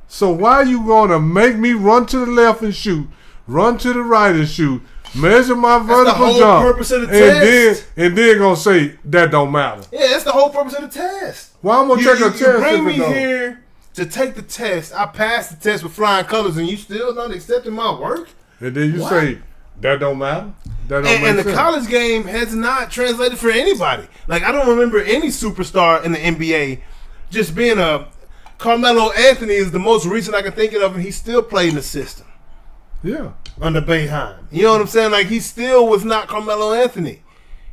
So why are you gonna make me run to the left and shoot, run to the right and shoot, measure my vertical jump? That's the whole purpose of the test. And then gonna say that don't matter. Yeah, that's the whole purpose of the test. Why I'm gonna take a test? You bring me here to take the test. I passed the test with flying colors, and you still not accepting my work. And then you say that don't matter. That don't and the college game has not translated for anybody. Like, I don't remember any superstar in the NBA just being a. Carmelo Anthony is the most recent I can think of, and he still played in the system. Yeah. Under Boeheim. You know what I'm saying? Like, he still was not Carmelo Anthony.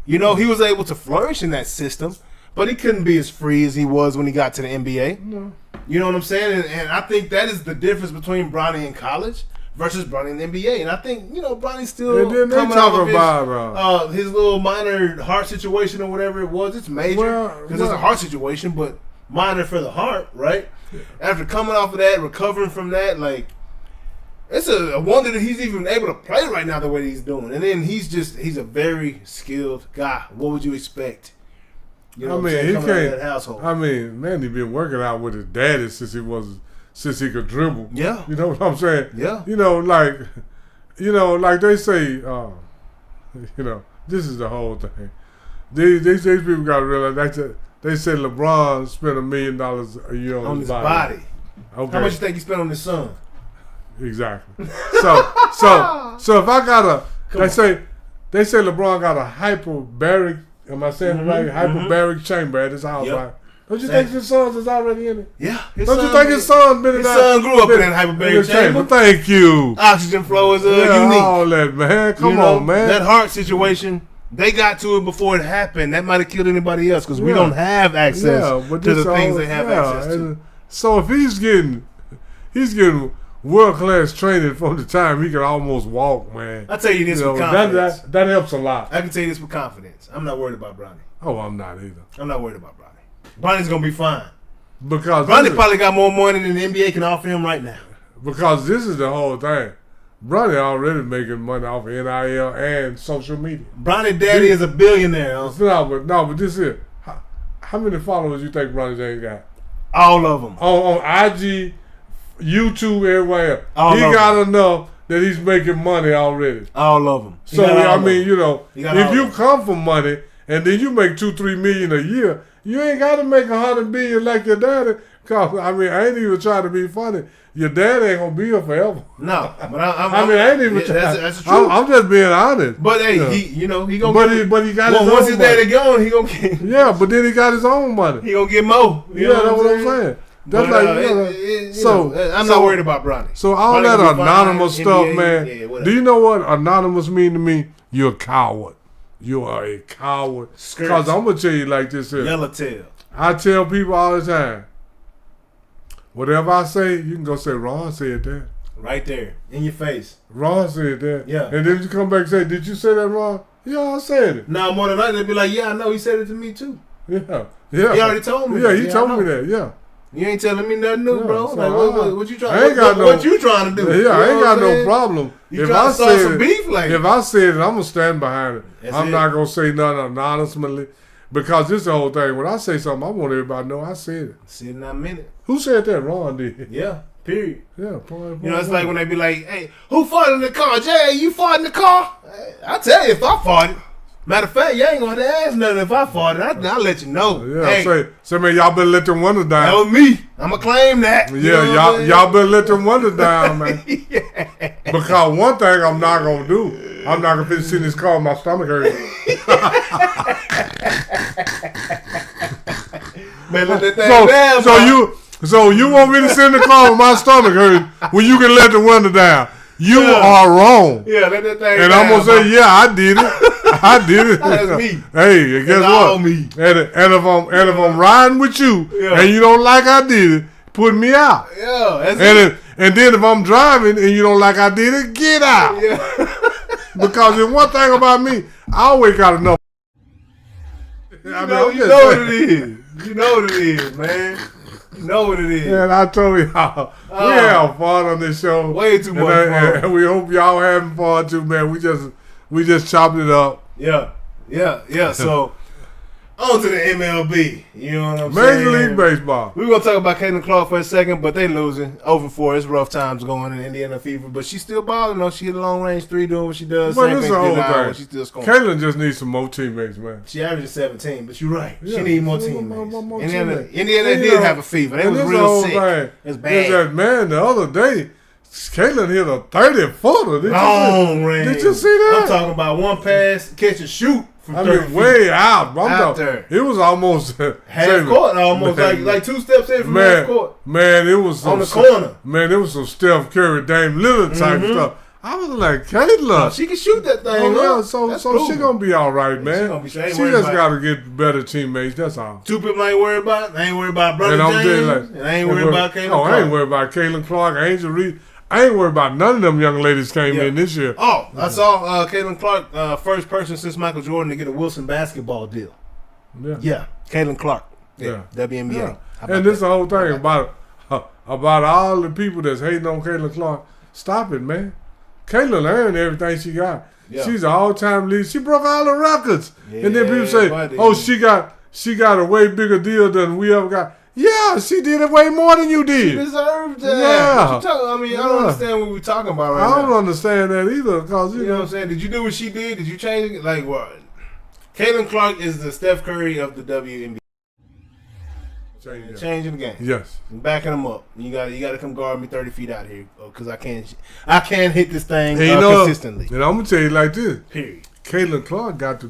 You know, he was able to flourish in that system, but he couldn't be as free as he was when he got to the NBA. No. You know what I'm saying? And I think that is the difference between Bronny in college versus Bronny in the NBA. And I think, you know, Bronny's still coming off of his little minor heart situation or whatever it was. It's major because it's a heart situation, but minor for the heart, right? Yeah. After coming off of that, recovering from that, like, it's a wonder that he's even able to play right now the way he's doing. And then he's a very skilled guy. What would you expect? You know, he can't. That household. I mean, man, he's been working out with his daddy since he could dribble. Yeah. You know what I'm saying? Yeah. You know, like they say, you know, this is the whole thing. These people got to realize that they say LeBron spent $1 million a year on his body. Okay. How much you think he spent on his son? Exactly. So if I got they say LeBron got a hyperbaric. Am I saying it right? Hyperbaric chamber at his house, right? Don't you think his son's is already in it? Yeah. Don't you think his son's been in that? His son grew up in that hyperbaric chamber. Thank you. Oxygen flow is unique. All that, man. Come on, man. That heart situation, they got to it before it happened. That might have killed anybody else because we don't have access to the things they have access to. So if he's getting world-class training from the time he can almost walk, man. I'll tell you this with confidence. That helps a lot. I can tell you this with confidence. I'm not worried about Bronny. Oh, I'm not either. I'm not worried about Bronny. Bronny's going to be fine. Because Bronny probably got more money than the NBA can offer him right now. Because this is the whole thing. Bronny already making money off of NIL and social media. Bronny daddy is a billionaire. Huh? But this is how many followers you think Bronny James got? All of them. On IG, YouTube, everywhere. He got enough that he's making money already. All of them. So I mean, you know, if you come from money and then you make $2-3 million a year, you ain't got to make $100 billion like your daddy. Cause I mean, I ain't even trying to be funny. Your dad ain't gonna be here forever. No, but I ain't even trying. That's true. I'm just being honest. But hey, he gonna. But he got his own once his money. daddy gone, he gonna get. Yeah, but then he got his own money. He gonna get more. Yeah, that's what I'm saying. That's but, so I'm not worried about Bronny. So all Bronny that anonymous stuff, NBA, man. Yeah, do you know what anonymous mean to me? You're a coward. You are a coward. Because I'm gonna tell you like this here. Yellowtail. I tell people all the time. Whatever I say, you can go say, Ron said that. Right there. In your face. Ron said that. Yeah. And then you come back and say, did you say that, Ron? Yeah, I said it. Now, more than likely, they'll be like, yeah, I know. He said it to me, too. Yeah. Yeah. He already told me that. He told me that, yeah. You ain't telling me nothing new, bro. So like, what you trying to do? What you trying to do? Yeah, I ain't got no problem. You trying to start some beef like if I said it, I'm going to stand behind it. That's I'm not going to say nothing anonymously. Because this is the whole thing. When I say something, I want everybody to know I said it. Said in a minute. Who said that? Ron did. Yeah. Period. Yeah. You know, it's like when they be like, hey, who farted in the car? Jay, you farted in the car? I tell you if I farted. Matter of fact, you ain't going to ask nothing if I farted. I'll let you know. Yeah, hey, say, man, y'all better let them windows down. That was me. I'm going to claim that. Yeah, y'all better let them windows down, man. Yeah. Because one thing I'm not going to do I'm not gonna sit in this car. My stomach hurts. Man, let that thing down. So you want me to sit in the car with my stomach hurting when you can let the window down? You are wrong. Yeah, let that thing and down. I'm gonna say, yeah, I did it. I did it. That's me. Hey, and guess That's what? all me. And if I'm riding with you and you don't like I did it, put me out. Yeah, that's it. And then if I'm driving and you don't like I did it, get out. Yeah. Because there's one thing about me, I always got enough. You know what it is. You know what it is, man. You know what it is. And I told y'all, we have fun on this show. Way too much fun. And we hope y'all having fun too, man. We just chopped it up. Yeah. So, on to the MLB. You know what I'm saying? Major League Baseball. We're going to talk about Caitlin Clark for a second, but they losing. 0-4. It's rough times going in Indiana Fever. But she's still balling, though. She hit a long-range 3 doing what she does. But Same this is thing the whole Iowa, thing. she's still scoring. Caitlin just needs some more teammates, man. She averages 17, but you're right. Yeah, she needs more more teammates. teammates. Indiana did have a fever. They was real sick. It's bad. Man, the other day, Caitlin hit a 30-footer. Long range. Did you see that? I'm talking about one pass, catch and shoot. Way out. Out there. It was almost half court, almost like 2 steps in from half court. Man, it was on the corner. Man, it was some Steph Curry, Dame Lillard type stuff. I was like, Caitlin, she can shoot that thing. So she gonna be all right, man. She just gotta get better teammates. That's all. 2 people I ain't worried about. I ain't worried about Brother James. And I ain't worried about Caitlin Clark. I ain't worried about Caitlin Clark, Angel Reed. I ain't worried about none of them young ladies came in this year. Oh, I saw Caitlin Clark, first person since Michael Jordan to get a Wilson basketball deal. Yeah. Caitlin Clark. Yeah. WNBA. Yeah. And this is the whole thing about all the people that's hating on Caitlin Clark. Stop it, man. Caitlin earned everything she got. Yeah. She's an all-time leader. She broke all the records. Yeah, and then people say, she got a way bigger deal than we ever got. Yeah, she did it way more than you did. She deserved that. Yeah. I don't understand what we're talking about right now. I don't understand that either. Because you know what I'm saying? Did you do what she did? Did you change it? Like what? Caitlin Clark is the Steph Curry of the WNBA. Changing the game. Yes. And backing them up. You got to come guard me 30 feet out here because I can't hit this thing consistently. And I'm gonna tell you like this. Period. Caitlin Clark got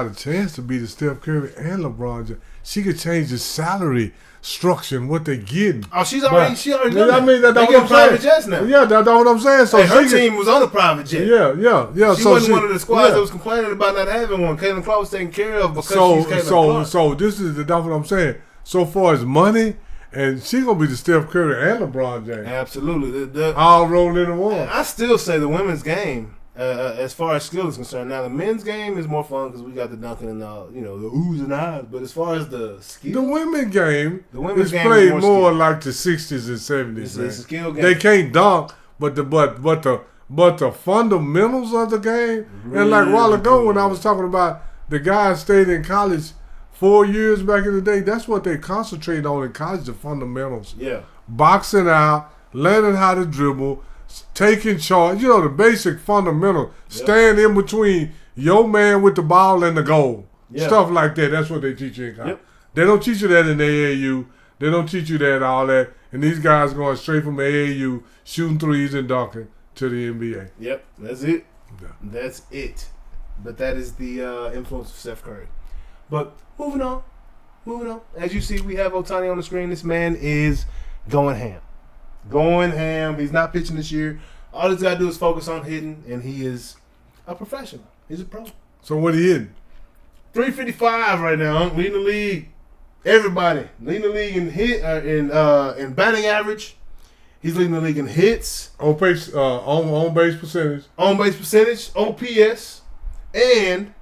a chance to be the Steph Curry and LeBron James. She could change the salary structure and what they're getting. Oh, she already done I mean, that's what I'm private jets now. Yeah, that's what I'm saying. So her team was on a private jet. Yeah. She wasn't one of the squads that was complaining about not having one. Caitlin Clark was taken care of because she's Caitlin Clark. So that's what I'm saying. So far as money, and she gonna be the Steph Curry and LeBron James. Absolutely. All rolled into one. I still say the women's game, as far as skill is concerned. Now the men's game is more fun because we got the dunking and the oohs and ahs. But as far as the skill, the women's game is played more like the 60s and 70s. It's a skill game. They can't dunk, but the fundamentals of the game. Really, and like a while ago when I was talking about the guys stayed in college 4 years back in the day, that's what they concentrate on in college, the fundamentals. Yeah. Boxing out, learning how to dribble, taking charge, the basic fundamentals. Yep. Stand in between your man with the ball and the goal. Yep. Stuff like that. That's what they teach you in college. Yep. They don't teach you that in the AAU. They don't teach you that, all that. And these guys going straight from AAU, shooting threes and dunking to the NBA. Yep, that's it. Yeah. That's it. But that is the influence of Steph Curry. But moving on. As you see, we have Ohtani on the screen. This man is going ham. He's not pitching this year. All he's got to do is focus on hitting, and he is a professional. He's a pro. So what he hitting? 355 right now. Leading the league. Everybody leading the league in in batting average. He's leading the league in hits. On base percentage. On base percentage. OPS. And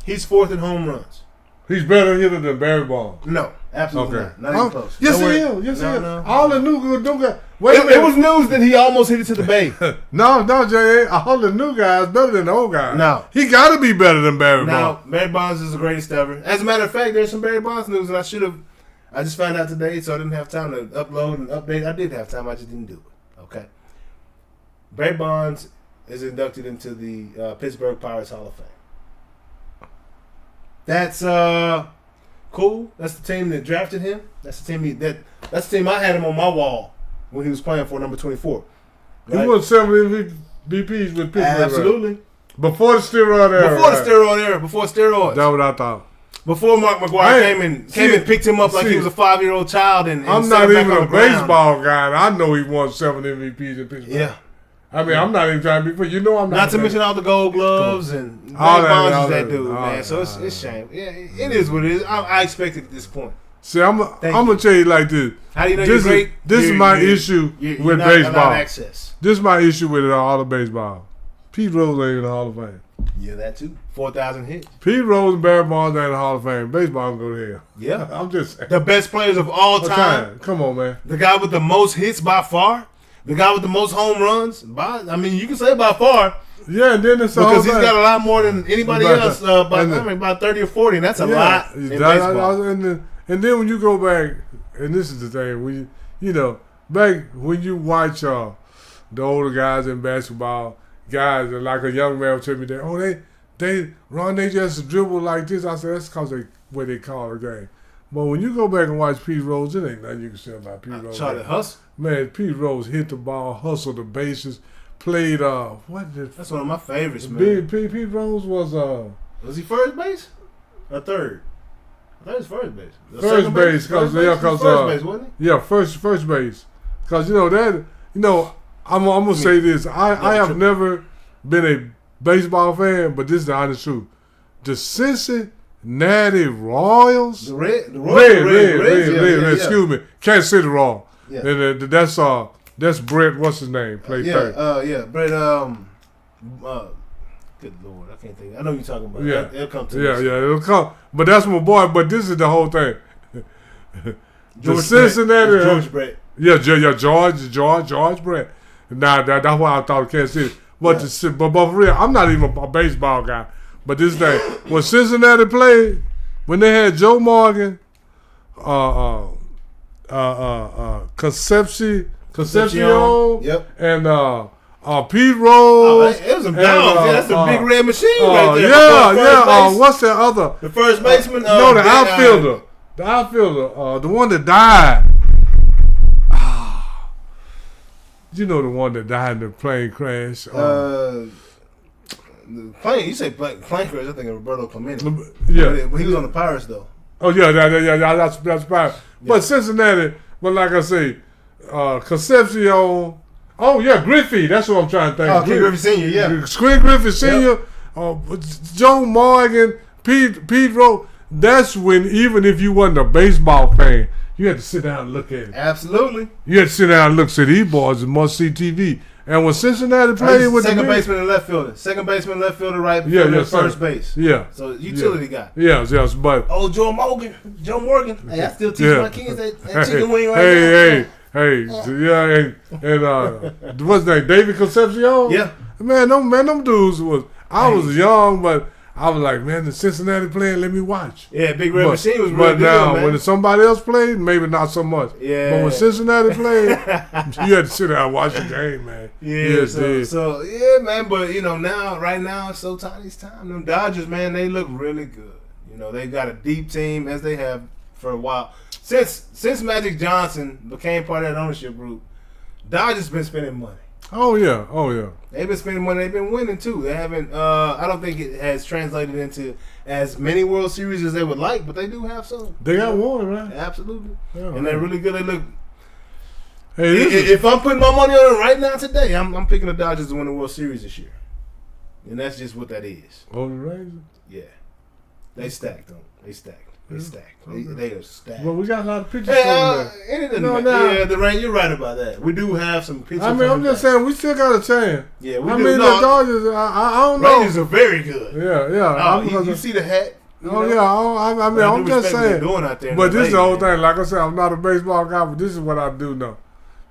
he's 4th in home runs. He's better hitter than Barry Bonds. No, absolutely not. Not even close. Yes, he is. Yes, he is. All the new guys. It was news that he almost hit it to the bay. No, Jay. All the new guys better than the old guys. No. He got to be better than Barry Bonds. Barry Bonds is the greatest ever. As a matter of fact, there's some Barry Bonds news, and I just found out today, so I didn't have time to upload and update. I did have time, I just didn't do it. Okay. Barry Bonds is inducted into the Pittsburgh Pirates Hall of Fame. That's cool. That's the team that drafted him. That's the team I had him on my wall when he was playing for number 24. Right? He won 7 MVPs with Pittsburgh. Absolutely. Before the steroid era. Before the steroid era. Before steroids. That's what I thought. Before Mark McGwire came and picked him up like he was a 5-year-old child and I'm set not him back even on a the ground. baseball guy, and I know he won 7 MVPs in Pittsburgh. Yeah. I mean, I'm not even trying to be, you know, I'm not. Not to mention all the Gold Gloves and all that dude, man. So it's shame. Yeah, it is what it is. I expect it at this point. See, I'm gonna tell you like this. How do you know you're great? This is my issue with baseball. Access. This is my issue with all of baseball. Pete Rose ain't in the Hall of Fame. Yeah, that too. 4,000 hits. Pete Rose and Barry Bonds ain't in the Hall of Fame. Baseball can go to hell. Yeah. I'm just saying. The best players of all time. Come on, man. The guy with the most hits by far. The guy with the most home runs. You can say by far. Yeah, and then it's because he's got a lot more than anybody else. About 30 or 40, and that's a lot in baseball. And then when you go back, and this is the thing, back when you watch the older guys in basketball, guys, and like a young man would tell me that, they just dribble like this. I said, that's because what they call the game. But when you go back and watch Pete Rose, it ain't nothing you can say about Pete Rose. Charlie Hustle. Man, Pete Rose hit the ball, hustled the bases, played, that's one of my favorites, man. Pete Rose was, was he first base? Or third? I thought it was first base. First base, first base, wasn't he? Yeah, first base. Because, I'm going to say this. I have never been a baseball fan, but this is the honest truth. The Cincinnati Royals. The Red. Excuse me. Kansas City Royals. Yeah. And that's Brett. What's his name? Played third. Brett. Good Lord, I can't think. I know you're talking about. Yeah, it'll come to us. It'll come. But that's my boy. But this is the whole thing. George Cincinnati. Brett. George Brett. George Brett. Now that's why I thought Kansas City. But for real, I'm not even a baseball guy. But this thing, when Cincinnati played, when they had Joe Morgan, Concepcion, yep, and Pete Rose. It was a that's a big red machine right there. Yeah. What's that other? The first baseman. No, the outfielder. The outfielder. The one that died. You know the one that died in the plane crash. You say plane crash? I think of Roberto Clemente. Yeah, but he was on the Pirates though. Oh yeah, that's Pirates. But Cincinnati. But like I say, Concepcion. Oh yeah, Griffey. That's what I'm trying to think. Oh, Ken Griffey Sr. Yeah, Ken Griffey Sr. Joe Morgan, Pete Rose. That's when even if you wasn't a baseball fan, you had to sit down and look at it. Absolutely. You had to sit down and look at these boys and must see TV. And when Cincinnati played with second baseman and left fielder, right? First base. Yeah. So utility guy. Yes, but Joe Morgan. Hey, I still teach my kids that chicken wing right now. Hey, and what's his name? David Concepcion? Yeah. Man, them dudes was. I was young, but I was like, man, the Cincinnati playing, let me watch. Yeah, Big Red Machine was really good, But now, man. When somebody else played, maybe not so much. Yeah. But when Cincinnati played, you had to sit down and watch the game, man. Yeah, so yeah, man. But, right now, it's so Tiny's time. Them Dodgers, man, they look really good. They've got a deep team, as they have for a while. Since Magic Johnson became part of that ownership group, Dodgers been spending money. Oh yeah. They've been spending money. They've been winning too. They haven't. I don't think it has translated into as many World Series as they would like, but they do have some. They got one, right? Absolutely, and they're really good. They look. Hey, if I'm putting my money on it right now today, I'm picking the Dodgers to win the World Series this year, and that's just what that is. Oh, the Rays? Yeah, they stacked them. They stacked. They are stacked. Well, we got a lot of pictures from there. The rain. You're right about that. We do have some pictures. I mean, I'm just saying we still got a chance. Yeah, we do. I mean, the Dodgers. I don't know. Rangers are very good. Yeah. You see the hat? I'm just saying. Doing out there but this is the whole thing. Like I said, I'm not a baseball guy, but this is what I do know.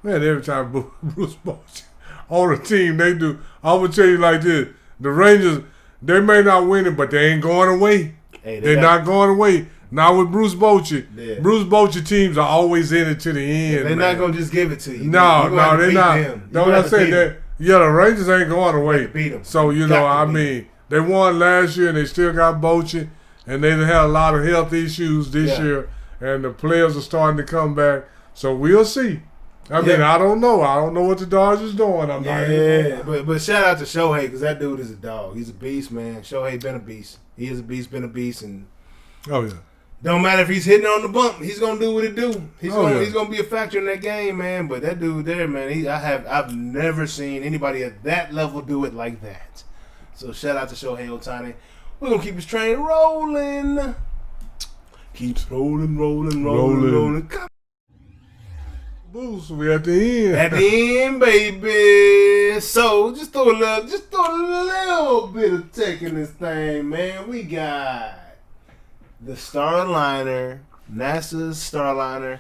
Man, every time Bruce Bochy on the team, they do. I would tell you like this: the Rangers, they may not win it, but they ain't going away. They're not going away. Not with Bruce Bochy. Yeah. Bruce Bochy teams are always in it to the end. They're not going to just give it to you. No, they're not. Don't I say that? Yeah, the Rangers ain't going away. Beat them. So, they won last year and they still got Bochy. And they had a lot of health issues this year. And the players are starting to come back. So, we'll see. I mean, I don't know. I don't know what the Dodgers doing. I'm not. Yeah, but shout out to Shohei because that dude is a dog. He's a beast, man. Shohei been a beast. He is a beast, been a beast, and Oh yeah. don't matter if he's hitting on the bump. He's gonna do what he do. He's yeah. he's gonna be a factor in that game, man. But that dude there, man, I've never seen anybody at that level do it like that. So shout out to Shohei Ohtani. We're gonna keep this train rolling. Keeps rolling. Boost, we at the end. At the end, baby. So just throw a little bit of tech in this thing, man. We got the Starliner, NASA's Starliner.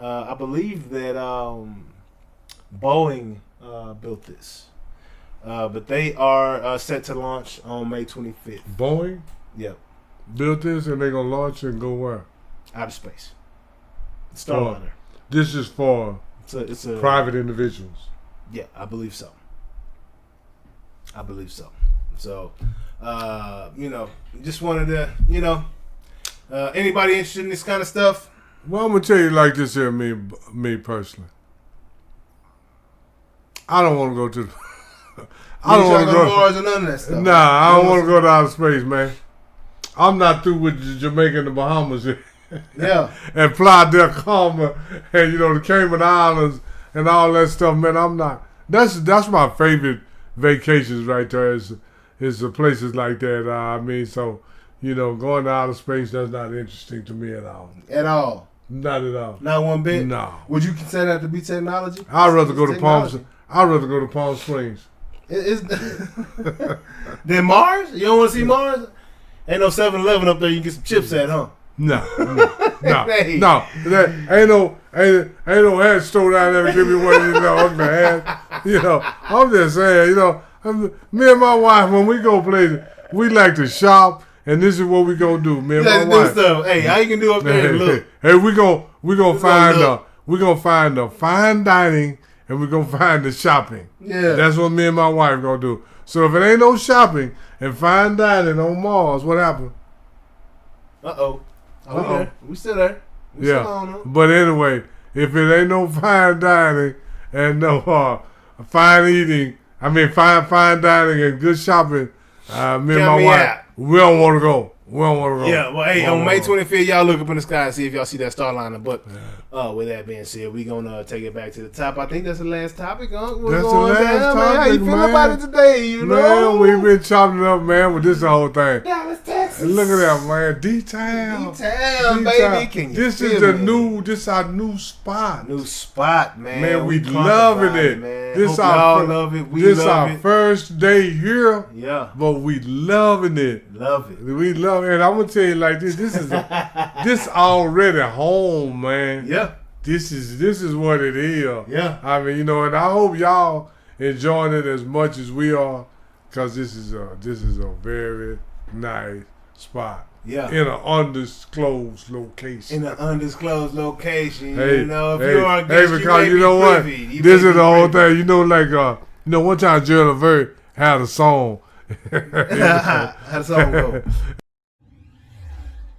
I believe that Boeing built this, but they are set to launch on May 25th. Boeing Yep, built this, and they're gonna launch and go where? outer space. Starliner. This is for It's a private individuals. Yeah, I believe so. So, just wanted to, anybody interested in this kind of stuff? Well, I'm gonna tell you like this here, me personally. I don't want to go to. I don't want to go to go. Mars or none of that stuff. Nah, I don't want to go to outer space, man. I'm not through with Jamaica and the Bahamas yet. Yeah. And Playa del Carmen and the Cayman Islands and all that stuff, man. I'm not. That's my favorite vacations right there. Is the places like that. I mean, so going to outer space, that's not interesting to me at all. At all. Not at all. Not one bit. No. Would you consider that to be technology? I'd rather go to technology. I'd rather go to Palm Springs. Then Mars? You don't want to see Mars? Ain't no 7-Eleven up there you can get some chips at, huh? No. Hey. No. That ain't no ad store down there to give me one of these on the ad. I'm just saying, me and my wife, when we go places, we like to shop, and this is what we gonna do. Me and my wife. Stuff. Hey, how you can do up there and look? Hey, we gonna find the fine dining, and we're gonna find the shopping. Yeah. That's what me and my wife gonna do. So if it ain't no shopping and fine dining on Mars, what happened? Uh-oh. We still there. We still on them. But anyway, if it ain't no fine dining and no fine eating, fine dining and good shopping, me and my wife, we don't want to go. Yeah, well, hey, on May 25th, y'all look up in the sky and see if y'all see that Starliner. But with that being said, we're going to take it back to the top. I think that's the last topic, huh? That's the last topic, How you feel about it today, Man, we've been chopping it up, man, with this whole thing. Dallas, Texas. And look at that, man. D-Town. D-Town, baby. Can you This is our new spot. New spot, man. Man, we loving it. Man. This y'all love it. This our first day here. Yeah. But we loving it. Love it. We love it. And I'm gonna tell you like this. This already home, man. Yeah. This is what it is. Yeah. I mean, and I hope y'all enjoying it as much as we are, cause this is a very nice spot. Yeah. In an undisclosed location. Hey, if you are a guest, because you know what? Privy. This is the whole thing. One time Gerald Levert had a song. How the song go?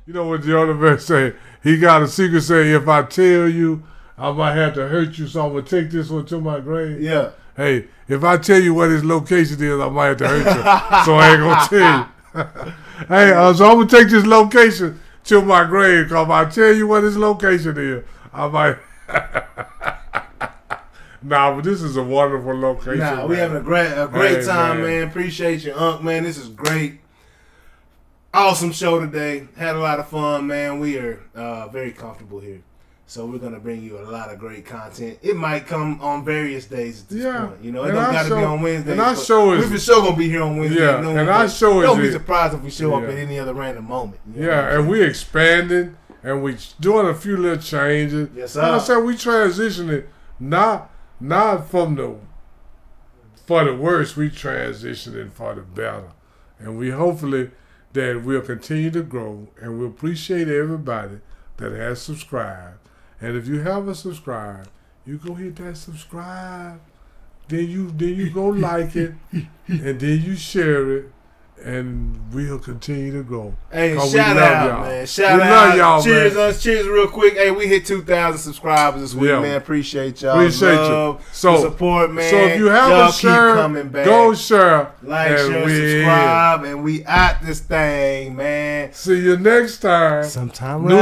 You know what Gerald Levert say? He got a secret saying, if I tell you, I might have to hurt you, so I'm going to take this one to my grave. Yeah. Hey, if I tell you what his location is, I might have to hurt you, so I ain't going to tell you. Hey, so I'm going to take this location to my grave, because if I tell you what his location is, I might... Nah, but this is a wonderful location. Nah, we having a great time, man. Appreciate you, Unc, man. This is great. Awesome show today. Had a lot of fun, man. We are very comfortable here. So we're going to bring you a lot of great content. It might come on various days at this point. It don't got to be on Wednesday. And our show is... We're for sure going to be here on Wednesday. Yeah, and our show is... Don't be surprised if we show up at any other random moment. And we expanding, and we doing a few little changes. Yes, sir. Like I said, we transitioning not for the worse, we transitioning for the better. And we hopefully that we'll continue to grow, and we appreciate everybody that has subscribed. And if you haven't subscribed, you go hit that subscribe. Then you go like it, and then you share it, and we'll continue to grow. Hey, 'Cause we shout love out, y'all. man. Shout We out. love y'all, cheers, man. cheers real quick. Hey, we hit 2,000 subscribers this week, Yeah. man. Appreciate y'all. Appreciate you. Love, So- the support, man. So if you y'all haven't keep shared, coming back. go share. Like, and share, we subscribe, and we at this thing, man. see you next time. Sometime